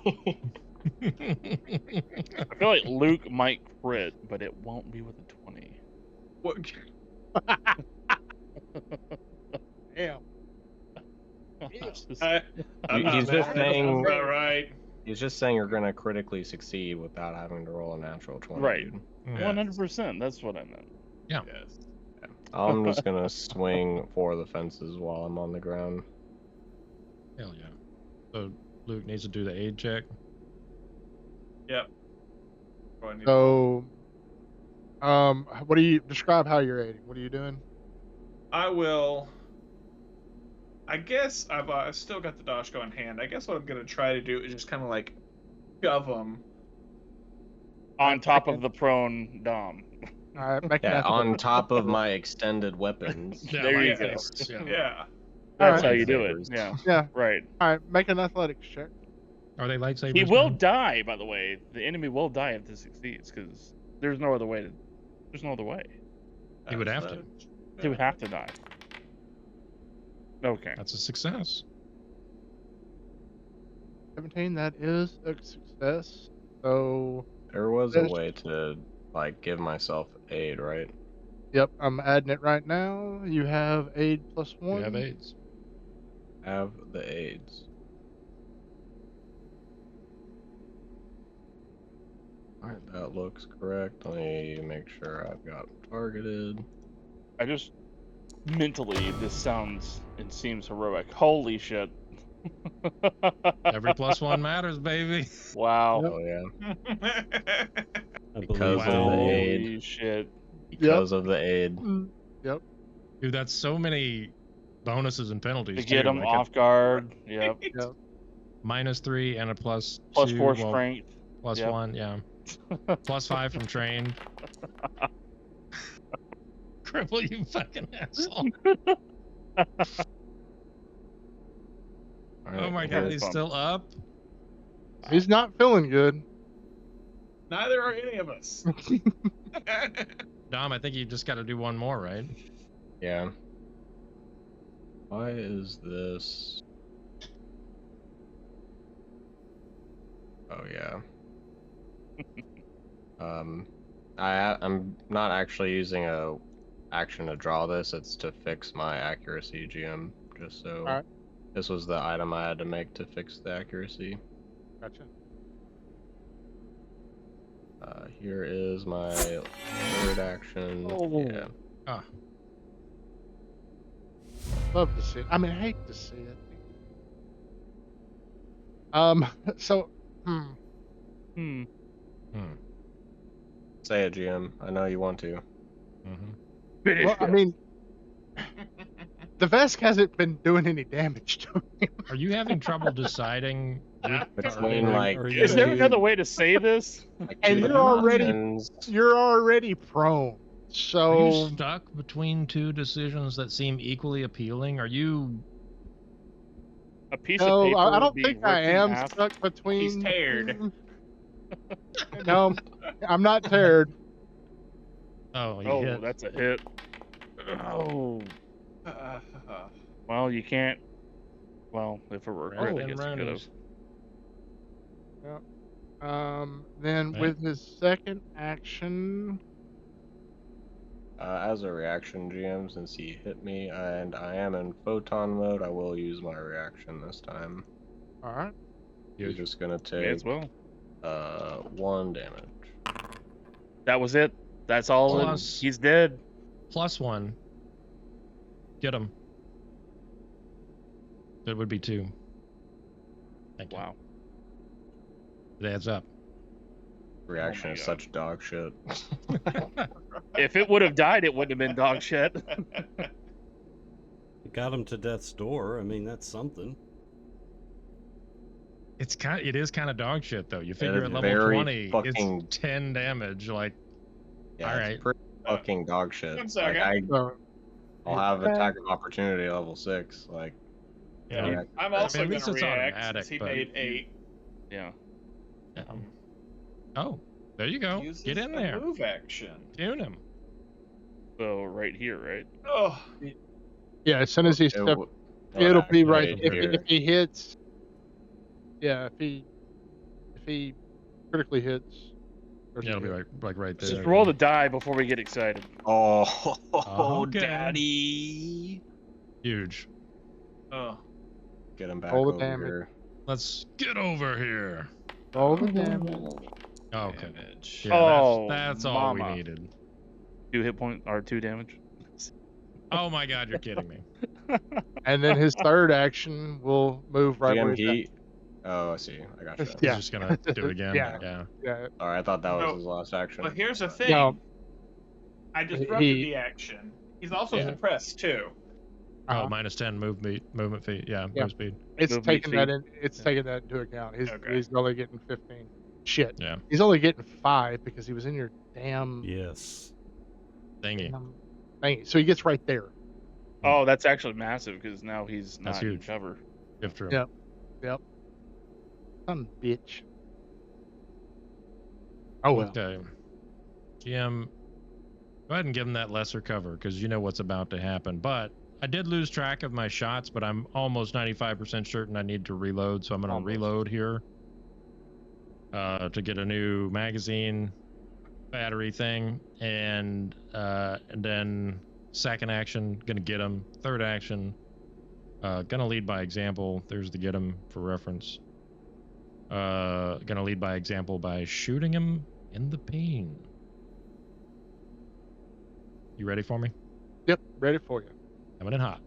I feel like Luke might crit, but it won't be with a 20. What? Damn. It's just- He's just saying- All right. He's just saying you're gonna critically succeed without having to roll a natural 20. Right. dude. Yeah. 100%. That's what I meant. Yes. I'm just gonna swing for the fences while I'm on the ground. Hell yeah. So Luke needs to do the aid check. Yep. Oh, I need So, what do you describe how you're aiding? What are you doing? I will. I guess I've still got the Dashko in hand. I guess what I'm gonna try to do is just kind of like shove them On top of the prone Dom. All right, make an Yeah, on athletic- top of my extended weapons. Yeah, There you like go. this, yeah. Yeah. That's Alright. how you do it. Lightsabers. Yeah. Yeah. Right. All right, make an athletics check. Are they lightsabers? He will now? die, by the way. The enemy will die if this succeeds, because there's no other way to. There's no other way. He would have to. He would have to die. Okay. That's a success. 17. That is a success. So, There was a There's- way to like give myself aid, right? yep, I'm adding it right now. You have aid plus You 1. have AIDS. Have the aids. Alright, that looks correct. Let me make sure I've got targeted. I just mentally, this sounds and seems heroic. Holy shit! Every +1 matters, baby. Wow. Oh yeah. I Because believe of the that. aid. Holy shit! Because of the aid. Yep. Dude, that's so many bonuses and penalties. To get too. him Like off guard. Yep. Yep. -3 and a +2. Plus 4 well, strength. Yep. +1, yeah. +5 from trained. Cripple, you fucking asshole. Alright, Oh my Yeah, god, it's he's fun. still up? He's not feeling good. Neither are any of us. Dom, I think you just got to do one more, right? Yeah. Why is this? Oh yeah. I'm not actually using a action to draw this. It's to fix my accuracy, GM. Just so. Alright. This was the item I had to make to fix the accuracy. Gotcha. Here is my third action. Oh. Yeah. Ah, Love to see it. I mean, I hate to see it. So, Hmm. hmm. Say it, GM. I know you want to. Mm-hmm. Finish well, I him. mean, the Vesk hasn't been doing any damage to him. Are you having trouble deciding Between like. Are Is there two- another way to say this? like, And two you're already- options. You're already prone. Are you So, stuck between two decisions that seem equally appealing? Are you A piece no, of paper. I don't being think I ripped in am half? stuck between. He's teared. No, I'm not teared. Oh, you Oh, hit. that's a hit. Oh. Well, you can't. Well, if it were a crit, I Round guess and you could have. roundies. Then Right. with his second action, As a reaction, GM, since he hit me and I am in photon mode, I will use my reaction this time. all right. You're just gonna May as take well. 1 damage. That was it. That's all. Plus- He's dead. +1. Get him. That would be 2. Thank you. Wow. It adds up. Reaction my is God. such dog shit. If it would have died, it wouldn't have been dog shit. You got him to death's door. I mean, that's something. It is kind of dog shit though. You figure is at level very 20, fucking- it's 10 damage. Like, Yeah, Alright. it's pretty fucking dog shit. One Like, second. So, I'll have attack of opportunity at level 6. Like, yeah. Yeah. I'm I also mean, at going least to it's react automatic, since he but- made 8. Yeah. Oh, there you go. Uses Get in a there. Move action. Tune him. So right here, right? Oh, yeah, as soon as he it steps, w- it'll be actually right here. if he hits. Yeah, if he critically hits. or Yeah, it'll be like right there. Just roll the die before we get excited. Oh, Okay. daddy. Huge. oh. Get him back Roll the over damage. here. Let's get over here. Roll the damage. Oh, okay. Damage. Yeah, Oh, that's all we mama. needed. 2 hit point or 2 damage. Oh my god, you're kidding me. And then his third action will move right where GM he's at. heat. Oh, I see. I got you. He's Yeah. just gonna do it again. Yeah. Yeah. Yeah, Alright, I thought that was No, his last action. But here's the thing. No. I disrupted He- the action. He's also Yeah. suppressed too. Uh-huh. Oh, minus 10 movement feet. Yeah, Yeah. move speed. It's Movement taking that speed. in. It's Yeah. taking that into account. Okay. He's only getting 15. Shit. Yeah. He's only getting 5 because he was in your damn Yes. Thingy. thing. So he gets right there. Oh, that's actually massive because now he's That's not in huge. cover. If true. Yeah. Yep. Some bitch. Oh well. Okay. GM, go ahead and give him that lesser cover because you know what's about to happen. But I did lose track of my shots, but I'm almost 95% certain I need to reload. So I'm going to reload here to get a new magazine battery thing. And then second action, going to get him. Third action, going to lead by example. There's the get him for reference. Going to lead by example by shooting him in the pain. You ready for me? Yep. Ready for you. Coming in hot.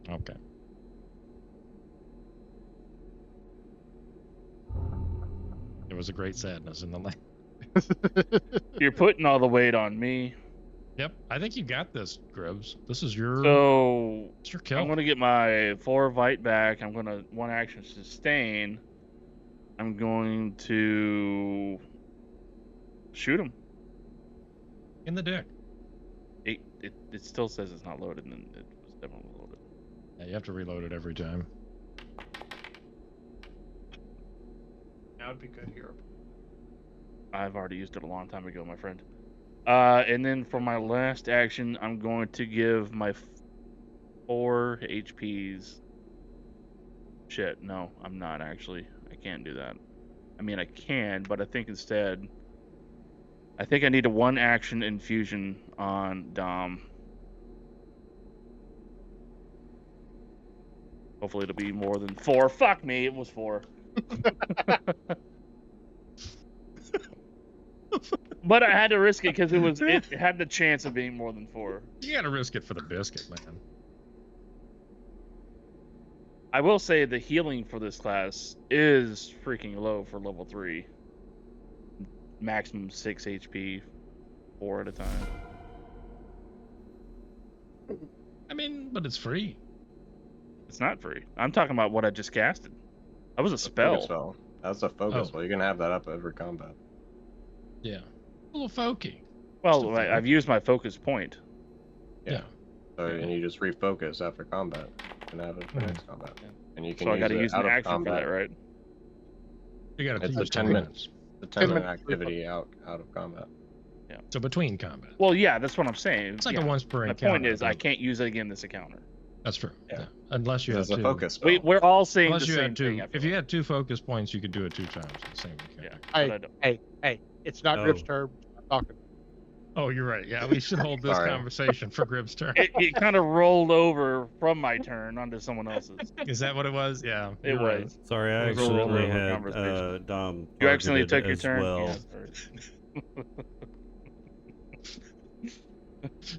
Okay. There was a great sadness in the land. You're putting all the weight on me. Yep, I think you got this, Gribbs. This is your So it's your kill. I'm gonna get my 4 Vite back. I'm gonna 1 action sustain. I'm going to shoot him. In the dick. It still says it's not loaded, and it was definitely loaded. Yeah, you have to reload it every time. That would be good here. I've already used it a long time ago, my friend. And then for my last action, I'm going to give my 4 HPs. Shit, no, I'm not actually. I can't do that. I mean, I can, but I think instead, I think I need a 1 action infusion on Dom. Hopefully it'll be more than 4. Fuck me, it was 4. But I had to risk it because it had the chance of being more than 4. You gotta risk it for the biscuit, man. I will say the healing for this class is freaking low for level 3. Maximum 6 HP, 4 at a time. I mean, but it's free. It's not free. I'm talking about what I just casted. That was a spell. That's a focus Oh. spell. You can have that up every combat. Yeah. A little folky. Well, Still free. I've used my focus point. Yeah. So, and you just refocus after combat. You can have it for next combat. Yeah. And you can So I got to use use it an out of action combat. for that, right? You gotta It's use a 10 minutes. The 10 minute activity out of combat. So between combat. Well, yeah, that's what I'm saying. It's like yeah. a once per My encounter. point is, I but can't use it again this encounter. That's true. Yeah. Yeah. Unless you have It's a two. focus spell. We're all saying Unless the you same had two. thing. I feel If you like. had 2 focus points, you could do it 2 times in the same encounter. Yeah, but I Hey, don't. hey, it's not Oh. Griff's turn. I'm talking. Oh, you're right. Yeah, we should hold this Sorry. conversation for Grib's turn. It kind of rolled over from my turn onto someone else's. Is that what it was? Yeah. It you're right. was. Sorry, I We'll roll over accidentally the had conversation. Dom. You accidentally targeted took your as turn. Well. Yeah, sorry.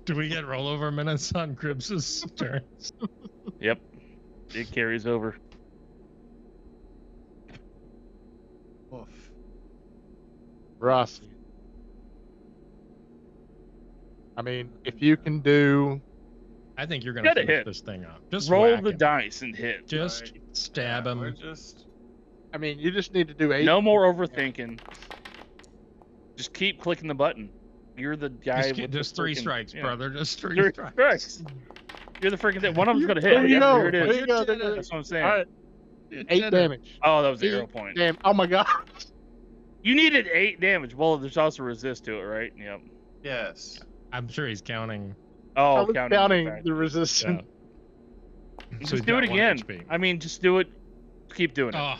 Do we get rollover minutes on Grib's turns? Yep, it carries over. Oof. Rossi. I mean, if you can do, I think you're gonna Gotta finish hit. this thing up. Just Roll whack the him. dice and hit. Just Right. stab Yeah, him. we're just I mean, you just need to do 8. No more overthinking. Just keep clicking the button. You're the guy with Just the 3 freaking- strikes, yeah. brother. Just 3 3 strikes. strikes. You're the freaking thing. One of them's gonna hit. There you Yep, go. There it There is. you go. That's what I'm saying. All right, You 8 did it. damage. Oh, that was the arrow 8 point. Damn. Oh my god. You needed 8 damage. Well, there's also resist to it, right? Yep. yes. I'm sure he's counting. Oh, I was counting fact. the resistance. So Just he's do got it 1 again. HP. I mean, just do it. Keep doing it. Oh,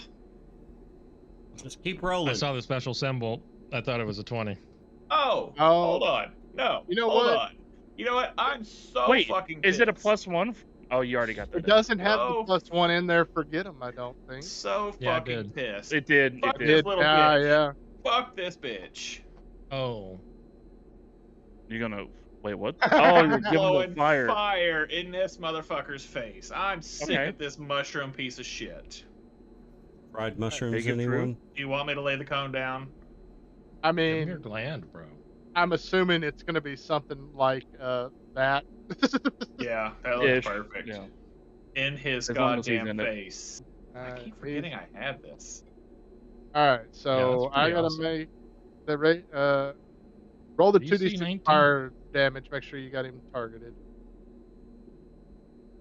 Just keep I rolling. saw the special symbol. I thought it was a 20. Oh, Oh. hold on. No. You know hold what? on. You know what? I'm so Wait, fucking is it a pissed. +1? Oh, you already got that. It doesn't have Oh. the +1 in there for get 'em, I don't think. So Yeah, it fucking did. pissed. It did. Fuck It this did. little Yeah, bitch. yeah. Fuck this bitch. Oh. You're gonna wait. What? Oh, you're giving Blowing the fire. fire in this motherfucker's face. I'm sick Okay. of this mushroom piece of shit. Fried mushrooms, Take it through. anyone? Do you want me to lay the cone down? I Give him mean, your gland, bro. I'm assuming it's going to be something like that. Yeah, that looks Ish, perfect. yeah. In his As long as he's goddamn in it. face. I keep forgetting I had this. All right, that's so I pretty gotta awesome. make the rate. Roll the DC 2d6 19. fire damage. Make sure you got him targeted.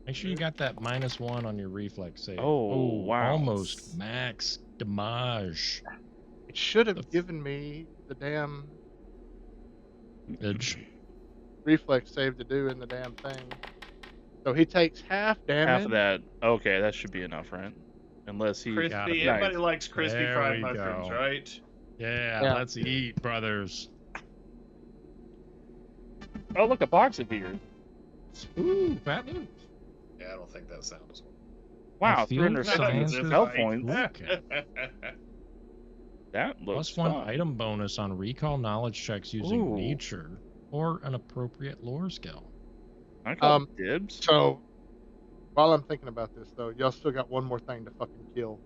Make sure you got that -1 on your reflex save. Oh, wow. Almost max damage. It should have The- given me the damn Edge. reflex save to do in the damn thing. So he takes half damage. Half of that. Okay, that should be enough, right? Unless he. Crispy. gotta be. Everybody Nice. likes crispy There fried we mushrooms, go. right? Yeah, Yeah. let's eat, brothers. Oh, look, a box appeared. Ooh, fat loot. Yeah, I don't think that sounds. Wow, field 370 sciences spell right. points. Okay. That looks +1 fun. item bonus on recall knowledge checks using Ooh. nature or an appropriate lore skill. I call dibs. So while I'm thinking about this, though, y'all still got one more thing to fucking kill.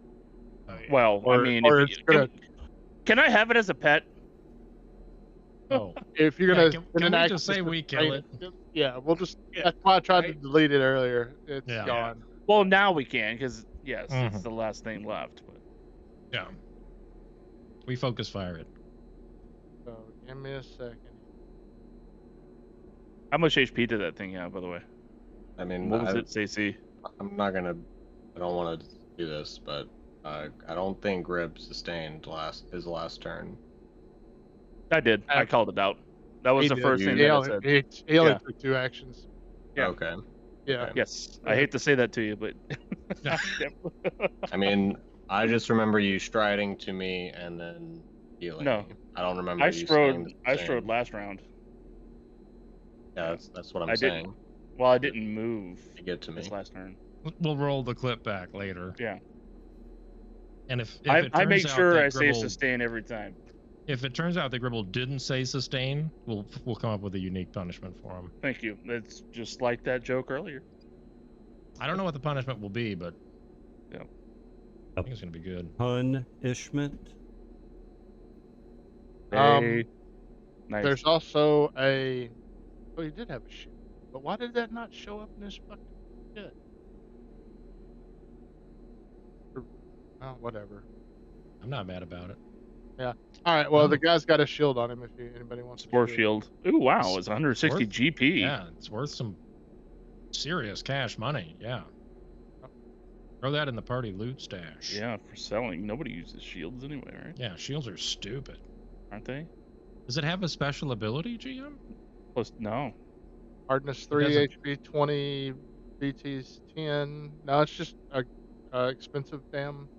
Well, Or- I mean, or if it's you, gonna- can I have it as a pet? Oh, If you're Yeah, gonna can we enact just say this we kill it? Yeah, we'll just. Yeah, That's why I tried to right. delete it earlier. It's Yeah. gone. Well, now we can, because, yes, it's Mhm. the last thing left. But yeah. We focus fire it. So give me a second. how much HP did that thing have, by the way? I mean, What was it, Stacey? I'm not gonna. I don't want to do this, but I don't think Grib sustained his last turn. I did. I called it out. That was He the did. first thing He that I only, said. he only Yeah. took 2 actions. Yeah. Okay. Yeah. Okay. Yes. Yeah. I hate to say that to you, but. I mean, I just remember you striding to me and then healing No. me. I don't remember I you saying the I same. strode last round. Yeah, that's what I'm I saying. didn't. Well, I didn't move To get to me. this last turn. We'll roll the clip back later. Yeah. And if it I turns make out sure that I say Gribble, sustain every time. if it turns out that Gribble didn't say sustain, we'll come up with a unique punishment for him. Thank you. It's just like that joke earlier. I don't know what the punishment will be, but Yeah. I think it's gonna be good. Punishment. Hey. Nice. There's also a. Oh, he did have a shield. But why did that not show up in this fucking shit? Oh, whatever. I'm not mad about it. All right. Well, Oh. the guy's got a shield on him. If anybody wants Spore to. shield. Ooh, wow. It's 160 Worth- GP. Yeah, it's worth some serious cash money. Yeah. Throw that in the party loot stash. Yeah, for selling. Nobody uses shields anyway, right? Yeah, shields are stupid. Aren't they? Does it have a special ability, GM? Plus, no. Hardness 3, doesn't- HP 20, BT's 10. No, it's just a expensive damn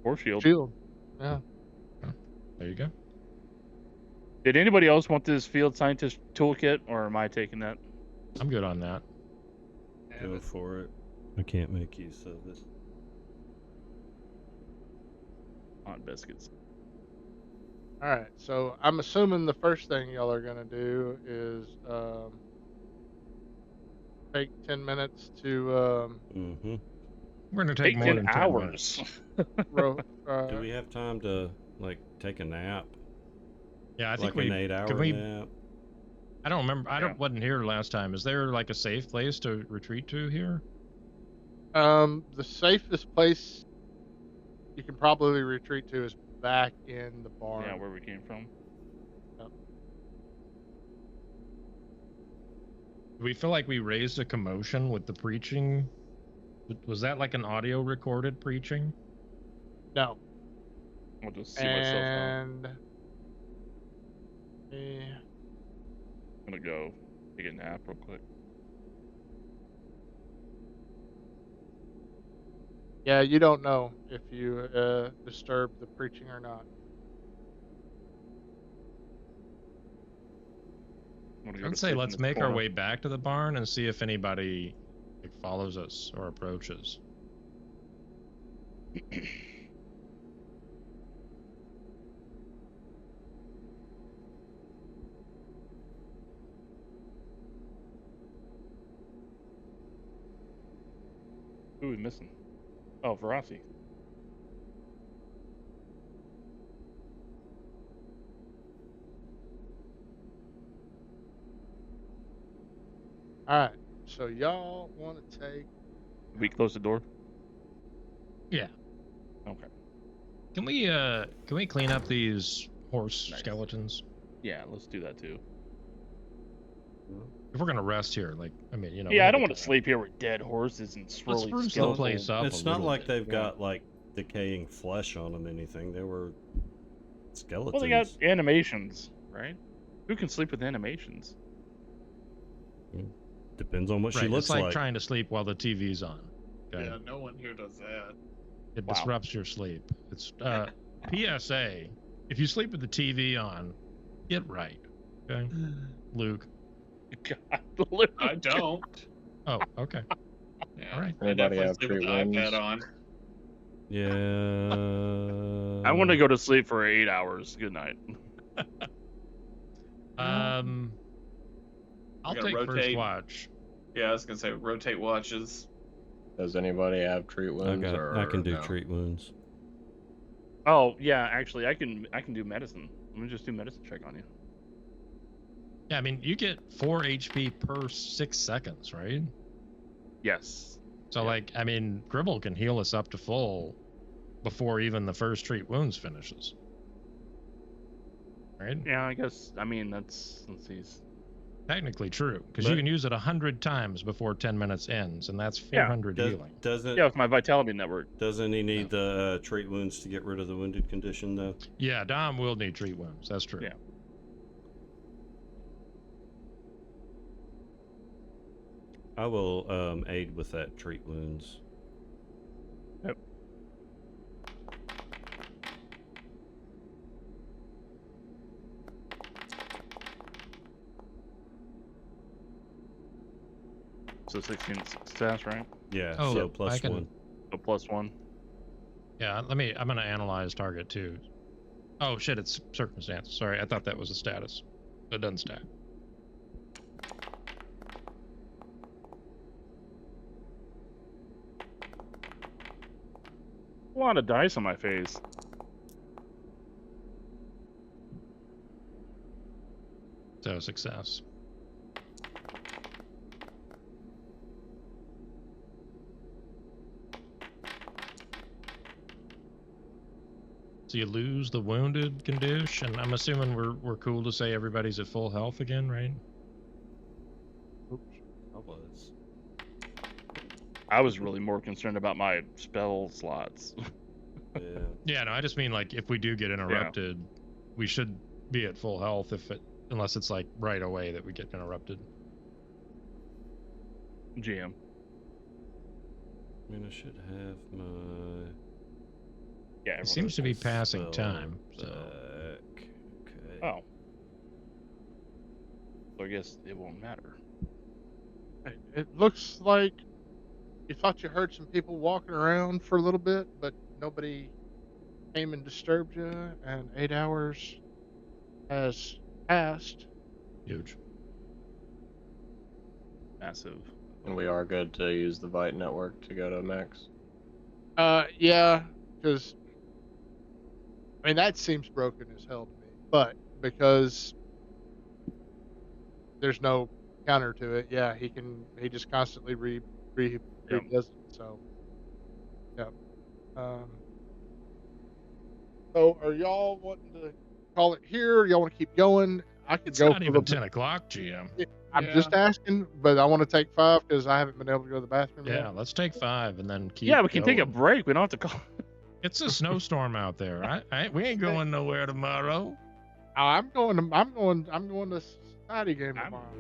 Spore shield. shield. Yeah. There you go. Did anybody else want this field scientist toolkit, or am I taking that? I'm good on that. Go for it. I can't make use of it. On biscuits. All right. So I'm assuming the first thing y'all are gonna do is take 10 minutes to Mm-hmm. We're gonna take Take more 10 than 10 hours. minutes. Do we have time to take a nap? Yeah, I think like we. an 8-hour Could we? nap? I don't remember. I Yeah. wasn't here last time. Is there like a safe place to retreat to here? the safest place you can probably retreat to is back in the barn. Yeah, where we came from. Do we feel like we raised a commotion with the preaching? Was that like an audio recorded preaching? No. I'll just see myself now. And I'm gonna go take a nap real quick. yeah, you don't know if you disturb the preaching or not. I'm gonna go I'd to say sleep in let's this make our corner. way back to the barn and see if anybody like, follows us or approaches. Who are we missing? Oh, Verasi. All right. So y'all want to take? We close the door. Yeah. Okay. Can we clean up these horse Nice. skeletons? Yeah, let's do that too. If we're gonna rest here, like, I mean, you know. Yeah, I don't want to sleep here with dead horses and Let's swirly spruce the skeletal. place up. It's a not little like bit. they've Yeah. got like decaying flesh on them. Anything? They were skeletons. Well, they got animations, right? Who can sleep with animations? Depends on what she Right, looks it's like like. trying to sleep while the TV's on. Okay? Yeah, no one here does that. It Wow. disrupts your sleep. It's PSA. If you sleep with the TV on, get right. Okay, Luke. God, Luke. I don't. Oh, okay. Yeah, All right. I Anybody definitely have sleep with the treat wounds? iPad on. Yeah. I want to go to sleep for 8 hours. Good night. I'll gotta take first rotate. watch. Yeah, I was gonna say rotate watches. Does anybody have treat wounds? I can do no? treat wounds. Oh yeah, actually, I can do medicine. Let me just do medicine check on you. Yeah, I mean, you get 4 HP per 6 seconds, right? Yes. So, Yeah. like, I mean, Gribble can heal us up to full before even the first treat wounds finishes. Right? Yeah, I guess. I mean, that's let's see. Technically true, because you But- can use it 100 times before 10 minutes ends, and that's 400 healing. Doesn't Yeah, with my vitality network. doesn't he need the treat wounds to get rid of the wounded condition though? Yeah, Dom will need treat wounds. That's true. Yeah. I will aid with that treat wounds. Yep. So 16 success, right? Yeah. Oh, so I plus can- 1. So +1. Yeah, I'm gonna analyze target too. Oh shit, it's circumstance. Sorry, I thought that was a status. It doesn't stack. A lot of dice on my face. So success. So you lose the wounded condition. I'm assuming we're cool to say everybody's at full health again, right? I was. I was really more concerned about my spell slots. Yeah. Yeah, no, I just mean like if we do get interrupted, we should be at full health unless it's like right away that we get interrupted. GM. I mean, I should have my. Yeah. It seems to be passing spell time. So back. Okay. Oh. So I guess it won't matter. It looks like you thought you heard some people walking around for a little bit, but nobody came and disturbed you, and 8 hours has passed. huge. Massive. And we are good to use the Vite network to go to max. Yeah, because I mean that seems broken as hell to me, but because there's no counter to it, yeah, he just constantly redoes it. So, yeah. So are y'all wanting to call it here? Y'all want to keep going? I could It's go not for even the 10 o'clock, GM. I'm just asking, but I want to take 5 because I haven't been able to go to the bathroom Yeah, yet. let's take 5 and then keep. Yeah, we can take a going. break. We don't have to call. It's a snowstorm out there. We ain't going nowhere tomorrow. I'm going to society game I'm- tomorrow.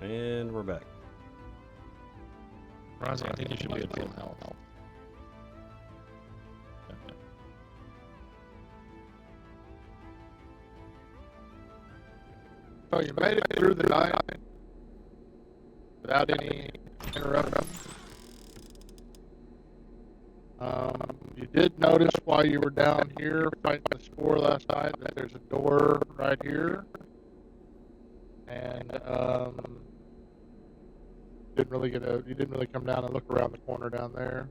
And we're back. Rozzy, I think you should be at full health. So you made it through the night without any interruption. You did notice while you were down here fighting the spore last night that there's a door right here, and you didn't really come down and look around the corner down there.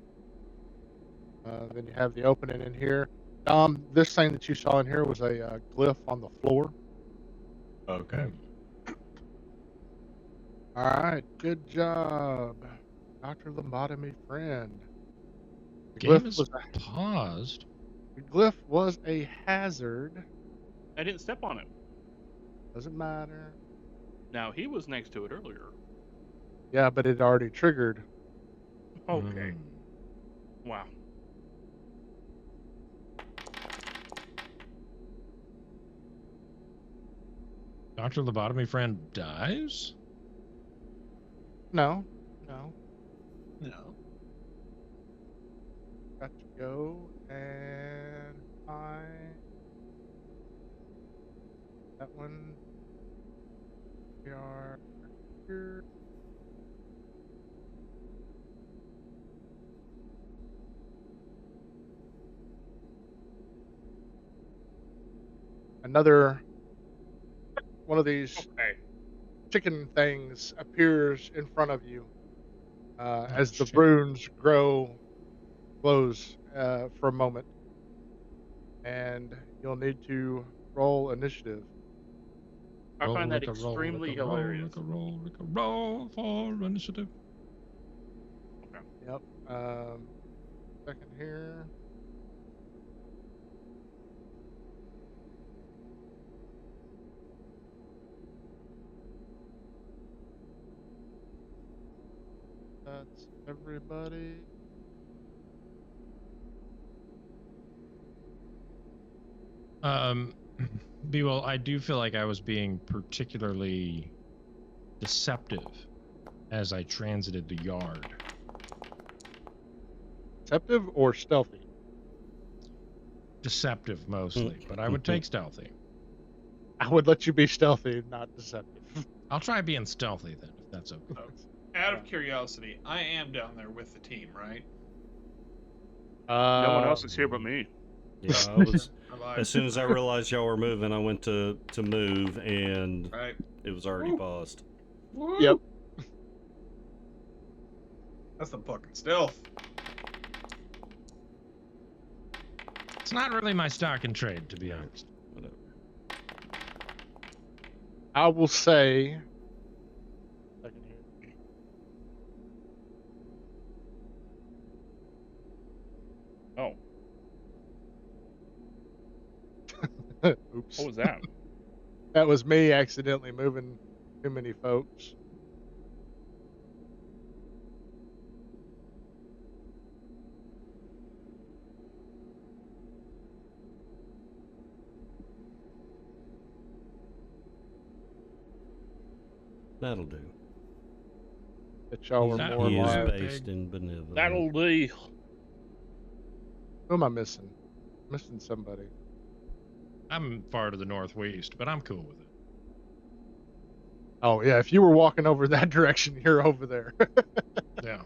Then you have the opening in here. This thing that you saw in here was a glyph on the floor. Okay. All right, good job, Dr. Lobotomy friend. The Game is paused. the glyph was a hazard. I didn't step on it. Doesn't matter. Now, he was next to it earlier. Yeah, but it already triggered. Okay. Mm. Wow. Dr. Lobotomy friend dies? No. No. Got to go and find that one. We are here. Another one of these Okay. chicken things appears in front of you as the shit. runes glows for a moment, and you'll need to roll initiative. I Roll find that like a roll, extremely like a roll, hilarious. like a roll, like a roll for initiative. Yep. Second here. That's everybody. B-Well, I do feel like I was being particularly deceptive as I transited the yard. Deceptive or stealthy? Deceptive mostly, but I would take stealthy. I would let you be stealthy, not deceptive. I'll try being stealthy then, if that's okay. Out of curiosity, I am down there with the team, right? No one else is here but me. Yeah, I was. I lied. As soon as I realized y'all were moving, I went to move, and Right. it was already Woo. paused. Woo! Yep. That's the fucking stealth. It's not really my stock and trade, to be honest. Whatever. I will say. Second Oh, here. Oops. what was that? That was me accidentally moving too many folks. That'll do. That y'all were That more He is alive. big. based in benevolence. That'll be. Who am I missing? Missing somebody. I'm far to the northwest, but I'm cool with it. Oh yeah, if you were walking over that direction, you're over there. Yeah.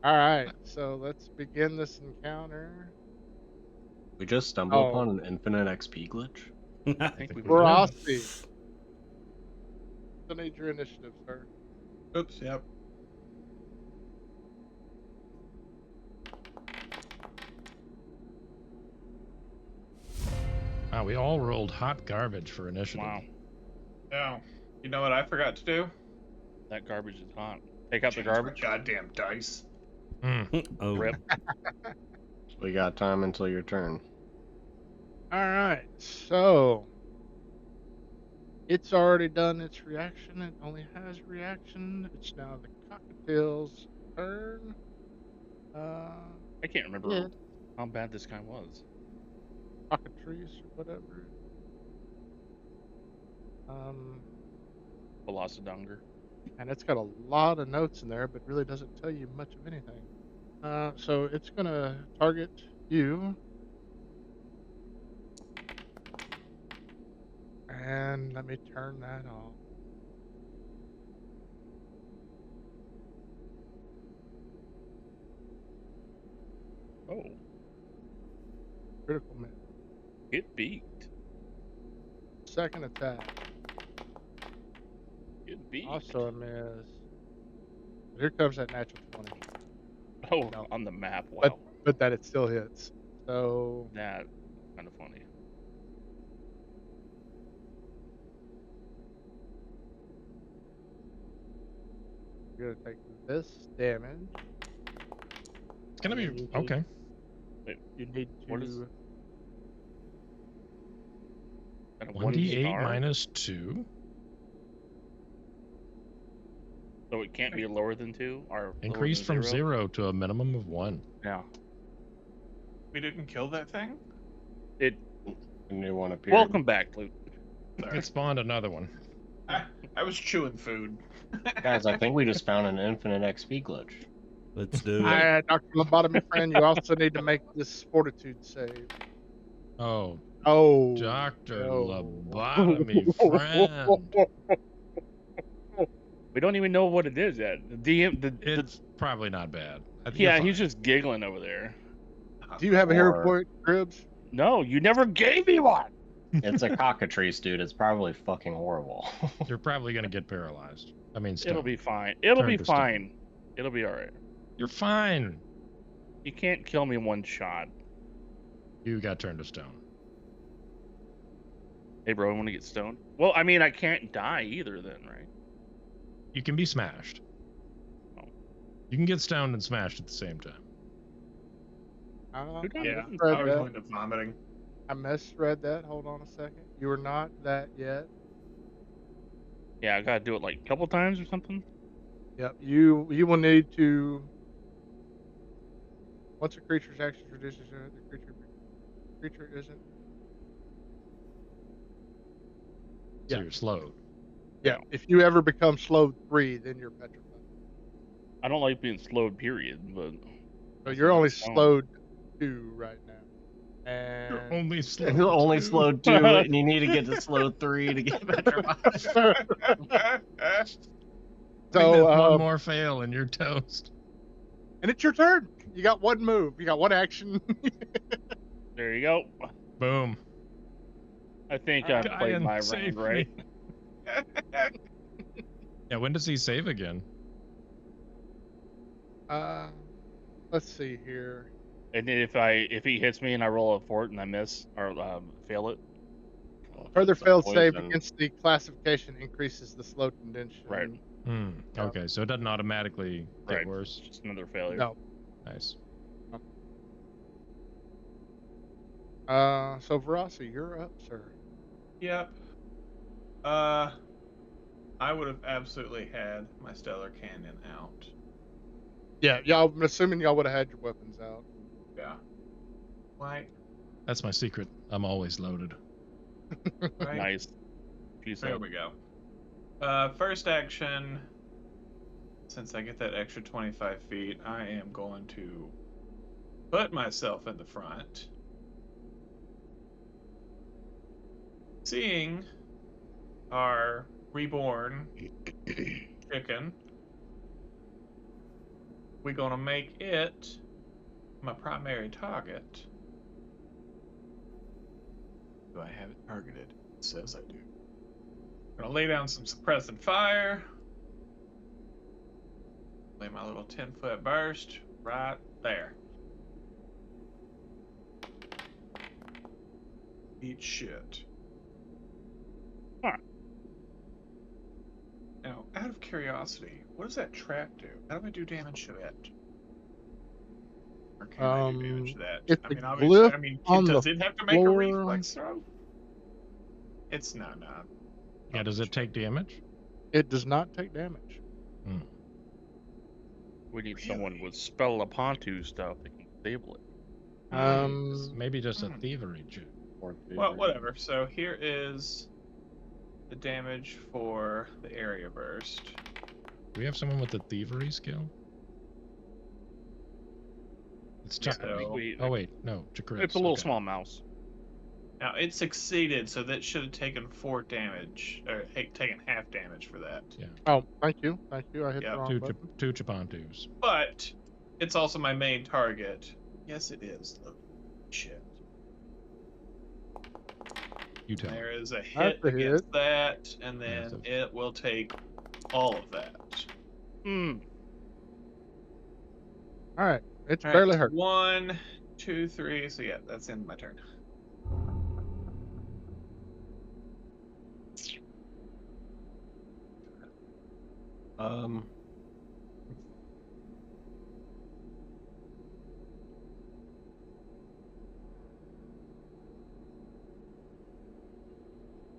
All right, so let's begin this encounter. We just stumbled Oh. upon an infinite XP glitch. I think we we were. did. Rossi. Still need your initiative, sir. Oops, yep. Wow, we all rolled hot garbage for initiative. Wow, Now, you know what I forgot to do? that garbage is hot. Take out the Change my garbage. goddamn dice. Oh, Rip. We got time until your turn. All right, so it's already done its reaction. It only has reaction. It's now the Cockatiel's turn. I can't remember Yeah. how bad this guy was. Cocka-Twice or whatever. Velocidonger. And it's got a lot of notes in there, but really doesn't tell you much of anything. So it's gonna target you. And let me turn that off. Oh, Critical miss. get beaked. Second attack. Get beaked. Also a miss. Here comes that natural 20. Oh, on the map. Wow. But that it still hits. So That kind of funny. you're gonna take this damage. It's gonna and be then okay. You need What is- to. At a 1d8 star? minus 2. So it can't be lower than 2? Or lower Increased than from 0 to a minimum of 1. Yeah. We didn't kill that thing? It. A new one appeared. Welcome back, Cloot. Sorry. It spawned another one. I was chewing food. Guys, I think we just found an infinite XP glitch. Let's do it. Dr. Lobotomy friend, you also need to make this fortitude save. Oh, Oh, Dr. no. Lobotomy friend. We don't even know what it is yet. The DM. It's probably not bad. I think Yeah, you're he's fine. just giggling over there. Do you have a hero Or- point, Cribs? No, you never gave me one. It's a cockatrice, dude. It's probably fucking horrible. You're probably gonna get paralyzed. I mean, It'll stoned. be fine. It'll Turn be to stone. fine. It'll be all right. You're fine. You can't kill me in one shot. You got turned to stone. Hey, bro, I want to get stoned. Well, I mean, I can't die either, then, right? You can be smashed. Oh. You can get stoned and smashed at the same time. Who done Yeah, this? I was going to vomiting. I misread that. Hold on a second. You are not that yet. Yeah, I gotta do it like a couple times or something. Yep. You will need to. Once a creature's action reduces, the creature isn't. So Yeah. you're slowed. Yeah. If you ever become slowed 3, then you're petrified. I don't like being slowed, period, but So you're only Stone. slowed 2 right now. You're And only slowed. You're only two. slowed 2, and you need to get to slow 3 to get petrified. so I think that's one um, more fail and you're toast. and it's your turn. You got one move. You got one action. there you go. Boom. I think I Die played and my save round right. me. Yeah, when does he save again? Let's see here. And then if he hits me and I roll a fort and I miss or fail it, Further It's a failed save poison. against the classification increases the slow condition. Right. Okay, so it doesn't automatically get Right. worse. just another failure. No. Nice. So Verasi, you're up, sir. Yep. I would have absolutely had my Stellar Canyon out. Yeah, y'all. I'm assuming y'all would have had your weapons out. Yeah. Right. That's my secret. I'm always loaded. Right. Nice. She There said. we go. First action. Since I get that extra 25 feet, I am going to put myself in the front. Seeing our reborn chicken, we're gonna make it my primary target. Do I have it targeted? It says I do. Gonna lay down some suppressing fire. Lay my little 10-foot burst right there. Eat shit. Huh. Now, out of curiosity, what does that trap do? How do I do damage to it? Or can I do damage to that? it's I a mean, obviously, glyph on does the it have to make a floor. reflex throw? It's no. Yeah, does it take damage? It does not take damage. We need someone with spell Apontu stuff that can disable it. It's maybe just a thievery check. Well, whatever. So here is the damage for the area burst. Do we have someone with the thievery skill? It's Yeah, Chuck. so- Oh wait, no, Chakritz. It's a little okay. small mouse. Now it succeeded, so that should have taken 4 damage, or taken half damage for that. Oh, thank you. I hit Yeah. the wrong button. Two Chapontus. But it's also my main target. Yes, it is. Oh, shit. You tell me. There is a hit That's a against hit. that, and then Massive. it will take all of that. Hmm. All right, it's All right, barely hurt. 1 2, 3. So yeah, that's the end of my turn.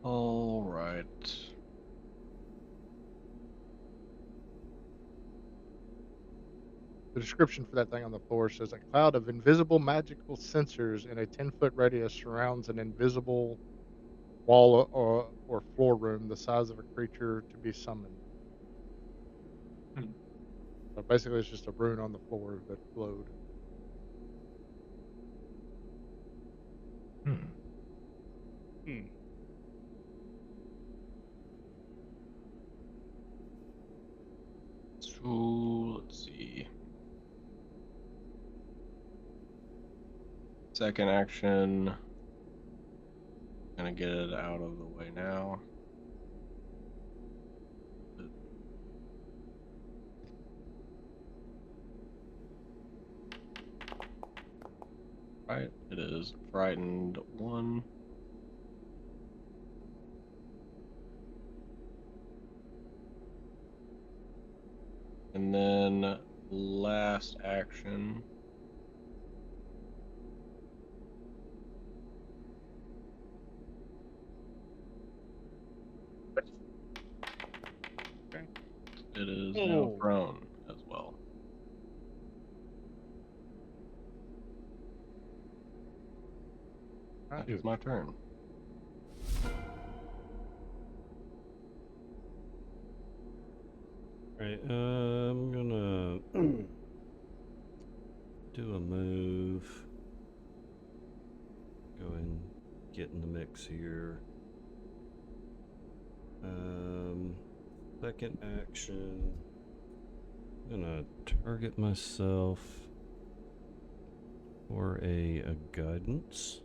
All right. The description for that thing on the floor says a cloud of invisible magical sensors in a 10-foot radius surrounds an invisible wall or floor room the size of a creature to be summoned. Hmm. So basically, it's just a rune on the floor that glowed. Hmm. So let's see. Second action. Gonna get it out of the way now. Right, it is frightened 1. And then last action. Okay. It is now prone as well. That is my turn. Right, I'm gonna do a move. Go and get in the mix here. Second action. I'm gonna target myself for a guidance.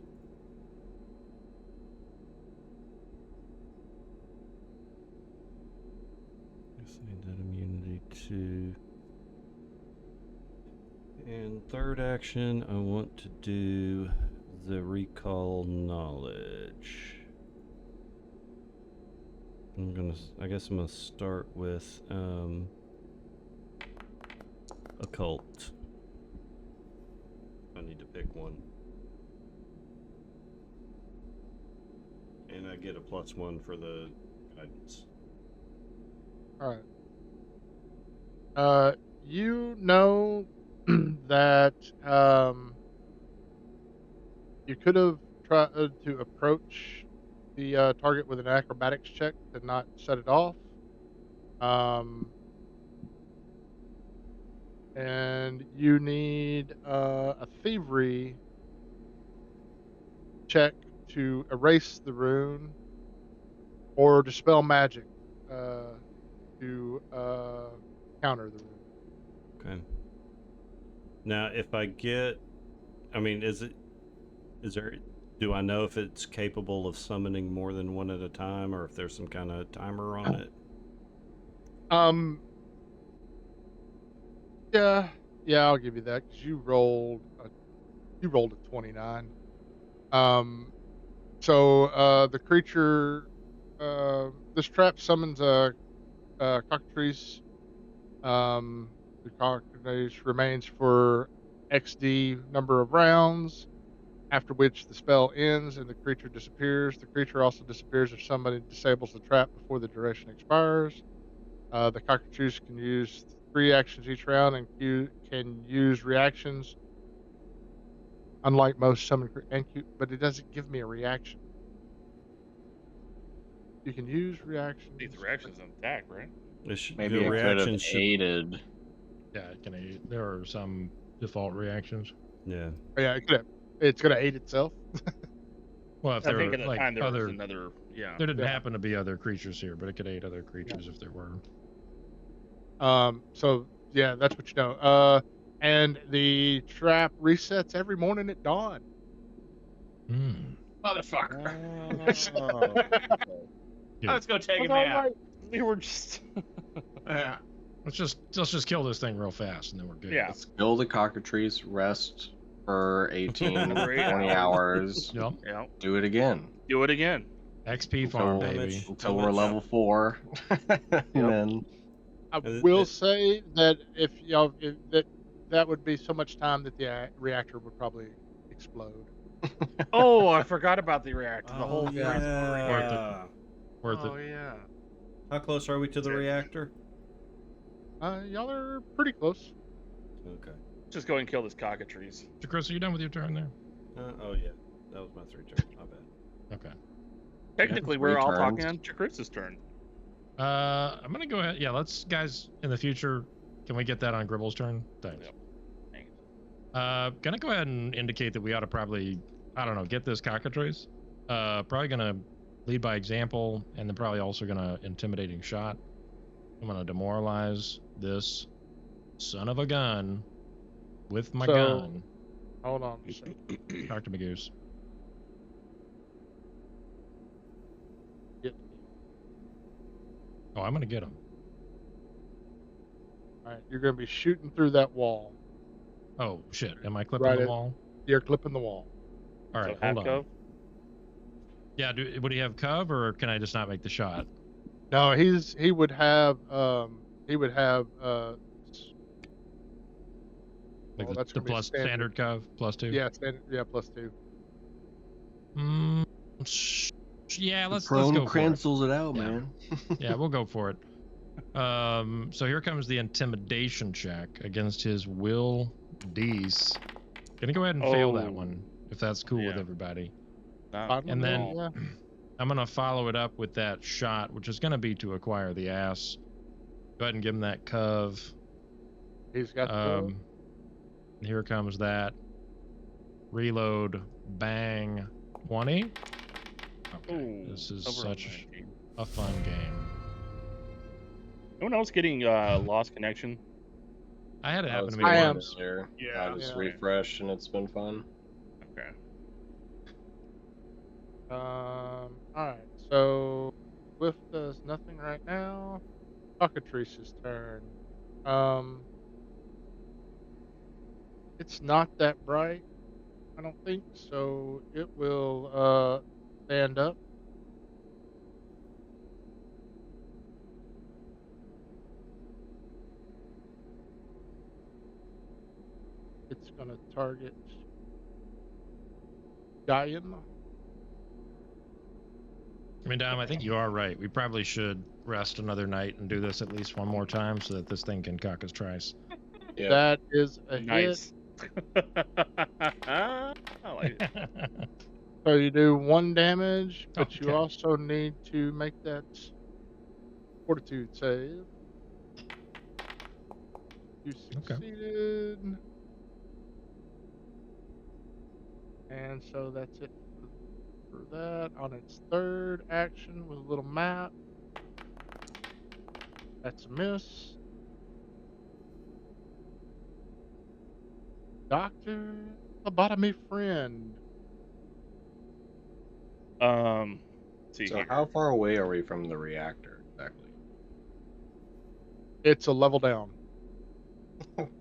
Guess I need that immunity too. And third action, I want to do the recall knowledge. I guess I'm gonna start with occult. I need to pick one. And I get a +1 for the guidance. All right. You know that you could have tried to approach the target with an acrobatics check to not set it off. And you need a thievery check to erase the rune or dispel magic to counter the rune. Okay. Now, if I get, I mean, do I know if it's capable of summoning more than one at a time, or if there's some kind of timer on it? Yeah, I'll give you that because you rolled a 29. So the creature, this trap summons a cockatrice. The cockatrice remains for XD number of rounds, after which the spell ends and the creature disappears. The creature also disappears if somebody disables the trap before the duration expires. The cockatrice can use 3 actions each round and can use reactions, unlike most summon but it doesn't give me a reaction. You can use reactions. These reactions on attack, right? Maybe the it could have reaction should. aided. Yeah, it can aid. There are some default reactions. Yeah. Yeah, it's gonna aid itself. Well, if I there think were at the like time there was other, another, yeah. there didn't Yeah. happen to be other creatures here, but it could aid other creatures if there were. So yeah, that's what you know. And the trap resets every morning at dawn. Motherfucker. Oh, okay. Let's go take a That's all nap. right. We were just Yeah. Let's just kill this thing real fast, and then we're good. Yeah. Let's kill the cockatrice, rest for 18, Another 8 20 hours. Yep. Yep. Do it again Do it again. XP farm, Until- baby. until we're level 4. And then I It- will it- say that if that would be so much time that the reactor would probably explode. Oh, I forgot about the reactor. The Oh, whole yeah. yeah. Worth Oh it. yeah. How close are we to the Yeah. reactor? Y'all are pretty close. Okay. Just go and kill this cockatrice. Chris, are you done with your turn there? Oh yeah, that was my 3 turns. My bad. Okay. Technically, Three we're all turns. talking on Chakris's turn. I'm gonna go ahead. Yeah, let's guys in the future. Can we get that on Gribble's turn? Thanks. Yep. Gonna go ahead and indicate that we ought to probably, I don't know, get this cockatrice. Probably gonna lead by example, and then probably also gonna intimidating shot. I'm gonna demoralize this son of a gun with my So- gun. Hold on a second. Dr. Magoose. Get- Oh, I'm gonna get him. All right, you're going to be shooting through that wall. Oh shit! Am I clipping Right the at- wall? You're clipping the wall. All right, So hold half on. cove? Yeah, would he have cov, or can I just not make the shot? No, he would have Like that's the gonna be plus standard. standard cov +2. yeah, +2. Yeah, let's prone go for it. cancels it out, Yeah. man. Yeah, we'll go for it. So here comes the intimidation check against his will DC. Gonna go ahead and fail that Oh. one, if that's cool with Yeah. everybody. Not Fine And with then- me, yeah. I'm gonna follow it up with that shot, which is gonna be to acquire the ass. Go ahead and give him that cov. He's got the Here comes that. Reload. Bang. 20. Okay. Ooh, This is over such 19. a fun game. Anyone else getting lost connection? I had it That happen was to me I am. once. earlier. Yeah. I just Yeah. refreshed and it's been fun. Okay. all right. So Swift does nothing right now. Cockatrice's turn. It's not that bright, I don't think, so it will stand up. It's gonna target Guyan. I mean, Dom, I think you are right. We probably should rest another night and do this at least one more time so that this thing can cock his trice. Yeah. That is a hit. Nice. I like it. So you do 1 damage, but you Okay. also need to make that fortitude save. You succeeded. And so that's it for that. On its 3rd action with a little map. That's a miss. Dr. Lobotomy Friend. See So here. how far away are we from the reactor exactly? It's a level down.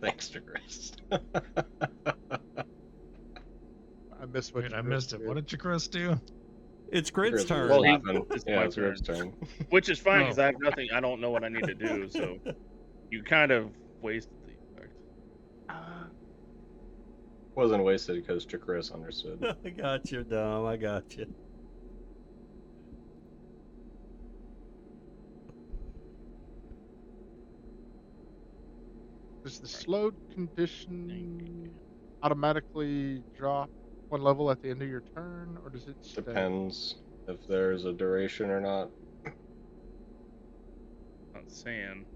Thanks to Chris. I missed what Wait, you I did. missed it. What did Chris do? It's Grid's Chris turn. was Well, he- laughing. it's Yeah, my it's Grid's turn. Which is fine because Oh. I have nothing. I don't know what I need to do, so you kind of wasted the effect. Wasn't wasted because Chris understood. I got you, Dom. I got you. Does the slowed condition automatically drop 1 level at the end of your turn, or does it stay? Depends if there's a duration or not. Not saying.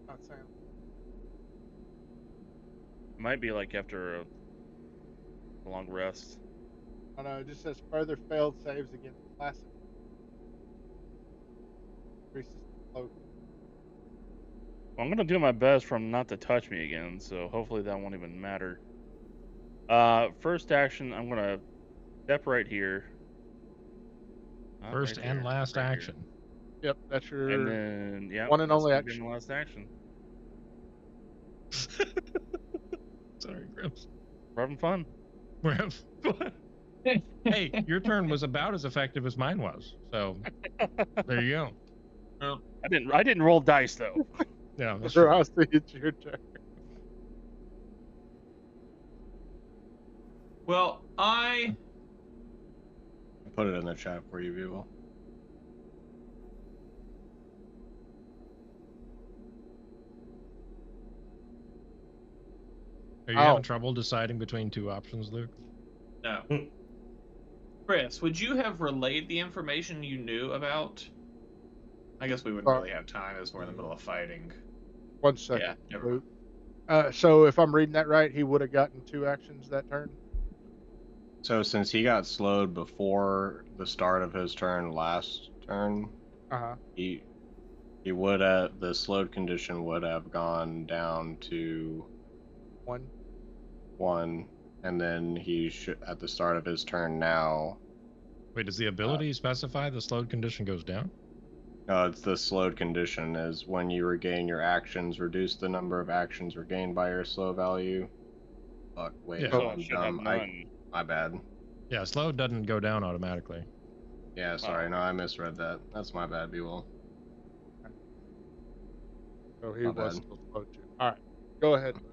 Not saying. It might be like after a long rest. Oh no, it just says further failed saves against classic. Increases the slow. Well, I'm gonna do my best for him not to touch me again, so hopefully that won't even matter. First action, I'm gonna step right here. Not First right and there, last right here. action. Yep, that's your. And then yeah, one and that's only gonna be action. my last action. Sorry, Grips. We're having fun. We're having fun. Hey, your turn was about as effective as mine was. So there you go. Well, I didn't roll dice though. Yeah, that's true. Rossi, it's your turn. well, I Put it in the chat for you, people. Are you Oh. having trouble deciding between two options, Luke? no. Chris, would you have relayed the information you knew about? I guess we wouldn't really have time as we're in the middle of fighting. 1 second. Yeah, never mind. Luke. So if I'm reading that right, he would have gotten 2 actions that turn. So since he got slowed before the start of his turn last turn, he would have, the slowed condition would have gone down to 1, and then he should at the start of his turn now. Wait, does the ability specify the slowed condition goes down? No, it's the slowed condition is when you regain your actions, reduce the number of actions regained by your slow value. Fuck, wait, Yeah. no, I I'm should have dumb. none. My bad. Yeah, slowed doesn't go down automatically. Yeah, sorry, no, I misread that. That's my bad, B-Will. So he My was bad. still slowed too. All right, go ahead. Luke.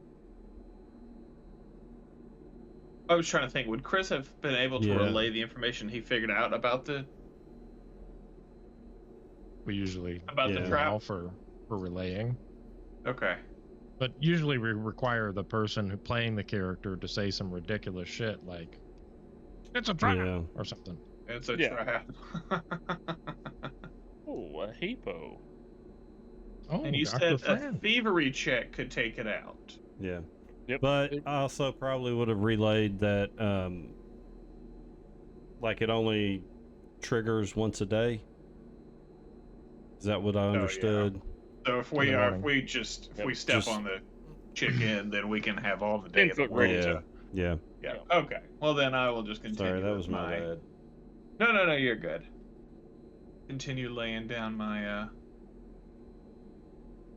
I was trying to think, would Chris have been able to Yeah. relay the information he figured out about the We usually the Yeah. trap? allow for relaying. Okay. But usually we require the person who playing the character to say some ridiculous shit like, it's a trap, Yeah. or something. It's a Yeah. trap. Oh, a hippo. Oh, And you Dr. said a Fran. thievery check could take it out. Yeah. Yep. But I also probably would have relayed that, like it only triggers once a day. Is that what I yeah. understood? So if In we the morning. if we step Just- on the chicken, then we can have all the day of the 10-foot world range. to- Yeah. Yeah. Okay. Well, then I will just continue. Sorry, that with was my bad. No, you're good. Continue laying down my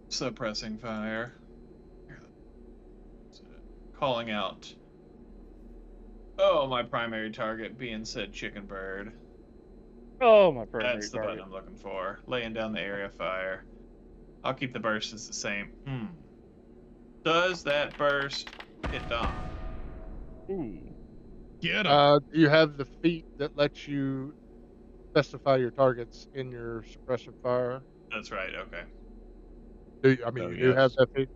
suppressing fire. Calling out. Oh, my primary target being said chicken bird. Oh, my primary That's the target. button I'm looking for. Laying down the area fire. I'll keep the burst as the same. Does that burst hit Dom? Ooh. Get him. Do you have the feat that lets you specify your targets in your suppressive fire? That's right. Okay. You do have yes. that feat?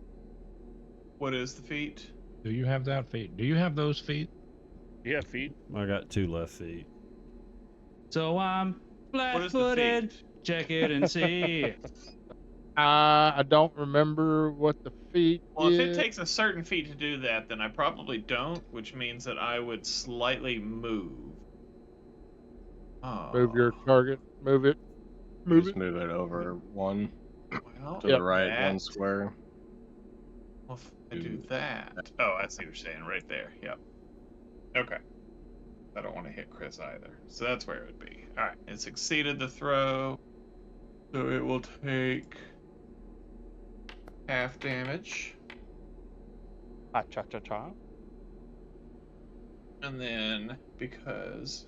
What is the feat? Do you have that feat? Do you have those feet? Yeah, feet. I got 2 left feet. So I'm What is the flat-footed. feat? Check it and see. I don't remember what the feat Well, is. if it takes a certain feat to do that, then I probably don't, which means that I would slightly move. Oh. Move your target. Move it. Move Just it. move it over 1 Well, to Yep. the right, that- 1 square. Well, if I do that. Oh, I see what you're saying right there. Yep. Okay. I don't want to hit Chris either. So that's where it would be. Alright, it succeeded the throw. So it will take half damage. Ah, cha cha cha. And then, because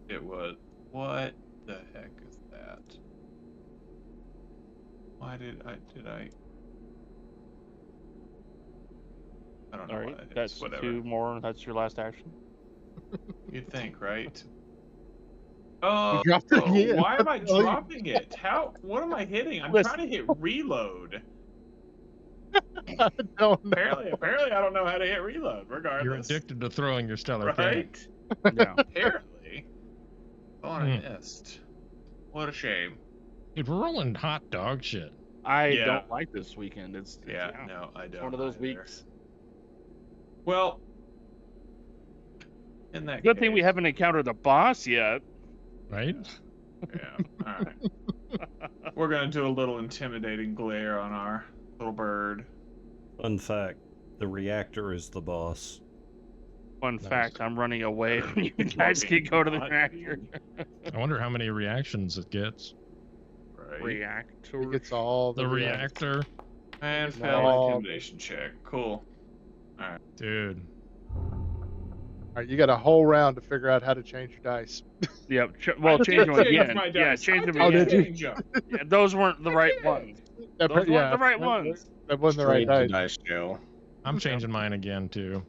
it was. What the heck is that? Why did I. I don't know All why right, that is. that's Whatever. 2 more. That's your last action. You'd think, right? Oh, dropped it again. why am I What the hell? dropping it? What am I hitting? I'm Listen. trying to hit reload. I don't know. Apparently, I don't know how to hit reload. You're Regardless, addicted to throwing your stellar cannon. right? Yeah. Apparently. Oh, I missed. What a shame. Dude, we're rolling hot dog shit. I Yeah. don't like this weekend. It's Yeah, no, I don't. It's one of those either. weeks. Well, in that Good thing we case- haven't encountered the boss yet. Right? Yeah. All right. We're gonna do a little intimidating glare on our little bird. Fun fact, the reactor is the boss. Fun Nice. fact, I'm running away. You guys can go to the Not reactor. I wonder how many reactions it gets. Right. Reactor. It's all The reactor. And No. fail my intimidation check. Cool. Dude. All right, you got a whole round to figure out how to change your dice. Yep. I Change them did change again. my Yeah, dice. change I them did Oh, did again. you? change 'em. Yeah, those weren't the I right did. ones. That Those weren't the right that- ones. That wasn't the right Straight to dice. dice jail. I'm changing mine again too.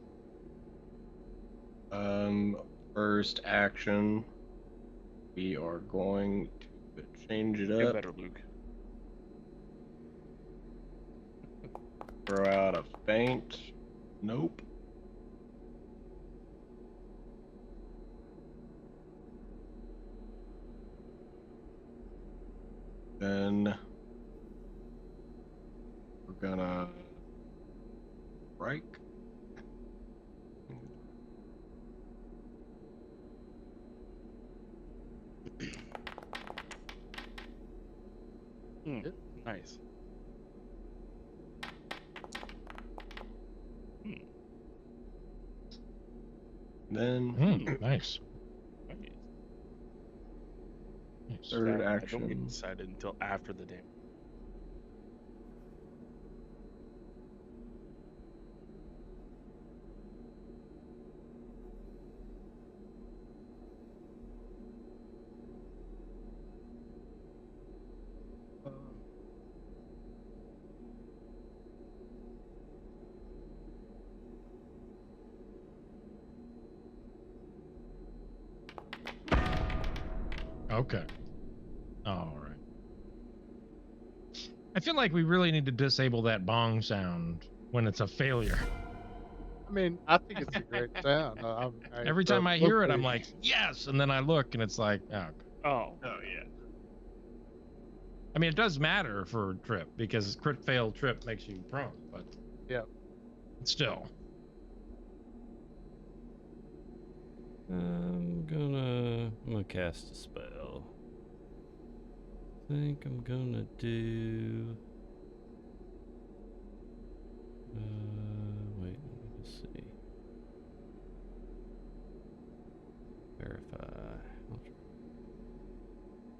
First action, we are going to change it Get up. better, Luke. Throw out a feint. Nope. Then we're gonna strike. Nice. Then Nice. third I don't get action. decided until after the game. Okay. All right. I feel like we really need to disable that bong sound when it's a failure. I mean, I think it's a great sound. Every time I hear it, I'm like, yes, and then I look and it's like, oh. Oh. Oh yeah. I mean, it does matter for trip because crit fail trip makes you prone, but yeah, still. I'm gonna cast a spell. I think I'm gonna do. Wait, let me just see. Verify.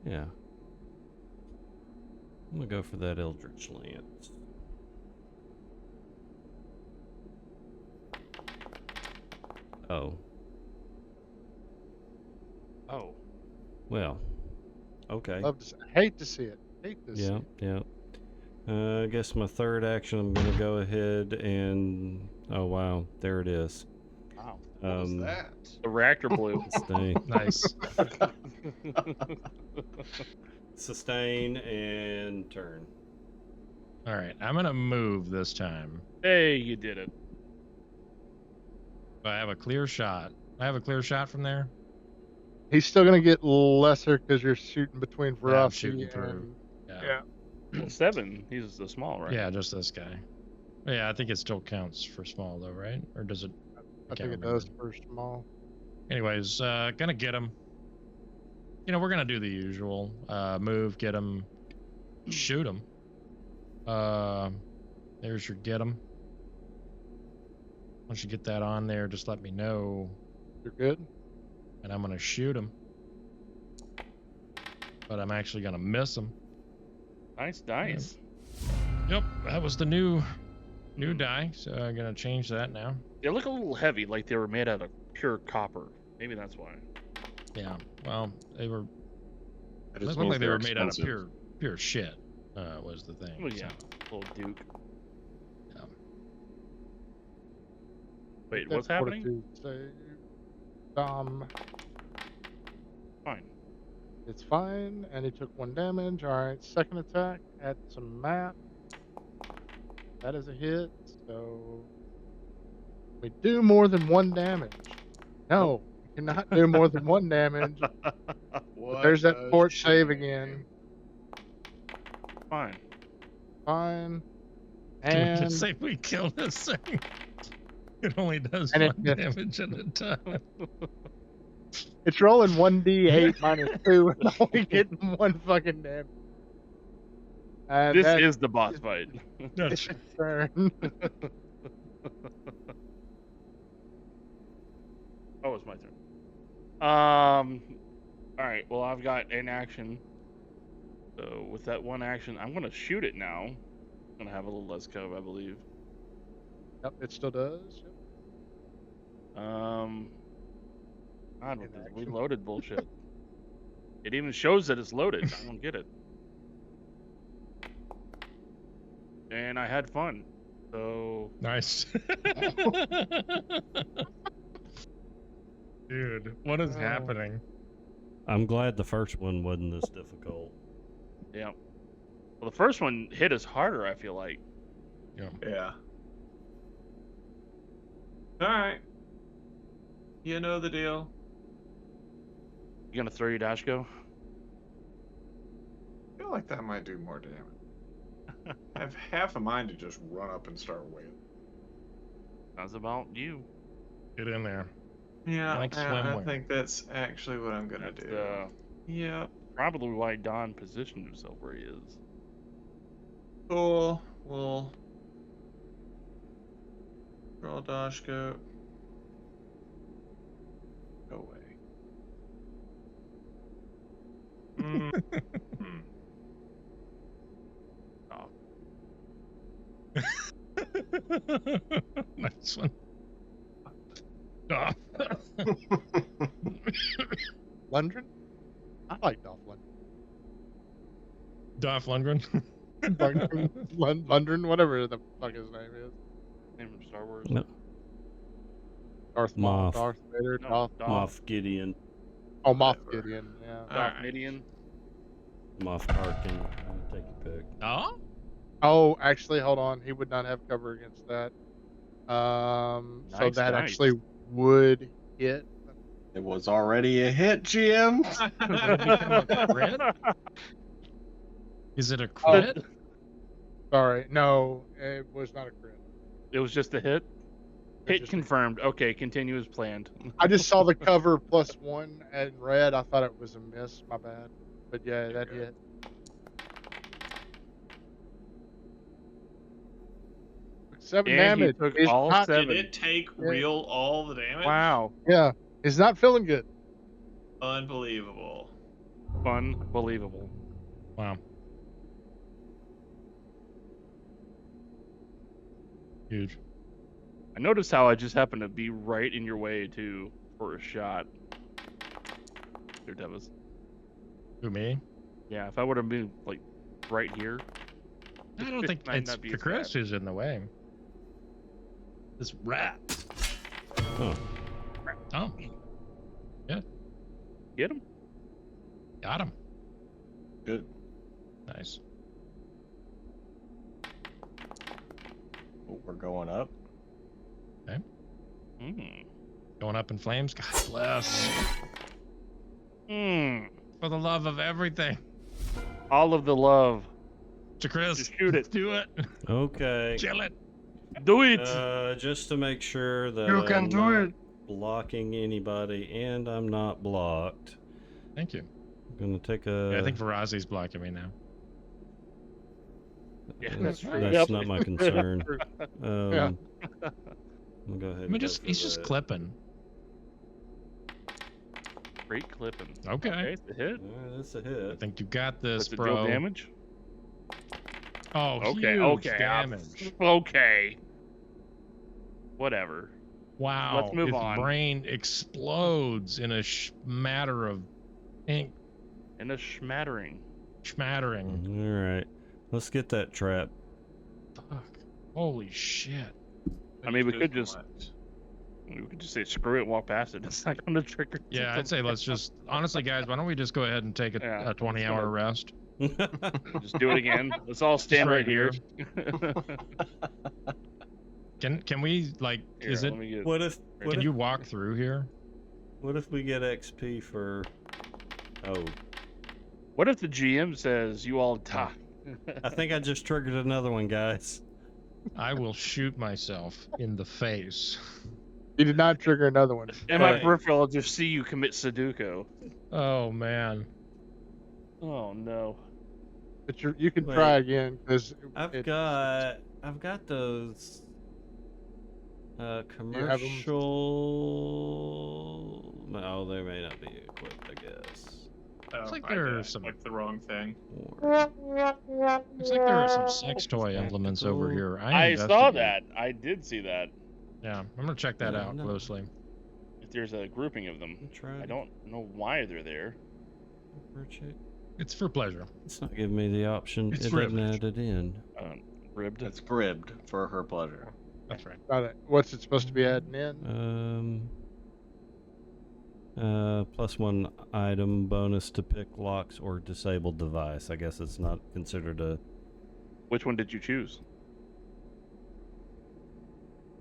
Yeah. I'm gonna go for that Eldritch Lance. Oh. Oh. Well. Okay. Hate to see it. Hate to see it. Yeah. I guess my third action, I'm gonna go ahead and. Oh wow, there it is. Wow. What was that? The reactor blew. Sustain. Nice. Sustain and turn. All right, I'm gonna move this time. Hey, you did it. I have a clear shot. I have a clear shot from there. He's still gonna get lesser because you're shooting between Yeah, I'm Veracity shooting through. and Yeah. 7. He's the small, right? Yeah, just this guy. Yeah, I think it still counts for small though, right? Or does it? I can't think it remember. does for small. Anyways, gonna get him. You know, we're gonna do the usual. Move, get him, shoot him. There's your get him. Once you get that on there, just let me know. You're good. And I'm gonna shoot him. But I'm actually gonna miss him. Nice dice. Yep, that was the new die. So I'm gonna change that now. They look a little heavy, like they were made out of pure copper. Maybe that's why. Yeah. Well, they were. That It just looked means like they they're were made out of expensive. pure shit. Was the thing. Well, yeah. So, Little Duke. yeah. Wait, That's what's happening? 42 save. Fine. It's fine, and he took 1 damage. All right, second attack. Add some map. That is a hit. So we do more than 1 damage. No, we cannot do more than 1 damage. But there's that port save again. Fine. Fine. And And say we kill this thing. It only does And it 1 missed. damage at a time. it's rolling 1d8 minus 2 and only getting 1 fucking damage. And This that is the boss fight. That's is turn. Oh, it's my turn. All right. Well, I've got an action. So with that one action, I'm gonna shoot it now. I'm gonna have a little less cove, I believe. Yep, it still does. Yep. God, with In this action. reloaded bullshit. It even shows that it's loaded. I don't get it. And I had fun. So Nice. Dude, what is happening? I'm glad the first one wasn't this difficult. yeah. Well, the first one hit us harder, I feel like. Yeah. All right. You know the deal. You gonna throw your dash go? I feel like that might do more damage. I have half a mind to just run up and start wailing. That's about you. Get in there. Yeah, Like I swimwear. think that's actually what I'm gonna That's do. Yeah. probably why Don positioned himself where he is. Cool. We'll draw dash go. Go away. Oh, Nice one. Oh. Lundgren? I like Dolph Dolph Lundgren. Lundgren. Lundgren, whatever the fuck his name is. name from Star Wars. No. Darth Maul, Moff. Darth Vader, No, Dolph. Moff Gideon, Oh, Moff Whatever. Gideon. Yeah. Dolph Alright. Midian. Moff Tarkin. Take your pick. Oh? Oh, actually, hold on. He would not have cover against that. So Nice that dice. actually would hit. It was already a hit, GM. Crit? Is it a crit? Sorry, no, it was not a crit. It was just a hit. It was Hit just a- confirmed. Okay, continue as planned. I just saw the cover +1 and red. I thought it was a miss. My bad. But yeah, that good. hit. Seven And he damage. took It's all not- seven. Did it take real all the damage? Wow, Yeah, it's not feeling good. Unbelievable. fun, believable. Wow. Huge. I noticed how I just happened to be right in your way too for a shot. Here, Devis. Who, me? Yeah, if I would have been like right here. I don't think Might it's not be the as Chris bad. who's in the way. This rat. Oh, Oh, Get him. got him. Good. Nice. Oh, we're going up. Mm. Going up in flames. God bless. Mm. For the love of everything. All of the love. To Chris. Just shoot it. Do it. okay. Chill it. Do it. Just to make sure that You can I'm do not it. blocking anybody, and I'm not blocked. Thank you. I'm gonna take a. Yeah, I think Verazi's blocking me now. Yeah, that's right. that's Yep. not my concern. Yeah. I'll go ahead. I And mean, go just for he's just that. clipping. Great clipping. Okay. Okay, it's a hit. That's a I hit. think you got this, Does it bro. deal damage? Oh, Okay, huge okay. damage. Okay. Whatever. Wow. Let's move His on. brain explodes in a matter of ink And a schmattering. schmattering. All right, let's get that trap. Fuck. Holy shit. I mean, we Do could just- what? We could just say screw it and walk past it. It's not going to trigger. Yeah, I'd say let's just honestly, guys. Why don't we just go ahead and take Yeah, a 20-hour rest? Just do it again. Let's all stand right right here. Can we like? Here, is it? let me get- What if? What Can if, you walk through here? what if we get XP for? Oh, What if the GM says you all die? I think I just triggered another one, guys. I will shoot myself in the face. You did not trigger another one. In my Right. peripheral, I'll just see you commit Sudoku. Oh man. Oh no. But you can Wait. try again because I've got those You have 'em? commercial. No, they may not be equipped. I guess. Oh, like I there did. are I some- clicked the wrong thing. Looks like there are some sex toy implements over here. I saw that. I did see that. Yeah, I'm gonna check that Yeah, out no. closely. If there's a grouping of them, I don't know why they're there. It's for pleasure. It's not giving me the option. It's It doesn't ribbed. add it in. Ribbed. It's gribbed for her pleasure. That's right. Got it. What's it supposed to be adding in? +1 item bonus to pick locks or disabled device. I guess it's not considered a. Which one did you choose?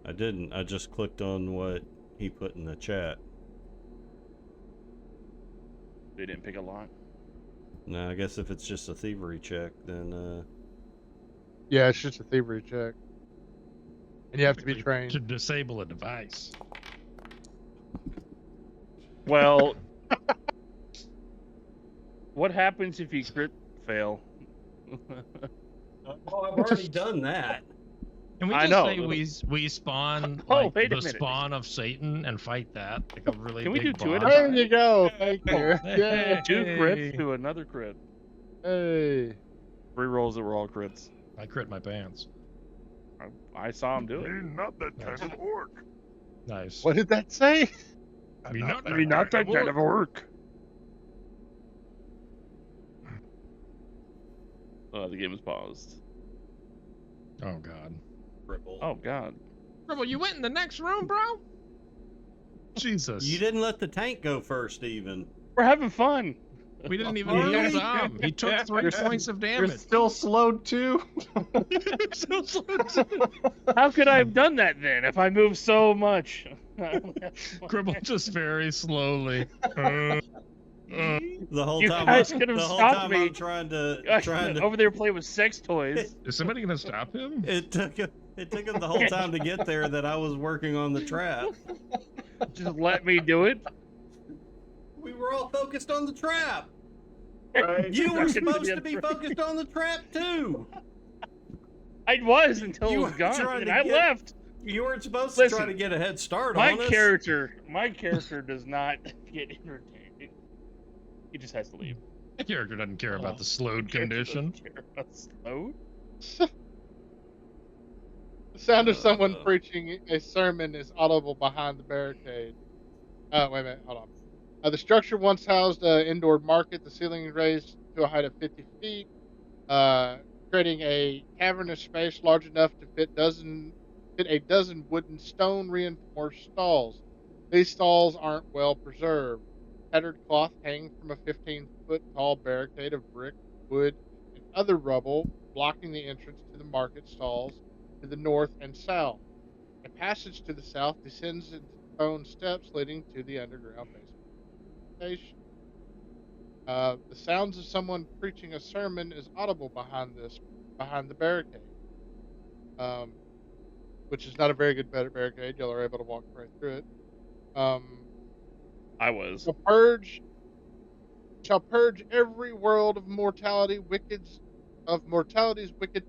I didn't. I just clicked on what he put in the chat. They didn't pick a lock. No, I guess if it's just a thievery check, then Yeah, it's just a thievery check. And you have to be To trained. disable a device. Well, what happens if you crit fail? Oh, I've already done that. Can we I just know. say we spawn Oh, like wait a the minute. spawn of Satan and fight that like a really Can we big do two at a boss? time? There you go. Thank you. Yeah. 2 crits Hey. to another crit. Hey. 3 rolls that were all crits. I crit my pants. I saw him do it. Not that kind of orc. Nice. What did that say? Me not I mean, not that kind of work. The game is paused. Oh god. Oh god. Bro, you went in the next room, bro? Jesus. You didn't let the tank go first, even. We're having fun. We didn't even heal Dom. He took 3 points of You're damage. still slowed too. So slow. How could I have done that then if I moved so much? Gribble just very slowly. The whole You time, guys could have the whole stopped time me. I'm trying to. Over there playing with sex toys. Is somebody gonna stop him? It took him the whole time to get there that I was working on the trap. Just let me do it. We were all focused on the trap. Right? You were supposed to be focused on the trap too. I was until You it was were gone, trying and to I get- left. You weren't supposed to try Listen, to get a head start My on us. character does not get entertained. He just has to leave. The character doesn't care about the slowed Character doesn't condition. care about slow. The sound of someone preaching a sermon is audible behind the barricade. Wait a minute, hold on. The structure once housed an indoor market. The ceiling raised to a height of 50 feet, creating a cavernous space large enough to fit a dozen wooden stone reinforced stalls. These stalls aren't well preserved. Tattered cloth hangs from a 15-foot tall barricade of brick, wood, and other rubble, blocking the entrance to the market stalls to the north and south. A passage to the south descends into stone steps leading to the underground basement station. The sounds of someone preaching a sermon is audible behind the barricade, which is not a very good barricade. Y'all are able to walk right through it. I was. Shall purge every world of mortality's wicked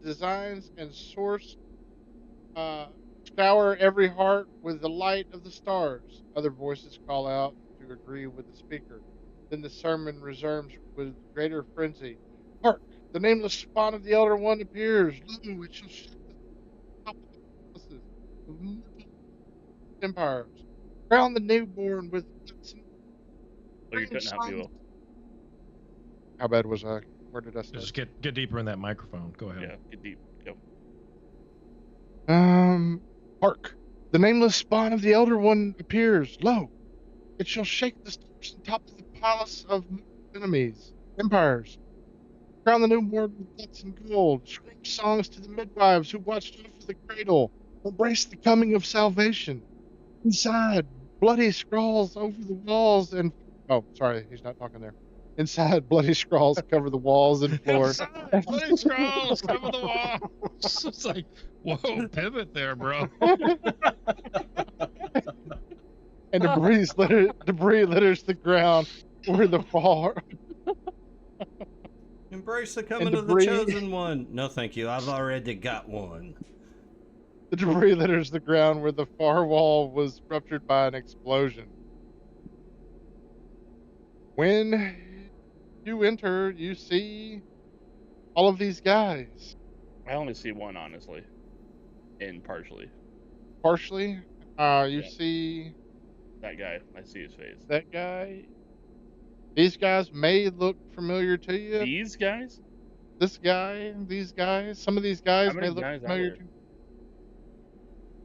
designs and scour every heart with the light of the stars. Other voices call out to agree with the speaker. Then the sermon resumes with greater frenzy. Hark! The nameless spawn of the Elder One appears. Lo, it shall shake the top of the palaces of mortal empires. Crown the newborn with Oh, you're cutting out, Buell. How bad was I? Where did I start? Just get deeper in that microphone. Go ahead. Yeah, get deep. Go. Hark! The nameless spawn of the Elder One appears. Lo! It shall shake the steps and top of the palace of enemies, empires. Crown the newborn with nuts and gold. Scream songs to the midwives who watched over the cradle. Embrace the coming of salvation. Inside, bloody scrawls over the walls and... Oh, sorry, he's not talking there. Inside, bloody scrawls cover the walls and floor. Bloody scrolls cover the wall. It's like, whoa, pivot there, bro. And debris litters the ground where the far... Embrace the coming of the debris- chosen one. No, thank you. I've already got one. The debris litters the ground where the far wall was ruptured by an explosion. When you enter, you see all of these guys. I only see one, honestly, and partially. Partially, you Yeah. see That guy, I see his face. that guy. These guys may look familiar to you. These guys? This guy, these guys, some of these How guys many may look guys are familiar there? to you.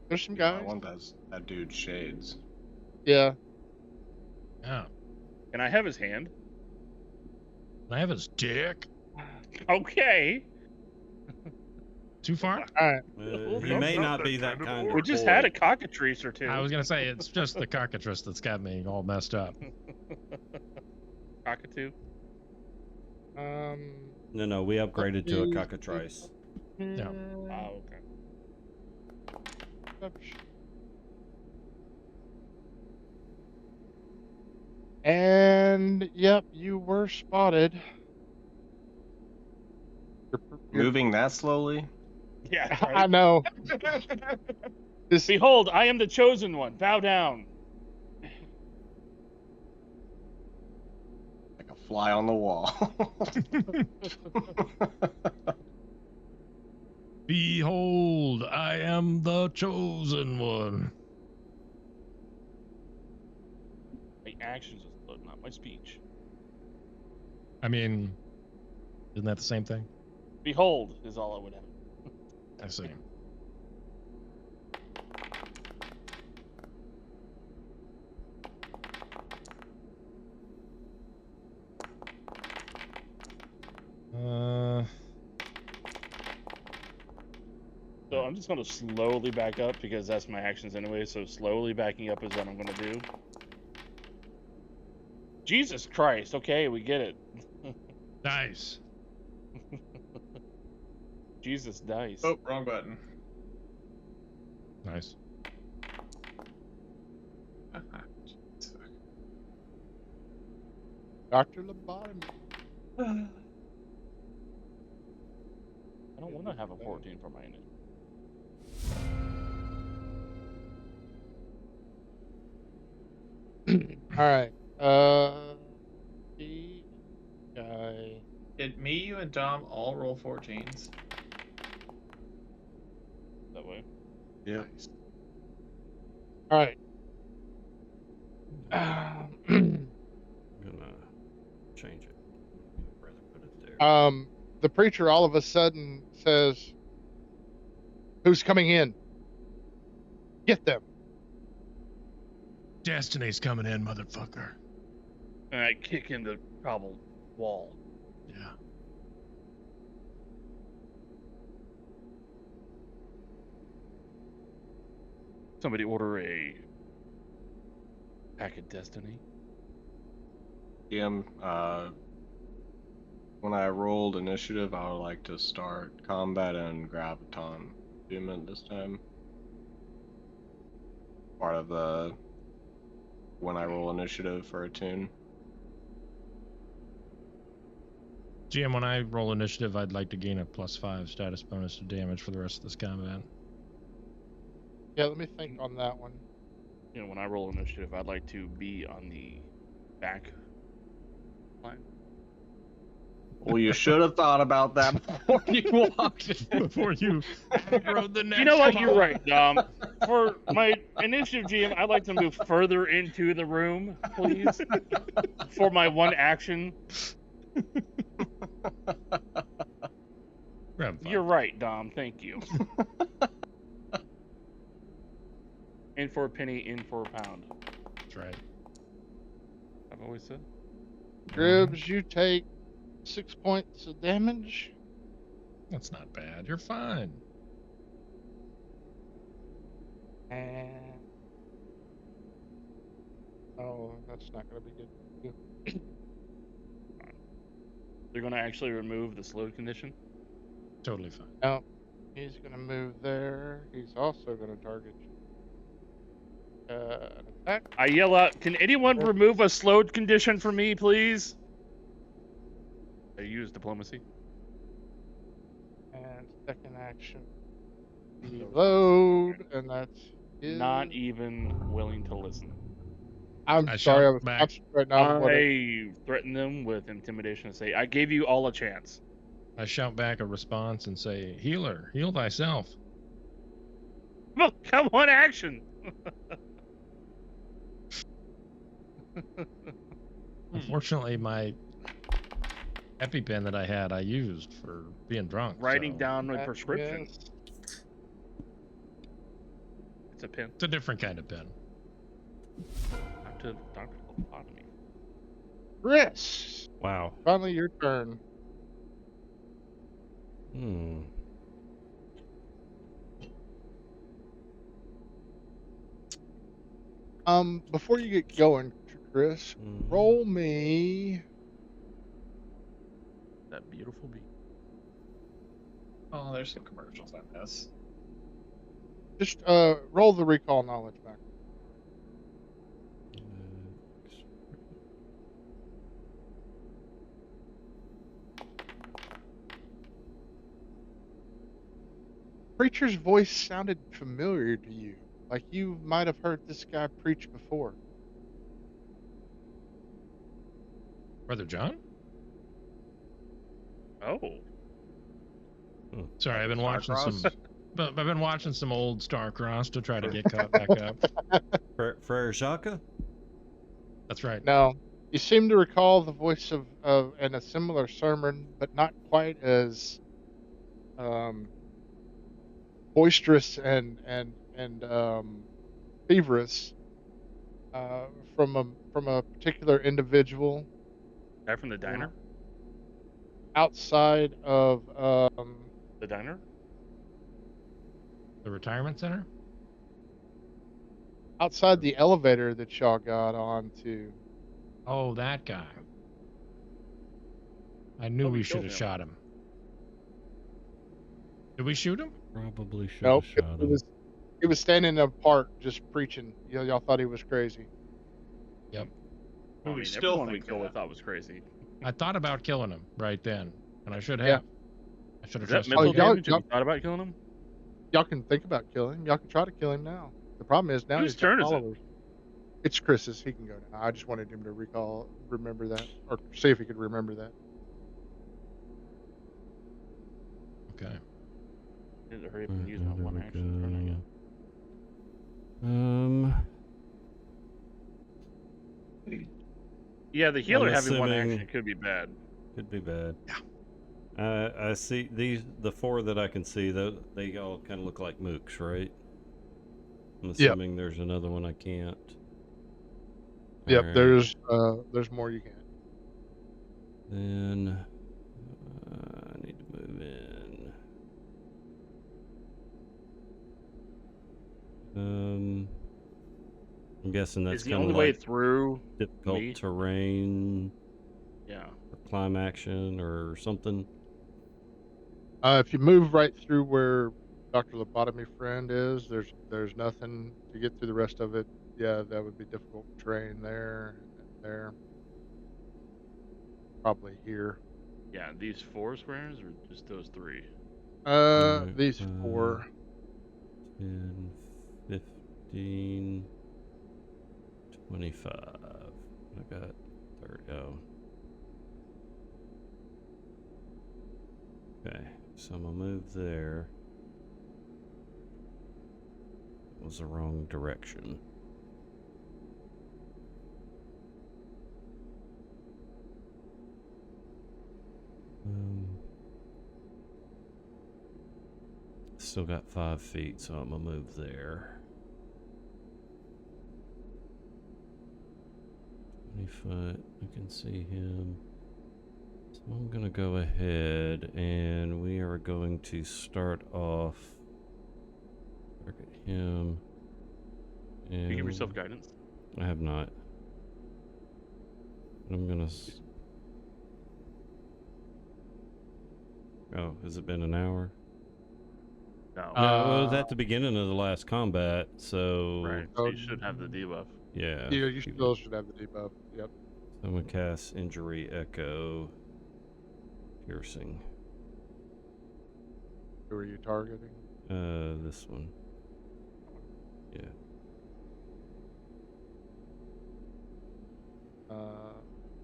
There's some You know, I guys. want that dude's shades. Yeah. Yeah. Can I have his hand? Can I have his dick? Okay. Too far? All right. He may not be that kind of We just had boy. a cockatrice or two. I was gonna say it's just the cockatrice that's got me all messed up. Cockatoo. No, we upgraded to a Cocka-Trice. Yeah. Oh, okay. And yep, you were spotted. Moving that slowly? Yeah. I Right? know. This, Behold, I am the chosen one. Bow down. Like a fly on the wall. Behold, I am the chosen one. My actions is loading up my speech. I mean, isn't that the same thing? Behold is all I would have. I see. So I'm just going to slowly back up because that's my actions anyway. So slowly backing up is what I'm going to do. Jesus Christ. Okay, we get it. Nice. Jesus dice. Oh, wrong button. Nice. Dr. Lobotomy. I don't want to have a 14 for my initiative. All right. The guy. Did me, you, and Dom all roll 14s? That way. Yeah. Nice. All right. I'm gonna change it. I'd rather put it there. The preacher all of a sudden says, "Who's coming in? Get them." Destiny's coming in, motherfucker. And I kick in the cobbled wall. Yeah. Somebody order a pack of Destiny. DM, when I rolled initiative, I would like to start combat and graviton attunement this time. Part of the when I roll initiative for a tune. GM, when I roll initiative, I'd like to gain a +5 status bonus to damage for the rest of this combat. Yeah, let me think on that one. You know, when I roll initiative, I'd like to be on the back line. Well, you should have thought about that before you walked in. Before you aggroed the next You know what? one. You're right. For my initiative GM, I'd like to move further into the room, please. For my one action. You're right, Dom. Thank you. In for a penny, in for a pound. That's right. I've always said. Dribs, you take 6 points of damage. That's not bad. You're fine. And oh, that's not going to be good. They're going to actually remove the slowed condition. Totally fine. No, he's going to move there. He's also going to target you. An attack. I yell out, "Can anyone remove a slowed condition for me, please?" I use diplomacy. And second action. Reload, and that's his. Not even willing to listen. I'm I sorry. shout I was back. concentrating on what I threaten them with intimidation and say, I gave you all a chance. I shout back a response and say, "Healer, heal thyself." Well, come on, action. Unfortunately, my EpiPen that I had, I used for being drunk. Writing so down my that prescription. is. It's a pen. It's a different kind of pen. Dr. Lobotomy. Chris, Wow. finally your turn. Hmm. Before you get going, Chris, Mhm. roll me. That beautiful beat. Oh, there's some commercials I miss. Just roll the recall knowledge back. Preacher's voice sounded familiar to you, like you might have heard this guy preach before. Brother John? Oh. Sorry, I've been watching Starcross? some. But I've been watching some old Starcross to try to get caught back up. Frere Jacques? That's right. No, you seem to recall the voice of in a similar sermon, but not quite as boisterous and feverish from a particular individual Guy from the diner? outside of The diner? The retirement center? outside the elevator that y'all got onto. Oh, that guy. I knew Oh, we we should killed have him. shot him. Did we shoot him? Probably should Nope, have shot him. he was standing in a park just preaching. Y'all thought he was crazy. Yep. I We mean, still everyone we think killed that. thought was crazy. I thought about killing him right then, and I should have. Yeah. I should have Is that trusted mental Oh, you guys. y'all- damage? Have you thought about killing him? Y'all can think about killing him. Y'all can try to kill him now. The problem is now Whose he's got turn is it? followers. It's Chris's. He can go now. I just wanted him to remember that, or see if he could remember that. Okay. I need to hurry up and use my There one we action turn, I go. guess. Yeah, the healer having one assuming- action could be bad. Could be bad. Yeah. I see the four that I can see, they all kind of look like mooks, right? I'm assuming there's another one I can't. Yep, Alright. there's more you can. Then I need to move in. I'm guessing that's Is the kind only of way like through difficult me? terrain Yeah. or climb action or something. If you move right through where Dr. Lobotomy friend is, there's nothing to get through the rest of it. Yeah, that would be difficult terrain there and there. Probably here. Yeah, these 4 squares or just those 3? Alright, These 4. 10, 15, 25. I got 30. Oh. Okay, so I'm gonna move there. It was the wrong direction. Still got 5 feet, so I'm gonna move there. 20 foot, I can see him. So I'm gonna go ahead and we are going to start off. Target him. And You give yourself guidance? I have not. I'm gonna. Oh, has it been an hour? No. No, it was at the beginning of the last combat, so. Right. So you should have the debuff. Yeah. You still should have the debuff. Yep. I'm gonna cast Injury Echo. Piercing. Who are you targeting? This one. Yeah.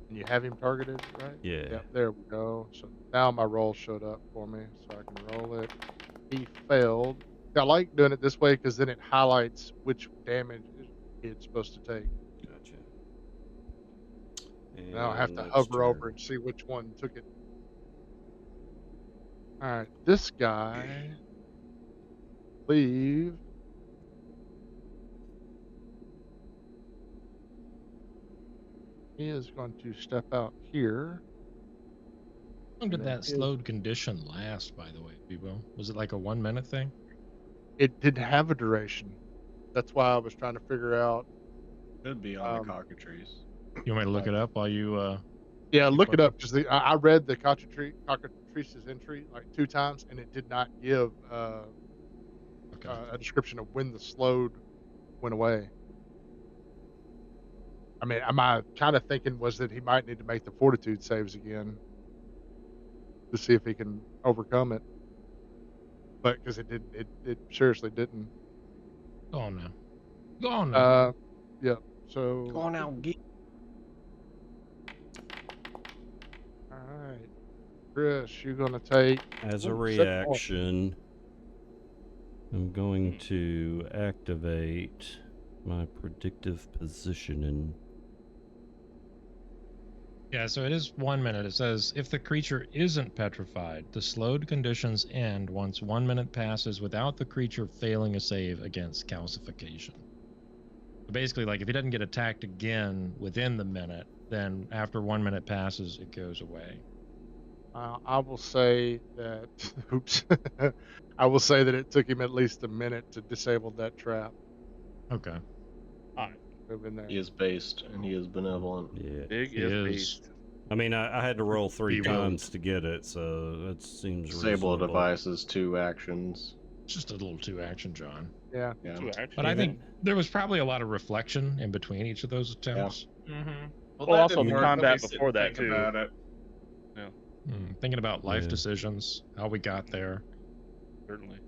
And you have him targeted, right? Yeah. Yep, there we go. So now my roll showed up for me, so I can roll it. He failed. I like doing it this way because then it highlights which damage it's supposed to take. Gotcha. And I don't have And to next hover over turn. and see which one took it. All right, this guy, leave. He is going to step out here. How long did And then that slowed condition last, by the way, Bebo? Was it like a 1 minute thing? It didn't have a duration. That's why I was trying to figure out. Could be on the Cocka-Trees. You want me to look it up while you Yeah, you look put it up because I read the Cocka-Tree's entry like 2 times, and it did not give Okay. a description of when the slowed went away. I mean, my kind of thinking was that he might need to make the fortitude saves again to see if he can overcome it. But because it didn't, it seriously didn't. Go on now. Go on now. Yeah. So. Go on now, get. All right, Chris, you're gonna take As a second one. reaction, I'm going to activate my predictive positioning. Yeah, so it is 1 minute. It says, if the creature isn't petrified, the slowed conditions end once 1 minute passes without the creature failing a save against calcification. So basically, like, if he doesn't get attacked again within the minute, then after 1 minute passes, it goes away. I will say that. Oops. I will say that it took him at least a minute to disable that trap. Okay. Move in there. He is based and he is benevolent. Yeah. Big He is is. based. I mean, I had to roll 3 He will. times to get it, so that seems Disable a reasonable. device is 2 actions. It's just a little 2 action, John. Yeah. Yeah. Two actions. But I think there was probably a lot of reflection in between each of those attempts. Mm-hmm. Well, that also didn't the work. Let me combat sit before and that, think too. about it. Thinking about life Yeah. decisions, how we got there. Certainly.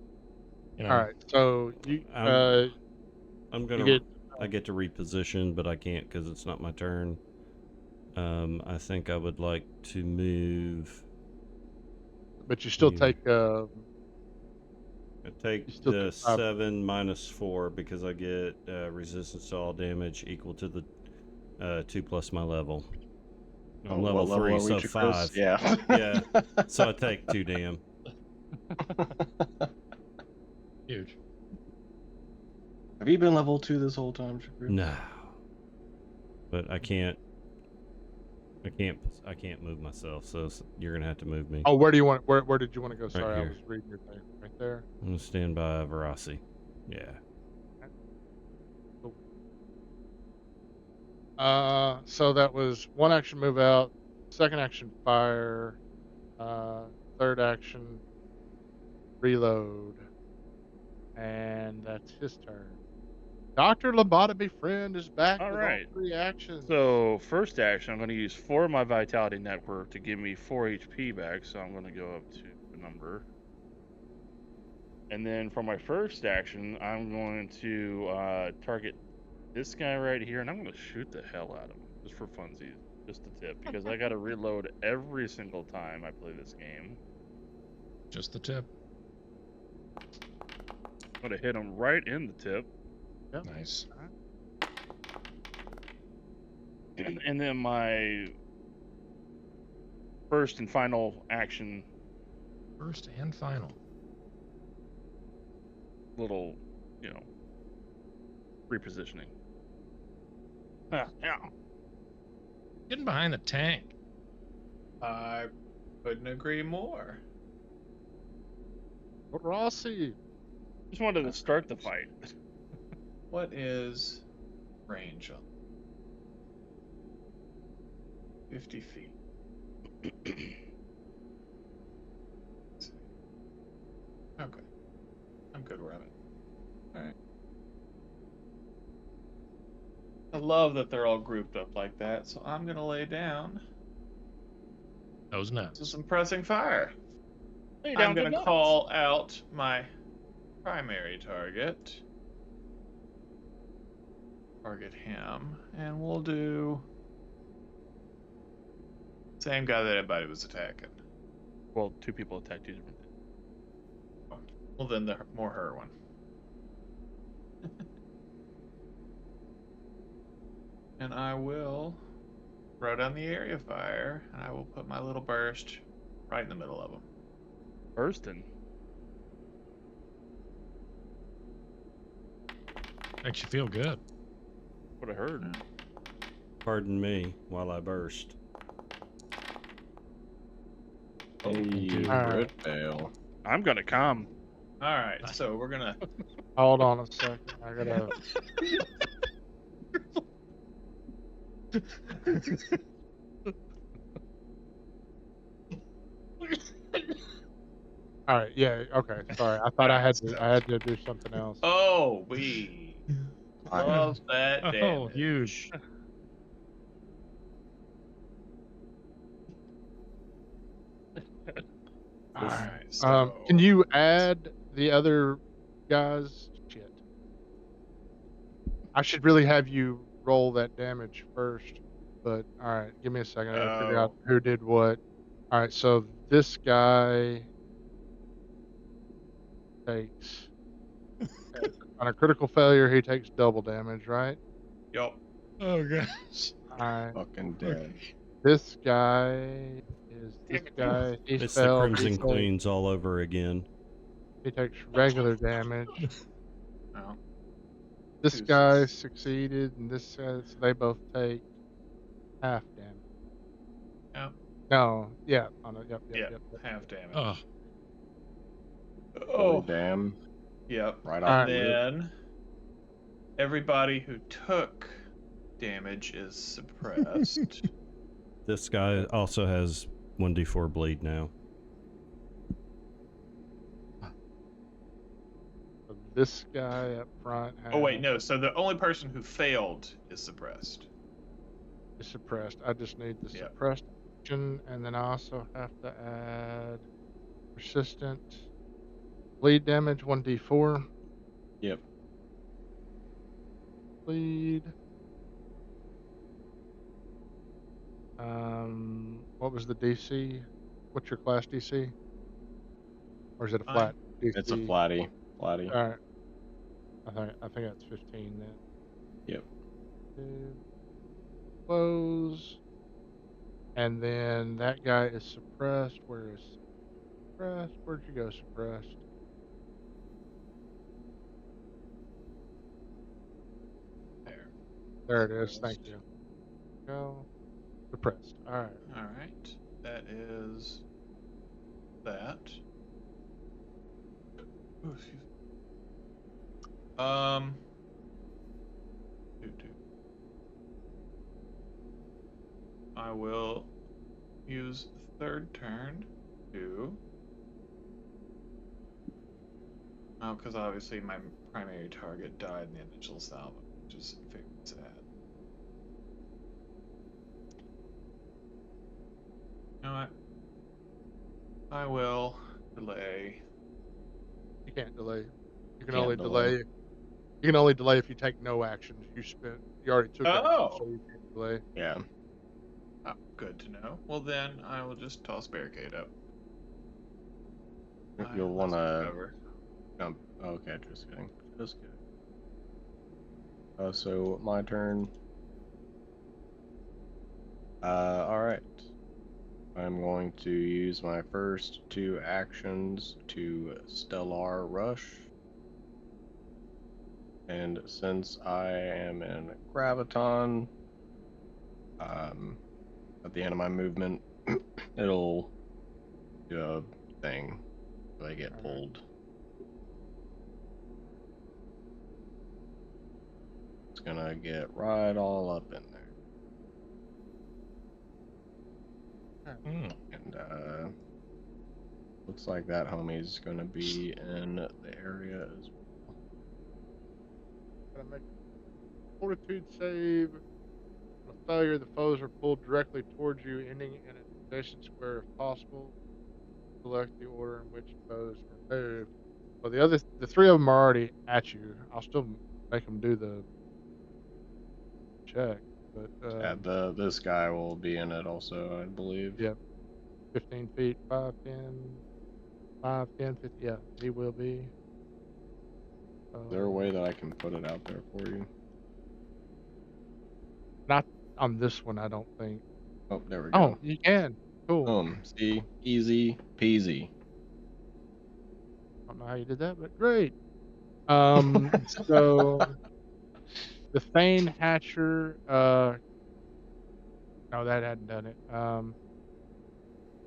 You know, All right. So you I'm gonna. get. I get to reposition, but I can't because it's not my turn. I think I would like to move. But you still Yeah. take. I take You still the take 5. 7 minus 4 because I get resistance to all damage equal to the 2 plus my level. I'm Oh, level what 3, are so we, Chris? 5. Yeah. Yeah. So I take 2 damn. huge. Have you been level 2 this whole time, Shakru? No. But I can't move myself, so you're gonna have to move me. Oh, where do you want? Where did you want to go? Sorry, I here. was reading your thing. Right there. I'm gonna stand by Verasi. Yeah. So that was 1 action move out, 2nd action fire, 3rd action reload, and that's his turn. Dr. Lobotomy Friend is back All with right. all 3 actions. So, first action, I'm going to use 4 of my Vitality Network to give me 4 HP back, so I'm going to go up to the number. And then for my first action, I'm going to target this guy right here, and I'm going to shoot the hell out of him, just for funsies, just a tip, because I got to reload every single time I play this game. Just the tip. I'm going to hit him right in the tip. Yep. Nice. And then my first and final action, First and final. little, repositioning. Yeah. Getting behind the tank. I couldn't agree more. Rossi. Just wanted to start the fight. What is range on 50 feet? Okay. I'm good where I'm at. Alright. I love that they're all grouped up like that, so I'm gonna lay down Those to nuts. some pressing fire. Lay I'm down gonna to nuts. call out my primary target. Target him, and we'll do Same guy that everybody was attacking. Well, 2 people attacked 2 different things. Well, then the more her one. And I will throw down the area fire, and I will put my little burst right in the middle of them. Bursting. Makes you feel good. What I heard. Pardon me while I burst. Hey, Alright. red fail. I'm gonna come. All right, so we're gonna. Hold on a second. I gotta. All right. Yeah. Okay. Sorry. I thought I had to. I had to do something else. Oh, we love that damage. Oh, huge. All right. Can you add the other guys? Shit. I should really have you roll that damage first. But all right, give me a second. I gotta figure out who did what. All right. So this guy takes on a critical failure. He takes double damage, right? Yup. Oh gosh. All right. Fucking dead. This guy is this guy. He It's the failed. Crimson Queens all over again. He takes regular damage. Oh. This Who's guy this? succeeded, and this so they both take half damage. Yep. No, yeah, on a, yep, Yeah. yep. Half damage. Oh, Holy damn. Yep. Right All off right. the rip. Then everybody who took damage is suppressed. This guy also has 1d4 bleed now. So this guy up front. Oh wait, no. So the only person who failed is suppressed. is suppressed. I just need the Yep. suppressed action, and then I also have to add persistent bleed damage 1d4. Yep. Bleed. What was the DC? What's your class DC? Or is it a Mine. flat DC? It's a flatty. Flatty. All right. I think that's 15 then. Yep. Close. And then that guy is suppressed. Where is suppressed? Where'd you go, suppressed? There. There it is. Thank Suppressed. you. Go. Suppressed. All right. All right. That is that. Ooh, excuse me. I will use third turn to. Oh, because obviously my primary target died in the initial salvo, which is very sad. You know what? I will delay. You can't delay. You can Can't only delay. delay. You can only delay if you take no actions. You already took action, Oh. so you can't delay. Yeah. Oh, good to know. Well, then I will just toss barricade up. If you'll want Let's to recover. jump. Okay, just kidding. Just kidding. So my turn. Alright. I'm going to use my first 2 actions to Stellar Rush. And since I am in Graviton, at the end of my movement, it'll do a thing. So I get pulled. It's gonna get right all up in there. Hmm. And looks like that homie's gonna be in the area as well. Gotta make a fortitude save. On a failure, the foes are pulled directly towards you, ending in an adjacent square if possible. Select the order in which foes are moved. Well, the 3 of them are already at you. I'll still make them do the check. But This guy will be in it also, I believe. Yep. 15 feet, 5, 10, 5, 10, 50. Yeah, he will be. Is there a way that I can put it out there for you? Not on this one, I don't think. Oh, there we Oh, go. you can. Cool. See, easy peasy. I don't know how you did that, but great. So the Thane Hatcher, no, that hadn't done it.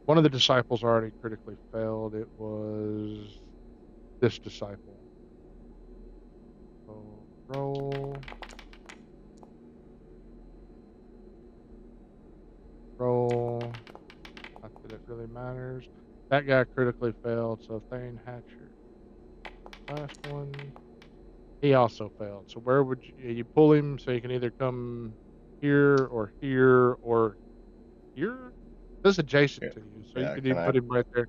One of the disciples already critically failed. It was this disciple. So roll. Not that it really matters. That guy critically failed, so Thane Hatcher. Last one. He also failed. So where would you pull him so you can either come here or here or here? This is adjacent to you, so you Yeah, could can even put him right there.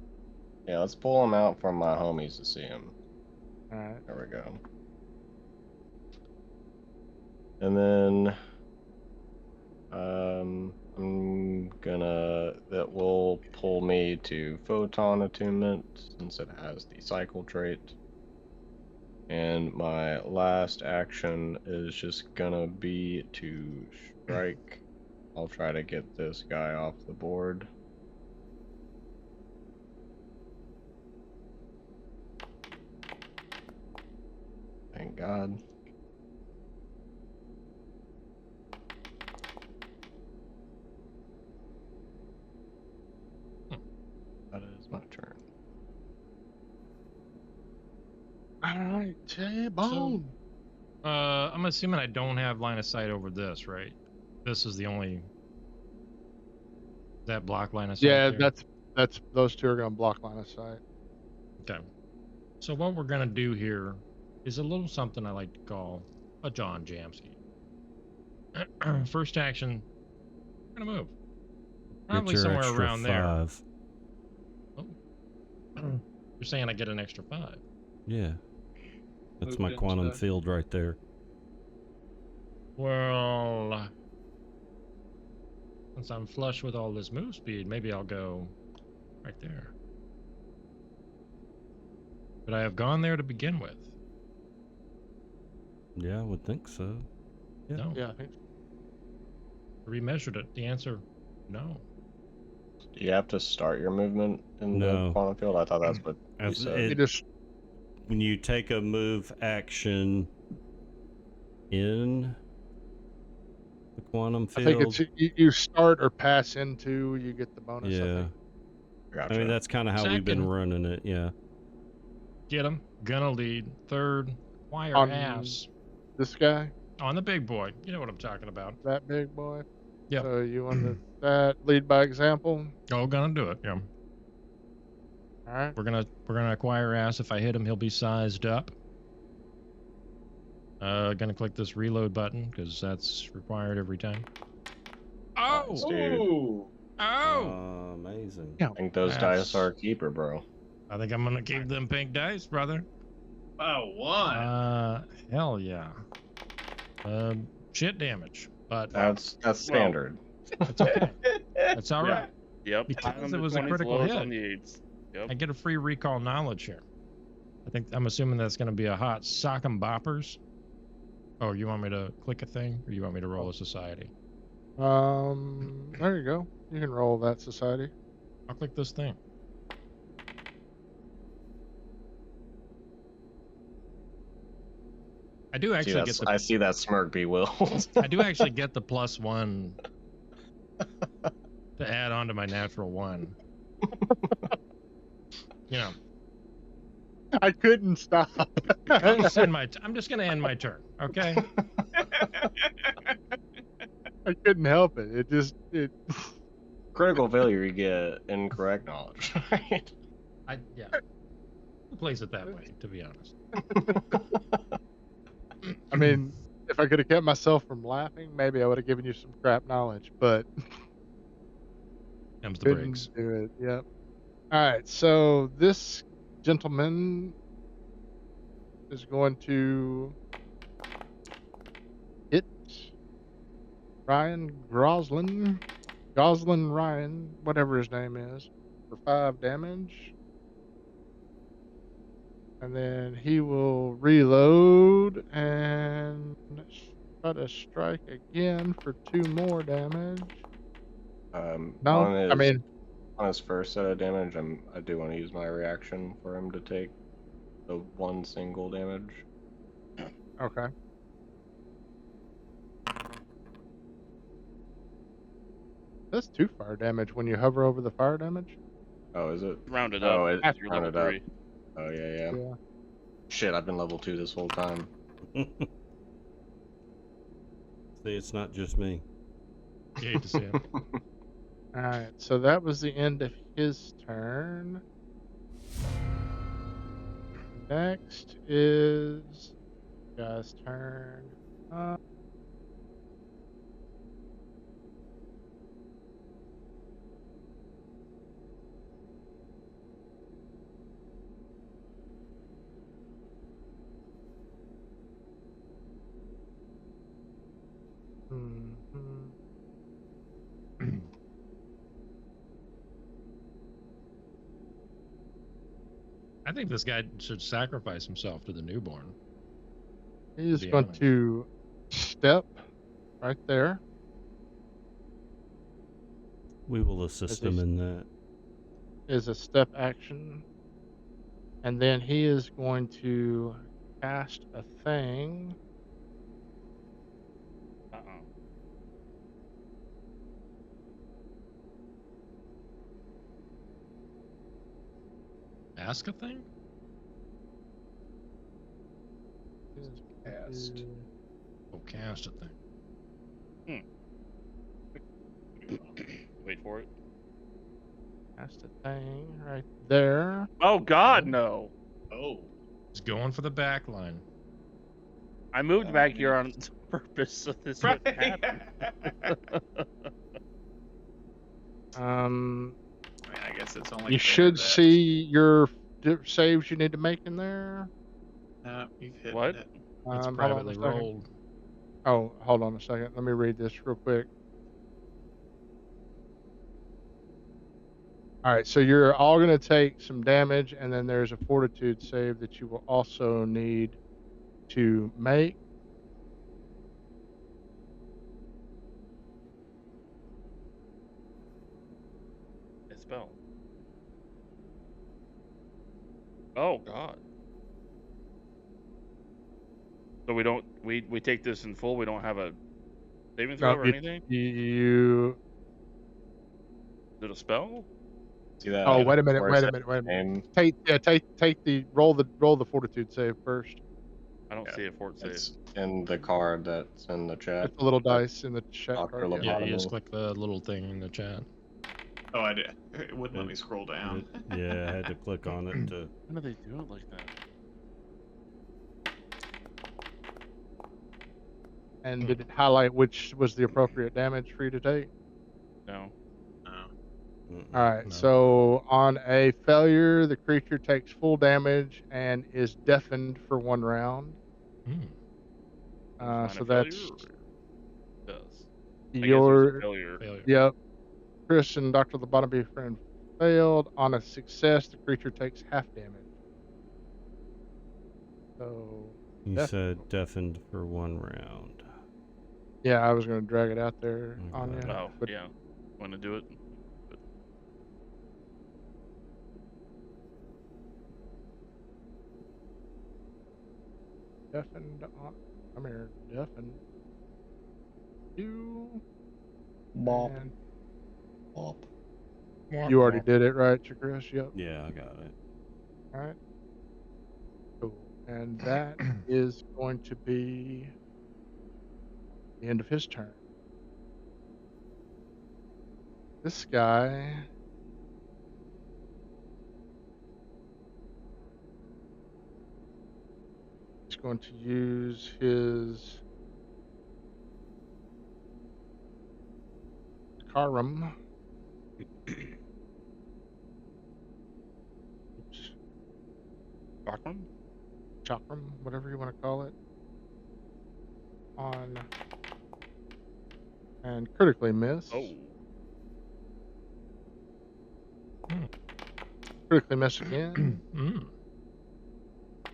Yeah, let's pull him out from my homies to see him. All right. There we go. And then that will pull me to Photon Attunement since it has the cycle trait. And my last action is just gonna be to strike. I'll try to get this guy off the board. Thank God. That is my turn. All right, J-Bone. I'm assuming I don't have line of sight over this, right? This is the only that block line of sight. Yeah, there? that's those two are gonna block line of sight. Okay. So what we're gonna do here is a little something I like to call a John Jamsky. First action, we're gonna move. Probably Get your somewhere extra around there. 5. Oh. You're saying I get an extra 5? Yeah. That's Moved my into quantum the- field right there. Well, since I'm flush with all this move speed, maybe I'll go right there. But I have gone there to begin with. Yeah, I would think so. Yeah. No. Yeah, I think Remeasured it. The answer, no. Do you have to start your movement in No. the quantum field? I thought that's what you As said. you just When you take a move action in the quantum I field, think it's you start or pass into, you get the bonus. I yeah. think. Gotcha. I mean, that's kind of how we've been Second. running it, yeah. Get him. Gonna lead. Third, wire On ass. This guy, On the big boy. You know what I'm talking about. that big boy. Yep. So you want to that lead by example. Oh, gonna do it. Yeah. All right. We're gonna acquire ass. If I hit him, he'll be sized up. Gonna click this reload button because that's required every time. Oh! Nice, dude. Ooh. Oh! Amazing. Yeah. I think those That's- dice are a keeper, bro. I think I'm gonna keep them pink dice, brother. Oh, one. Hell yeah. Shit damage, but That's standard. it's okay. It's all right. Yep. Because high on it the was a 20s, critical lows hit. on the 8s. Yep. I get a free recall knowledge here. I'm assuming that's gonna be a hot sock 'em boppers. Oh, you want me to click a thing, or you want me to roll a society? There you go. You can roll that society. I'll click this thing. I do actually get the I see that smirk, be willed. I do actually get the +1 to add on to my natural 1. You know, I couldn't stop. I'm just gonna end my turn. Okay. I couldn't help it. It Critical failure, you get incorrect knowledge, right? Yeah. Who plays it that way? To be honest. I mean, if I could have kept myself from laughing, maybe I would have given you some crap knowledge, but Comes the couldn't breaks. do it. Yep. All right. So this gentleman is going to hit Ryan Goslin Ryan, whatever his name is, for 5 damage. And then he will reload and try to strike again for 2 more damage. No, I mean, on his first set of damage, I do want to use my reaction for him to take the 1 single damage. okay. That's 2 fire damage when you hover over the fire damage. Oh, is it? Rounded Oh, up. it's You're level rounded up. 3. Oh, yeah. Yeah. Shit, I've been level 2 this whole time. See, it's not just me. You hate to see it. All right, so that was the end of his turn. Next is guy's turn. I think this guy should sacrifice himself to the newborn. He's be going honest. to step right there. We will assist him in that. Is a step action. And then he is going to cast a thing. Uh-oh. Ask a thing? Cast. Oh, cast a thing. Wait for it. Cast a thing right there. Oh God, no! Oh. He's going for the back line. I moved back here on purpose so this would happen. I mean, I guess it's only. You fair should that- see your saves you need to make in there. No, you've hit What? it. It's Hold on a privately second. rolled. Oh, hold on a second. Let me read this real quick. All right, so you're all going to take some damage, and then there's a fortitude save that you will also need to make. A spell. Oh God. So we take this in full. We don't have a saving throw or anything. You. Is it a spell? See that? Oh, wait a minute. where it Wait a says minute. Wait a minute. name? Take the roll the fortitude save first. I don't Yeah, see a fort save. It's in the card that's in the chat. It's the little dice in the chat Dr. card. Yeah, Yeah. you just click the little thing in the chat. Oh, I did. It wouldn't let me scroll down. Yeah, I had to click on it to. When do they do it like that? And did it highlight which was the appropriate damage for you to take? No. All right. No. So on a failure, the creature takes full damage and is deafened for 1 round. On So a that's failure, or- Does. your Failure. Failure. Yep. Chris and Dr. Lobotomy friend failed. On a success, the creature takes half damage. So You Deaf- said deafened for 1 round. yeah, I was going to drag it out there on you. Okay. Oh, but yeah. Want to do it? deafened on. Come here, deafened. You. Bop. And Bop. you already did it, right, Chris? Yep. Yeah, I got it. All right. Cool. And that is going to be the end of his turn. This guy is going to use his Karam. Oops. Chakram? Chakram, whatever you want to call it. On And critically miss. Oh. Critically miss again. Mm.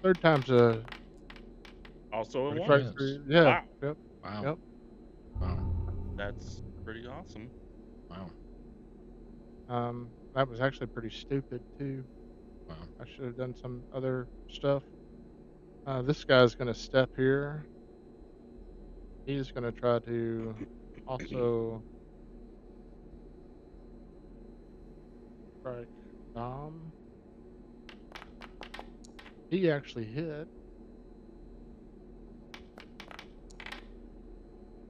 Third time's a Also a Pretty one. straight Yes. through. Yeah. Wow. Yep. Wow. Yep. Wow. That's pretty awesome. Wow. That was actually pretty stupid too. Wow. I should have done some other stuff. This guy's gonna step here. He's gonna try to also strike Dom. He actually hit.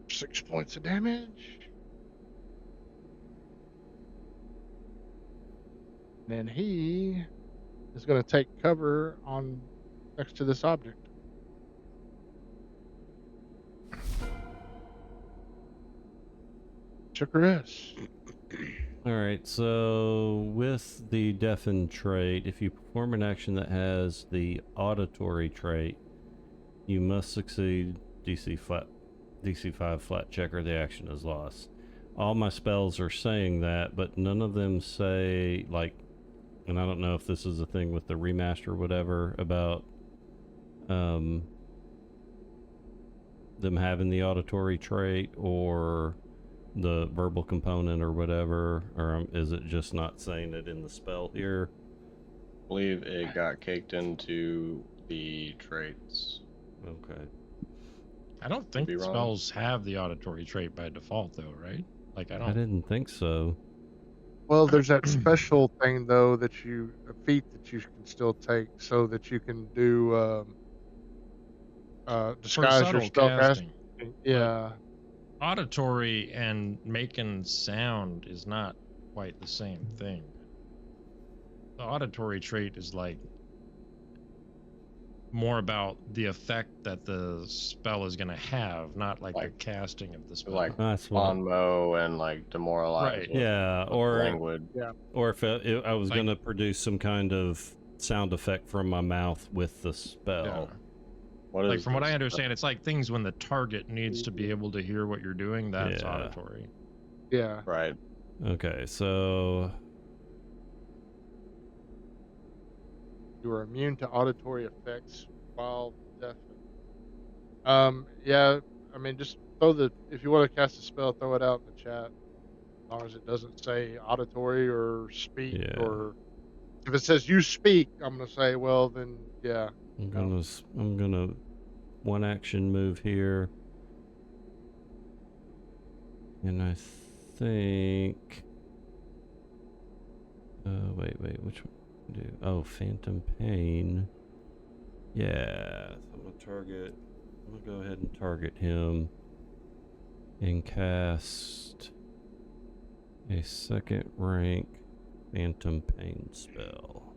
6 points of damage. And then he is going to take cover on next to this object. Sugar is. All right, so with the deafen trait, if you perform an action that has the auditory trait, you must succeed DC 5 flat check or the action is lost. All my spells are saying that, but none of them say, like, and I don't know if this is a thing with the remaster or whatever, about them having the auditory trait or the verbal component or whatever, or is it just not saying it in the spell here? I believe it got caked into the traits. Okay. I don't think be wrong. spells have the auditory trait by default, though, right? Like, I I don't. didn't think so. Well, there's that special thing though that a feat that you can still take, so that you can do For disguise your subtle spell casting. Yeah, Auditory and making sound is not quite the same thing. The auditory trait is like more about the effect that the spell is going to have, not like the Like- casting of the spell. Like That's what. on mow and like demoralize. Right. with- Yeah, with or languid. if I was Like- gonna produce some kind of sound effect from my mouth with the spell. Yeah. What Like is from what this? I understand, it's like things when the target needs to be able to hear what you're doing. That's Yeah. auditory. yeah. Right. Okay, so You are immune to auditory effects while deaf. Yeah. I mean, just if you want to cast a spell, throw it out in the chat. As long as it doesn't say auditory or speak, Yeah. or if it says you speak, I'm gonna say, well, then yeah. I'm gonna one action move here, and I think. Wait, which one do? Oh, Phantom Pain. Yeah, so I'm gonna go ahead and target him and cast a second rank Phantom Pain spell.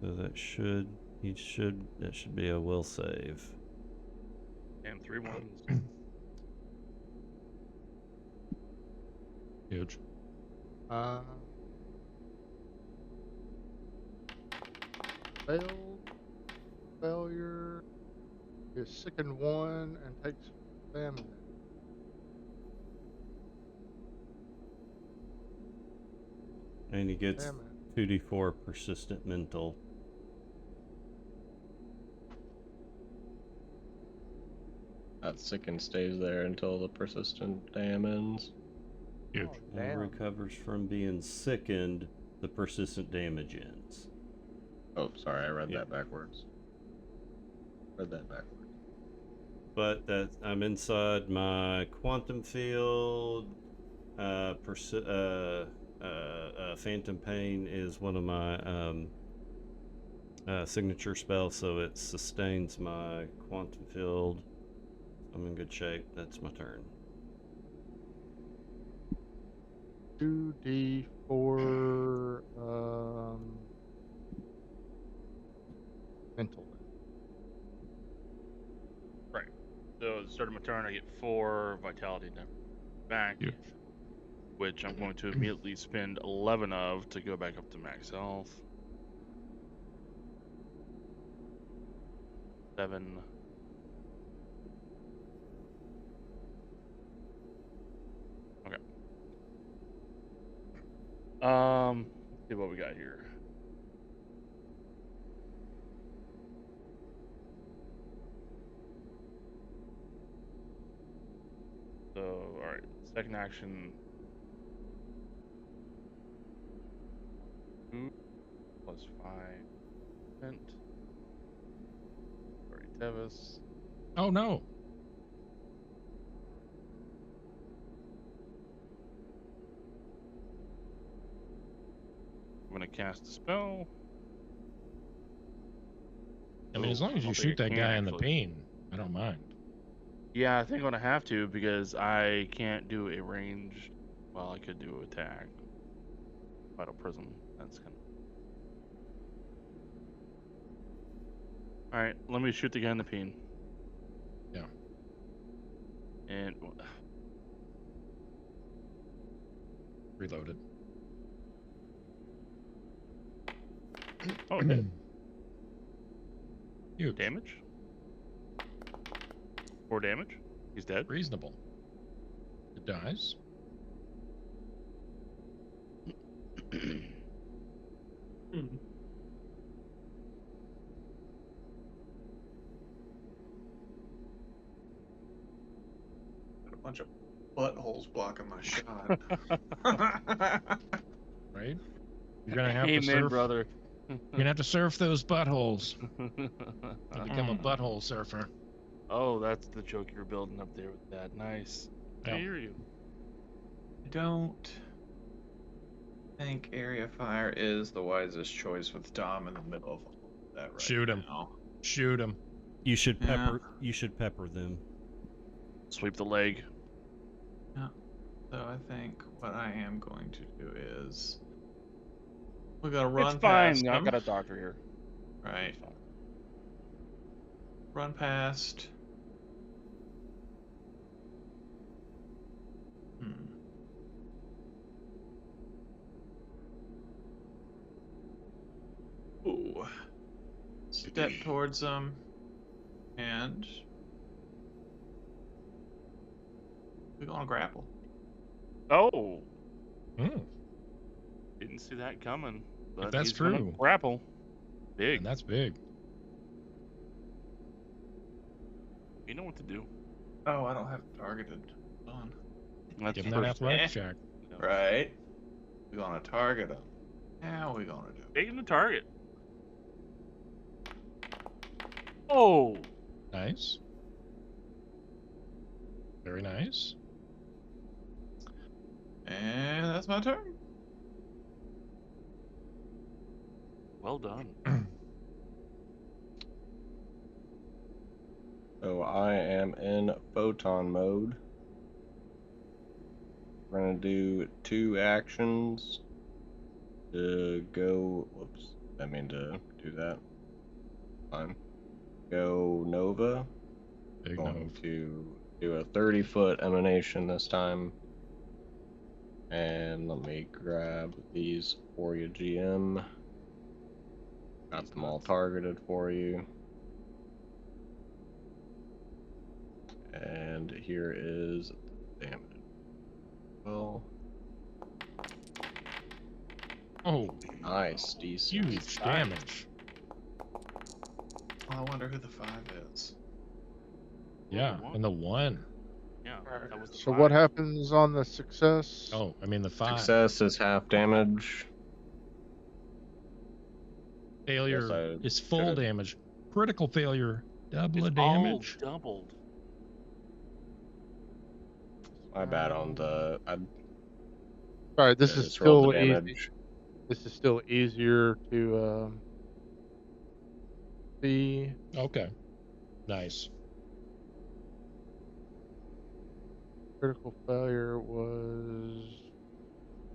So that should be a will save. And 3 ones. Huge. Failure. Is sickened 1 and takes damage. And he gets Damn it. 2d4 persistent mental. That sicken stays there until the persistent dam ends. Huge. Oh, And damn. recovers from being sickened, the persistent damage ends. Oh, sorry, I read Yeah. that backwards. But I'm inside my quantum field. Phantom Pain is one of my signature spells, so it sustains my quantum field. I'm in good shape. That's my turn. 2d4 mental. So at the start of my turn, I get 4 vitality back, Huge. which I'm going to immediately spend 11 of to go back up to max health. 7, Let's see what we got here. So, all right, second action. 2 plus 5%. Sorry, Tevis. Oh no. I'm gonna cast a spell. I mean, as Ooh, long as I you don't think shoot I that can, guy in the actually. pain, I don't mind. Yeah, I think I'm gonna have to because I can't do a ranged. Well, I could do an attack. Vital Prism. That's kind of. All right, let me shoot the guy in the peen. Yeah. And Reloaded. oh, it hit. Huge. Damage. 4 damage. He's dead. Reasonable. It dies. Got a bunch of buttholes blocking my shot. Right? You're gonna have to Amen, surf. brother. You're gonna have to surf those buttholes. And become a butthole surfer. Oh, that's the joke you're building up there with that. Nice. Yeah. I hear you. I don't think area fire is the wisest choice with Dom in the middle of all of that right Shoot him. now. Shoot him. You should Yeah. pepper. You should pepper them. Sweep the leg. Yeah. So I think what I am going to do is we gotta run It's fine. past I him. got a doctor here. Right. It's fine. Run past. Ooh. Step towards them. And we're gonna grapple. Oh, Hmm. didn't see that coming. But that's he's gonna true. grapple. Big. And that's big. You know what to do. Oh, I don't have it targeted. Hold on. That's Give him the that first athletics Yeah. check. Yeah. Right. We're gonna target him. How we gonna do it? Taking the target. Oh, Nice. Very nice. And that's my turn. well done. So I am in photon mode. We're gonna do 2 actions to go. Whoops, I mean to do that. Fine. Go Nova. Big Going Nova. to do a 30-foot emanation this time. And let me grab these for you, GM. Got them all targeted for you. And here is the damage. Well, Oh, nice, decent. huge damage. I wonder who the 5 is. Yeah, one. and the 1. Yeah, that was the So 5. what happens on the success? Oh, I mean the 5. Success is half damage. Failure Yes, I is full should've- damage. Critical failure, double It's damage. all doubled. My bad on the. I Sorry, this is just rolled still the easy. damage. This is still easier to see. Okay. Nice. Critical failure was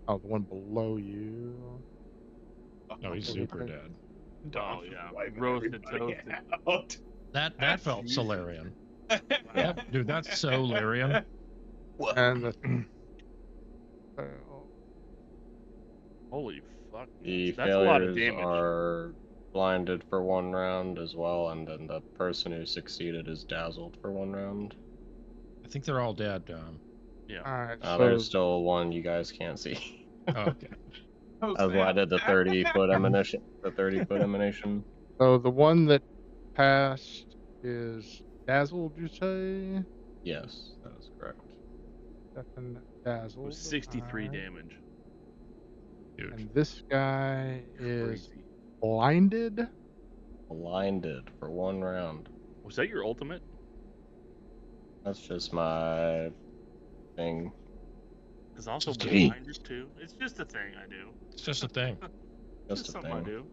the one below you. Oh, he's super dead. Dom Oh, yeah. wiping Roasted, everybody toasted. out. That felt Jeez. Solarian. Dude, that's so Larian. And the fail. Holy fuck. The That's a lot of failures damage. are blinded for 1 round as well, and then the person who succeeded is dazzled for 1 round. I think they're all dead. Yeah. All right, There's so still one you guys can't see. Oh, okay. Oh, That's why I snap. did the 30-foot emanation. The 30-foot emanation. So the one that passed is Dazzled, you say? Yes, that is correct. Stefan It Dazzled. was 63 alright. damage. Huge. And this guy is Crazy. blinded. Blinded for 1 round. Was that your ultimate? That's just my thing. It's also Gee. blinded too. It's just a thing I do. It's just a thing. Just a something I thing. do.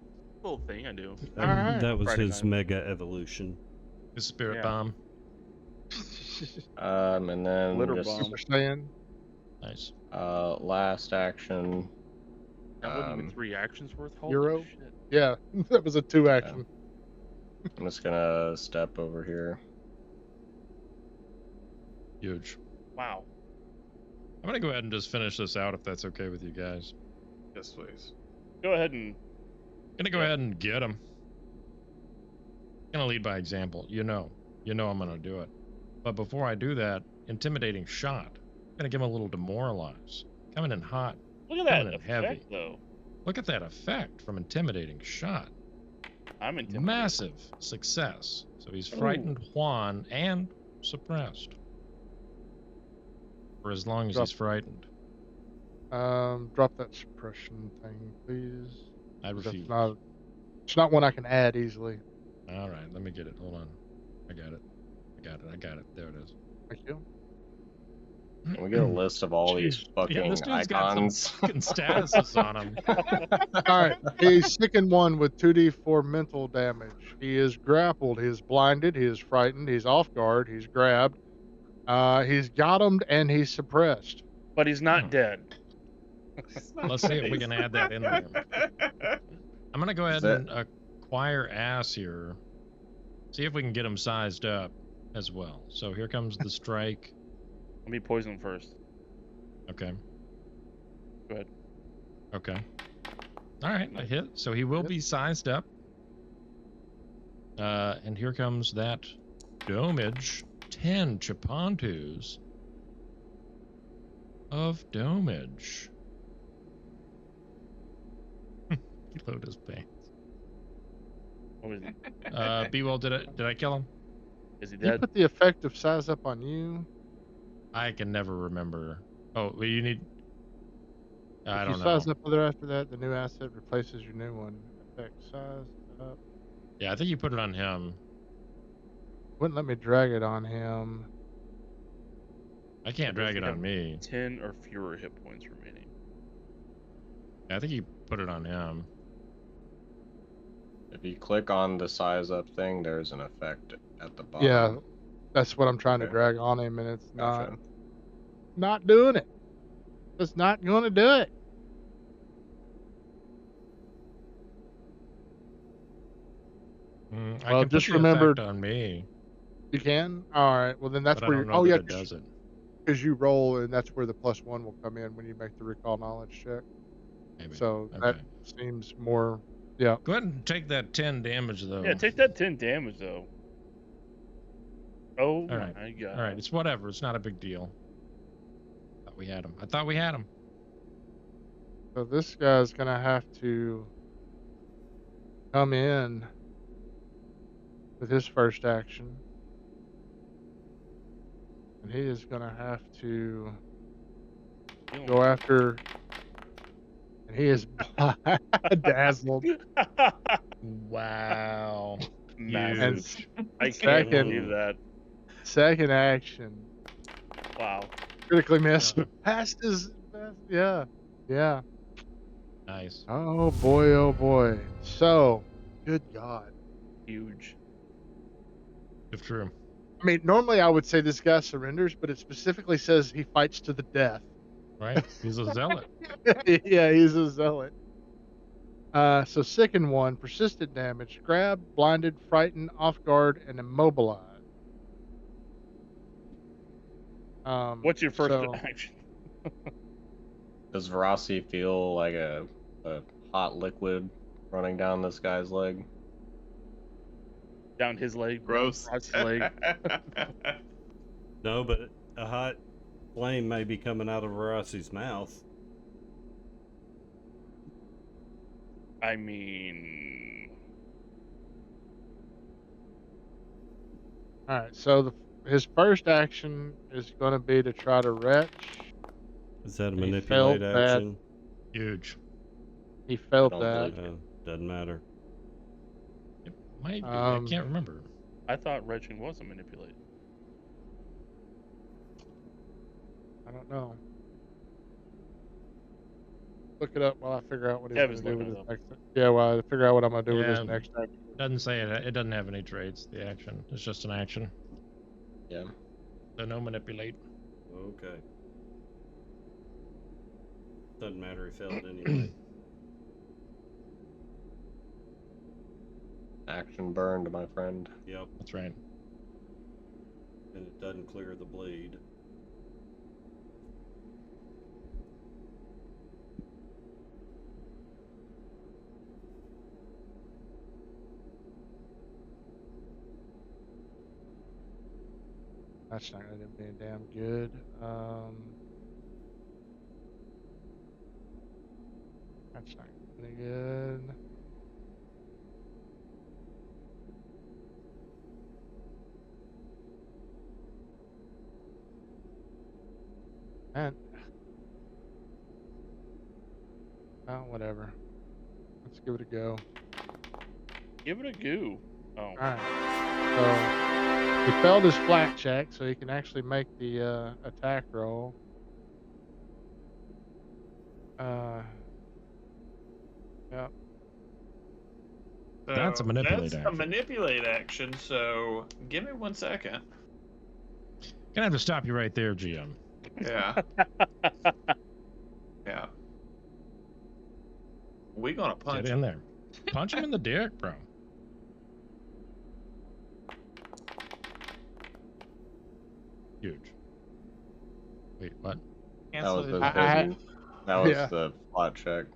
Little thing I do. Alright. That was Friday his night. mega evolution. His spirit Yeah. bomb. And then Glitter just bomb. Super Saiyan. Nice. last action. That wouldn't be 3 actions worth. Holy Euro? shit. Yeah, that was a 2 action. I'm just gonna step over here. Huge. Wow. I'm gonna go ahead and just finish this out if that's okay with you guys. Yes, please. Go ahead and Gonna go ahead and get him. Gonna lead by example. You know I'm gonna do it. But before I do that, intimidating shot. Gonna give him a little demoralize. Coming in hot. look at that Coming in effect heavy. though. Look at that effect from intimidating shot. I'm intimidated. Massive success. So he's frightened Juan and suppressed. For as long as Drop. he's frightened. Drop that suppression thing, please. I refuse. It's not one I can add easily. All right, let me get it. Hold on. I got it. There it is. Thank you. Can we get a list of all these fucking Yeah, this dude's got some icons? fucking statuses on him. Alright, he's sickened 1 with 2d4 mental damage. He is grappled, he is blinded, he is frightened, he's off guard, he's grabbed, he's got-emed, and he's suppressed. But he's not dead. Let's see if we can add that in there. I'm gonna go ahead and acquire ass here. See if we can get him sized up as well. So here comes the strike. Let me poison him first. Okay. Go ahead. Okay. All right, I hit. So he will be sized up. And here comes that domage. 10 Chapontus of domage. He load his pants. What was he? B-Well, did I kill him? Is he You dead? put the effect of size up on you. I can never remember. Oh, well, you need... I If don't you know. size up other after that, the new asset replaces your new one. Effect size up. Yeah, I think you put it on him. Wouldn't let me drag it on him. I can't drag it on me. 10 or fewer hit points remaining. I think you put it on him. If you click on the size up thing, there's an effect at the bottom. Yeah, that's what I'm trying to Okay. drag on him, and it's Gotcha. not doing it. It's not going to do it. I Well, can just put the remember- effect on me, You can? All right. Well, then that's but I where don't you're. know Oh, that yeah, it does it. because you roll, and that's where the +1 will come in when you make the recall knowledge check. Maybe. So Okay. that seems more. Yeah. Go ahead and take that 10 damage, though. Yeah, take that 10 damage though. Oh right. my god. All right, it's whatever. It's not a big deal. I thought we had him. So this guy's gonna have to come in with his first action, and he is gonna have to go after. And he is dazzled. Wow. Massive. Huge. I can't Second. believe that. Second action, Wow. critically missed. Yeah. Passed his. Yeah. Yeah. Nice. Oh boy. Oh boy. So, good God. Huge. If true. I mean, normally I would say this guy surrenders, but it specifically says he fights to the death. Right? He's a zealot. Yeah, he's a zealot. So sicken 1, persistent damage, grab, blinded, frightened, off guard, and immobilized. What's your first so- action? Does Veracity feel like a hot liquid running down this guy's leg? Down his leg. Gross. Across his leg. No, but a hot flame may be coming out of Veracity's mouth. I mean, All right, so his first action is going to be to try to retch. Is that a He manipulate failed that. action? Huge. He failed don't that. believe Doesn't matter. It might be. I Um, can't remember. I thought retching was a manipulate. I don't know. Look it up while I figure out what he's Yeah, going he's to do with looking his it up. next. Yeah, while I figure out what I'm going to do with his Yeah. next action. Doesn't say it. It doesn't have any traits. The action. It's just an action. Yeah. So no manipulate. Okay. Doesn't matter. He failed anyway. Action burned, my friend. Yep. That's right. And it doesn't clear the bleed. That's not going to be damn good. That's not going to be good. And oh, whatever. Let's give it a go. Give it a goo. Oh, All right. So he failed his flat check, so he can actually make the attack roll. Yeah. That's a manipulate That's action. a manipulate action. So give me 1 second. Gonna have to stop you right there, GM. Yeah. Yeah. We gonna punch Get in there. Punch him in the dick, bro. Huge. Wait, what? That was Cancel the his- hidden. That was Yeah. the flat check.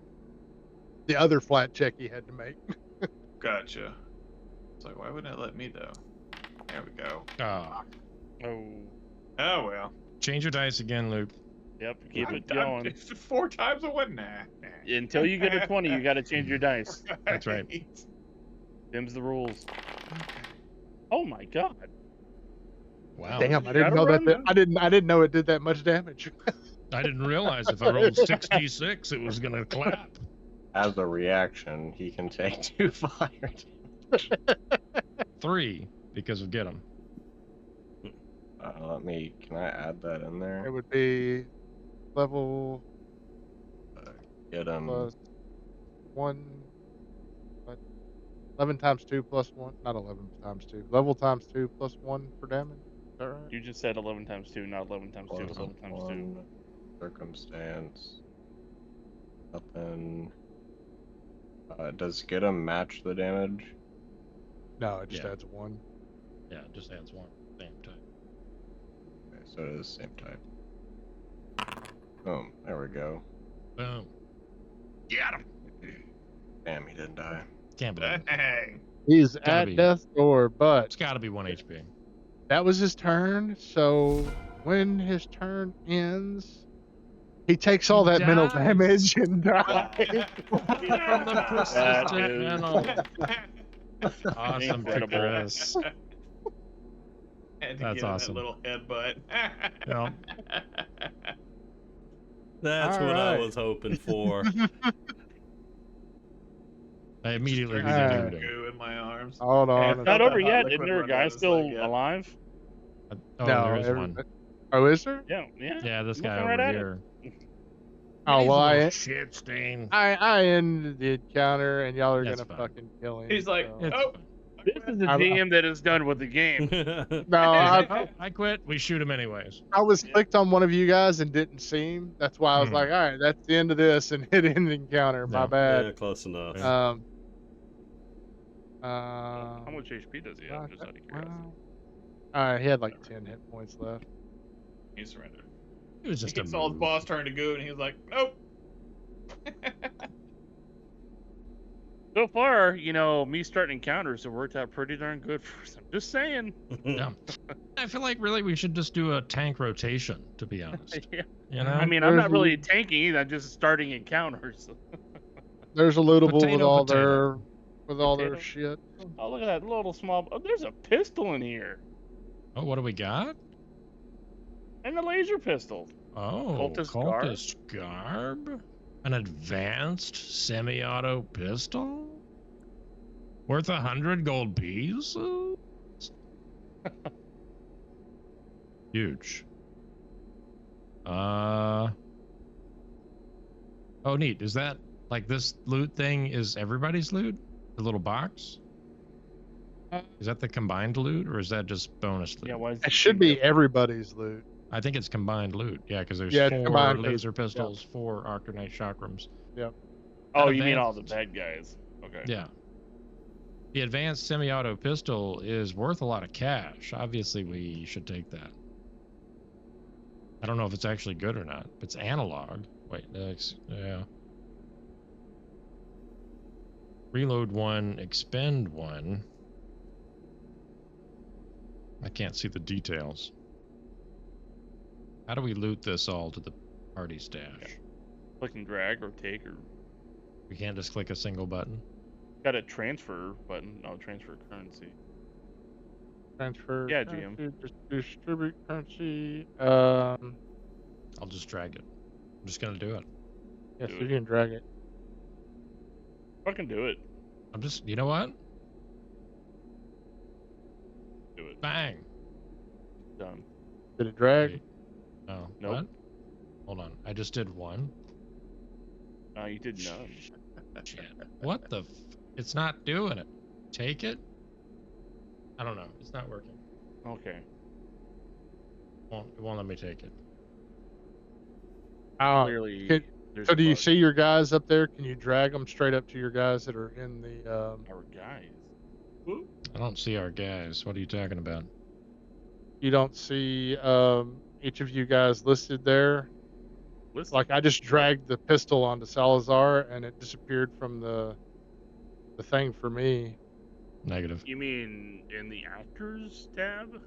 The other flat check he had to make. Gotcha. It's like, why wouldn't it let me though? There we go. Ah, oh, Oh well. change your dice again, Luke. yep. Keep it I'm- going. 4 times a one. Nah. Until you get a 20, you got to change your dice. That's right. Them's the rules. Oh my god. Wow. Damn, I didn't know that. Shadowrun? I didn't know it did that much damage. I didn't realize if I rolled 66, it was gonna clap. As a reaction, he can take 2 fire. 3 because of get him. Can I add that in It there? would be level Get him. plus 1. 11 times 2 plus 1. Not 11 times 2. Level times 2 plus 1 for damage. Is that right? You just said 11 times 2, not 11 times 2. Plus 11 times 2. one circumstance. Nothing. Does get him match the damage? No, it just Yeah. adds 1. Yeah, it just adds 1. Same type. Okay, so it is the same type. Boom. There we go. Boom. Got him. Damn, he didn't die. Can't believe it. Dang. He's Gotta at be. death's door, but It's gotta be 1 HP. that was his turn. So when his turn ends, he takes all that mental dies. damage and dies. From the persistent is- mental. Awesome, Incredible. Chris. Had to That's give him awesome. That little headbutt. Yeah. That's All what I right. was hoping for. I immediately Turns Alright. reviewed into him. goo in my arms. Hold on. Yeah, Not Felt over that hot yet. liquid Isn't there a run guy down his still leg yet. alive? Oh, no, there is one. Oh, is there? Yeah, yeah. Yeah, this Looking guy right over at it. here. Oh, He's well, a little I shit stain. ended the encounter, and y'all are That's gonna fine. fucking kill him. He's like, so. It's oh. fine. This is the I'm- GM that is done with the game. No, Oh, I quit. We shoot him anyways. I was clicked on one of you guys and didn't see him. That's why I was Hmm. like, all right, that's the end of this, and hit end the encounter. My Yeah. bad. Yeah, close enough. Um. How much HP does he have? Just out of curiosity. All right, he had like 10 hit points left. He surrendered. It was He just a saw his move. boss turn to goo, and he was like, nope. So far, me starting encounters have worked out pretty darn good for us. I'm just saying. Yeah. I feel like really we should just do a tank rotation, to be honest. Yeah. You know? I mean, I'm not really tanking either. I'm just starting encounters. there's a lootable with Potato, all potato. their Potato. shit. Oh, look at that little small. Oh, there's a pistol in here. Oh, what do we got? And a laser pistol. Oh, Cultist garb? An advanced semi-auto pistol? Worth 100 gold pieces? Huge. Oh, neat. Is that like this loot thing is everybody's loot? The little box? Is that the combined loot or is that just bonus loot? Yeah, why is It should be everybody's loot. I think it's combined loot. Yeah, because there's Yeah, it's 4 combined 'cause- laser pistols, 4 Arcanite chakrams. Yep. Oh, you mean advanced- all the bad guys? Okay. Yeah. The advanced semi-auto pistol is worth a lot of cash. Obviously, we should take that. I don't know if it's actually good or not. It's analog. Wait, yeah. Reload 1, expend 1. I can't see the details. How do we loot this all to the party stash? Click and drag or take or We can't just click a single button. got a transfer button. No, transfer currency. Transfer. Yeah, currency, distribute currency. I'll just drag it. I'm just gonna do it. Yes, Do you it. can drag it. Fucking do it. I'm just, you know what? Do it. Bang. Done. Did it drag? Wait. No. Nope. What? Hold on. I just did 1. You did none. Shit. What the? It's not doing it. Take it? I don't know. It's not working. Okay. It won't let me take it. Clearly. there's So a do you bug. see your guys up there? Can you drag them straight up to your guys that are in the? Our guys? I don't see our guys. What are you talking about? You don't see each of you guys listed there. Listen. Like I just dragged the pistol onto Salazar and it disappeared from the thing for me. Negative. You mean in the actors tab?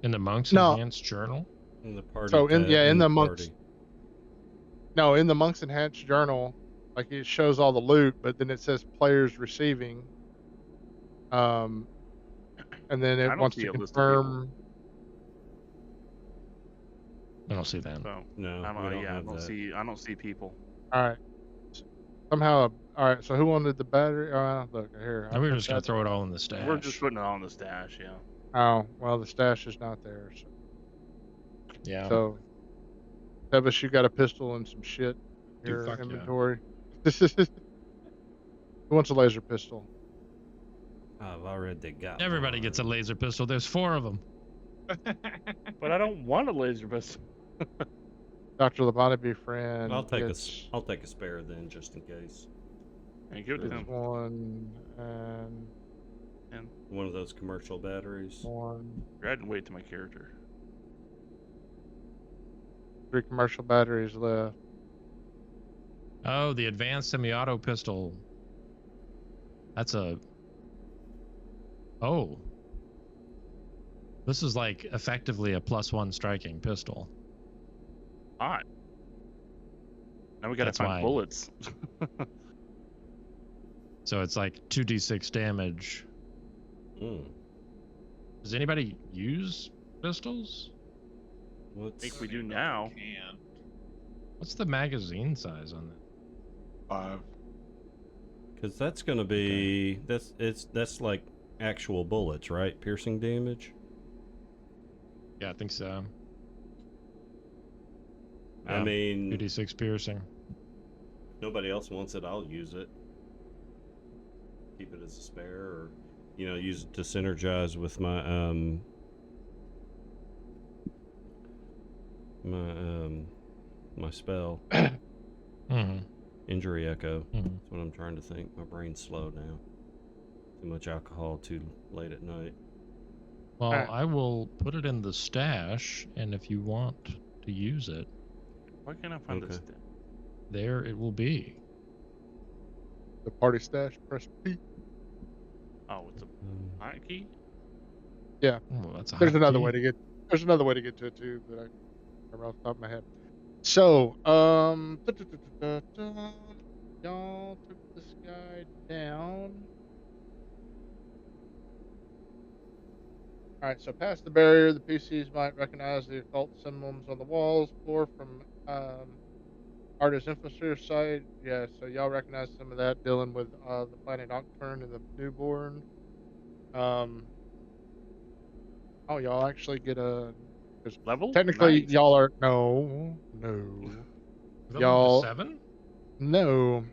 In the Monk's No. Enhanced Journal? In the party. So in tab, in the monks. party. No, in the Monk's Enhanced Journal, like it shows all the loot, but then it says players receiving. And then I it don't wants see to a list of people. confirm. I don't see that. So No, I we don't. don't Yeah, I have don't that. see. I don't see people. All right. Somehow, all right. So who wanted the battery? Look here. And we were put just going that- to throw it all in the stash. We're just putting it on the stash. Yeah. Oh well, the stash is not there. So, Yeah. so Tevis, you got a pistol and some shit in Dude, your fuck yeah. inventory. Who wants a laser pistol? I've already got. Everybody gets a mine. laser pistol. There's 4 of them. But I don't want a laser pistol. Dr. Labonte, be friend. I'll take gets I'll take a spare then, just in case. And give it to this him. one and One of those commercial batteries. one. I had to wait to my character. 3 commercial batteries left. Oh, the advanced semi-auto pistol. That's a... Oh. This is like effectively a +1 striking pistol. Hot. Now we gotta That's find why. bullets. So it's like 2d6 damage. Mm. Does anybody use pistols? I What's think we do now. Can. What's the magazine size on that? 5. Because that's gonna be that's like actual bullets, right? Piercing damage. Yeah, I think so. I mean, 2d6 piercing. nobody else wants it. I'll use it. Keep it as a spare, or use it to synergize with my my spell. Mm-hmm. Injury echo. Mhm. That's what I'm trying to think. My brain's slow now. Too much alcohol too late at night. Well, Alright. I will put it in the stash, and if you want to use it, Why can't I find this? Okay. there it will be. The party stash. Press P. Oh, it's a hotkey. Oh, that's a There's hot another key. way to get. There's another way to get to it too, but I remember off the top of my head. So, y'all y'all took this guy down. All right, so past the barrier, the PCs might recognize the occult symbols on the walls, floor from Artist Infrastructure site. Yeah, so y'all recognize some of that dealing with the planet Nocturne and the newborn. Oh, y'all actually get a. 'Cause Level? technically, Nice. y'all are no. Y'all 7? no.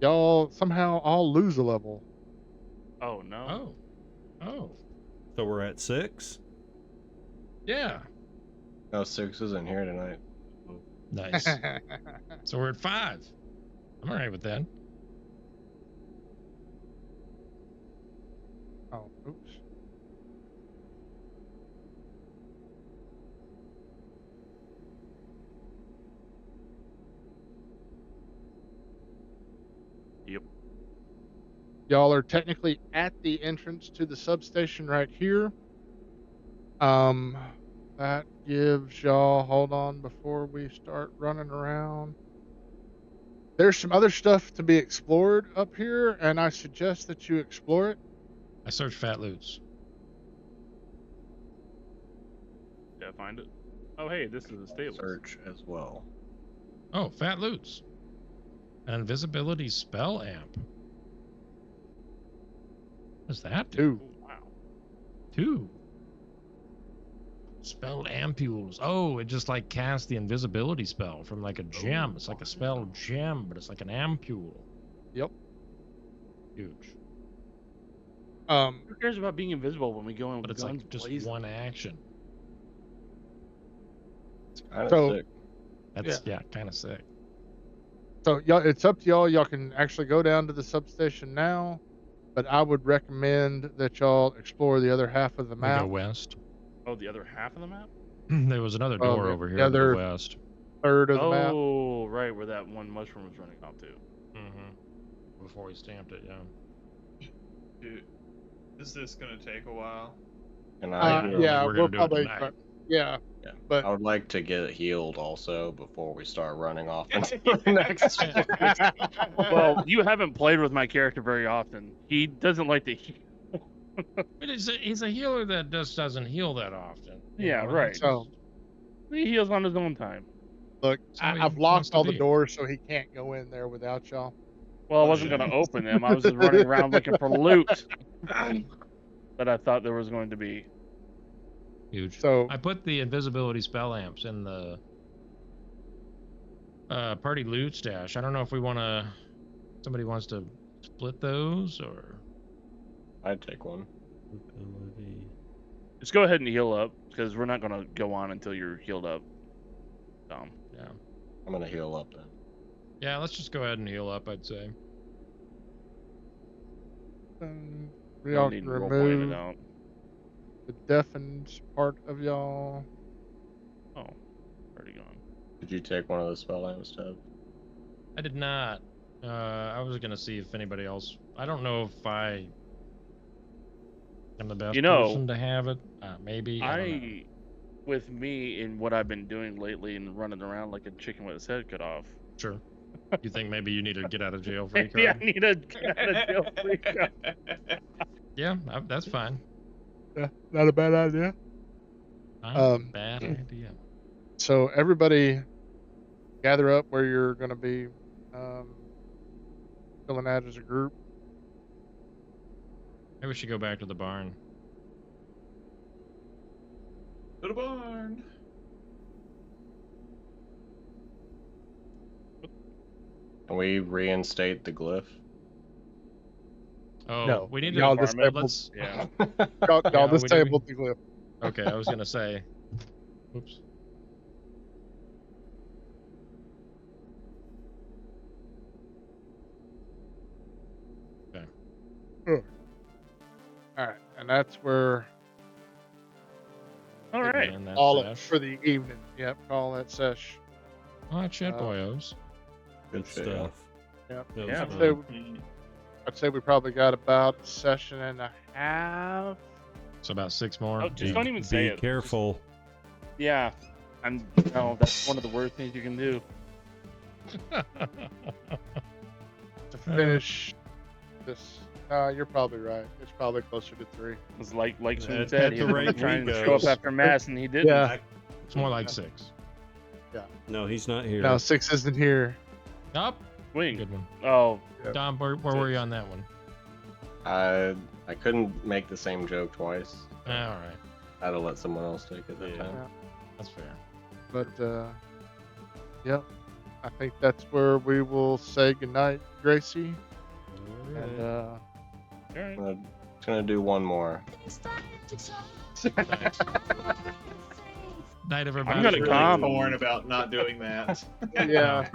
Y'all somehow all lose a level. Oh no. Oh. So we're at 6. Yeah. No, 6 isn't here tonight. Nice. So we're at 5. I'm all right with that. Oh, oops. Yep. Y'all are technically at the entrance to the substation right here. That gives y'all, hold on before we start running around. There's some other stuff to be explored up here, and I suggest that you explore it. I searched Fat Loots. Did I find it? Oh, hey, this is the stables. Search as well. Oh, Fat Loots. An invisibility spell amp. What does that do? Two. Oh, wow. 2. Spell ampules. Oh, it just like casts the invisibility spell from like a gem. It's like a spell gem, but it's like an ampule. Yep. Huge. Who cares about being invisible when we go in But with it's guns like just blazing? one action. It's kind of So- sick. That's yeah, kind of sick. So y'all, it's up to y'all. Y'all can actually go down to the substation now, but I would recommend that y'all explore the other half of the We map. go west. Oh, the other half of the map? There was another Oh, door the over here to the other- west. Third of the map. Oh, right, where that one mushroom was running off to. Mm-hmm. Before we stamped it, yeah. Dude, is this gonna take a while? And I heal. Yeah, We're we'll gonna do it probably. tonight. Yeah, Yeah. but I would like to get healed also before we start running off into the next. Well, you haven't played with my character very often. He doesn't like to heal. But he's a healer that just doesn't heal that often. you Yeah, know, right. it's So- He heals on his own time. look, how he I've wants locked to all the be. doors so he can't go in there without y'all. Well, I wasn't going to open them. I was just running around looking for loot that I thought there was going to be. Huge. So I put the invisibility spell amps in the party loot stash. I don't know if we want to. Somebody wants to split those or. I'd take one. Ability. Just go ahead and heal up, because we're not going to go on until you're healed up. Yeah. I'm gonna heal up then. Yeah, let's just go ahead and heal up, I'd say. we No all need can to role-playing it remove out. the deafened part of y'all. Oh, already gone. Did you take one of the spell lamps, Ted? I did not. I was gonna see if anybody else. I don't know if I am the best You know, person to have it. Maybe. I don't know. With me and what I've been doing lately and running around like a chicken with its head cut off. Sure. You think maybe you need a get out of jail free card? Yeah, I need a get out of jail free card. Yeah, that's fine. Yeah, not a bad idea. Bad idea. So everybody gather up where you're going to be filling out as a group. Maybe we should go back to the barn. To the barn. Can we reinstate the glyph? Oh, No, we need y'all to. disabled. Let's. Yeah. Y'all Yeah, we disabled the glyph. Okay, I was gonna say. Oops. All right, and that's where All right. In that all sesh. for the evening. Yep, call that sesh. All right, shit, boyos. Good Good shit. stuff. Yep. That was Yeah. fun. I'd say we probably got about a session and a half. So about 6 more. Oh, just don't even say Be it. careful. Yeah. No, that's one of the worst things you can do. to finish this. You're probably right. It's probably closer to 3. It's like Cloot At- said, at he the was rate trying we to show up go. after mass, and he didn't. Yeah. It's more like 6. No, he's not here. No, 6 isn't here. Up. Swing. Good one. Oh, Dom, where were you on that one? I couldn't make the same joke twice. All right. I had to let someone else take it that Yeah. time. That's fair. But yep. I think that's where we will say goodnight, Gracie. All And all right. I'm gonna do one more. Night, everybody. I'm gonna really come. torn about not doing that. yeah.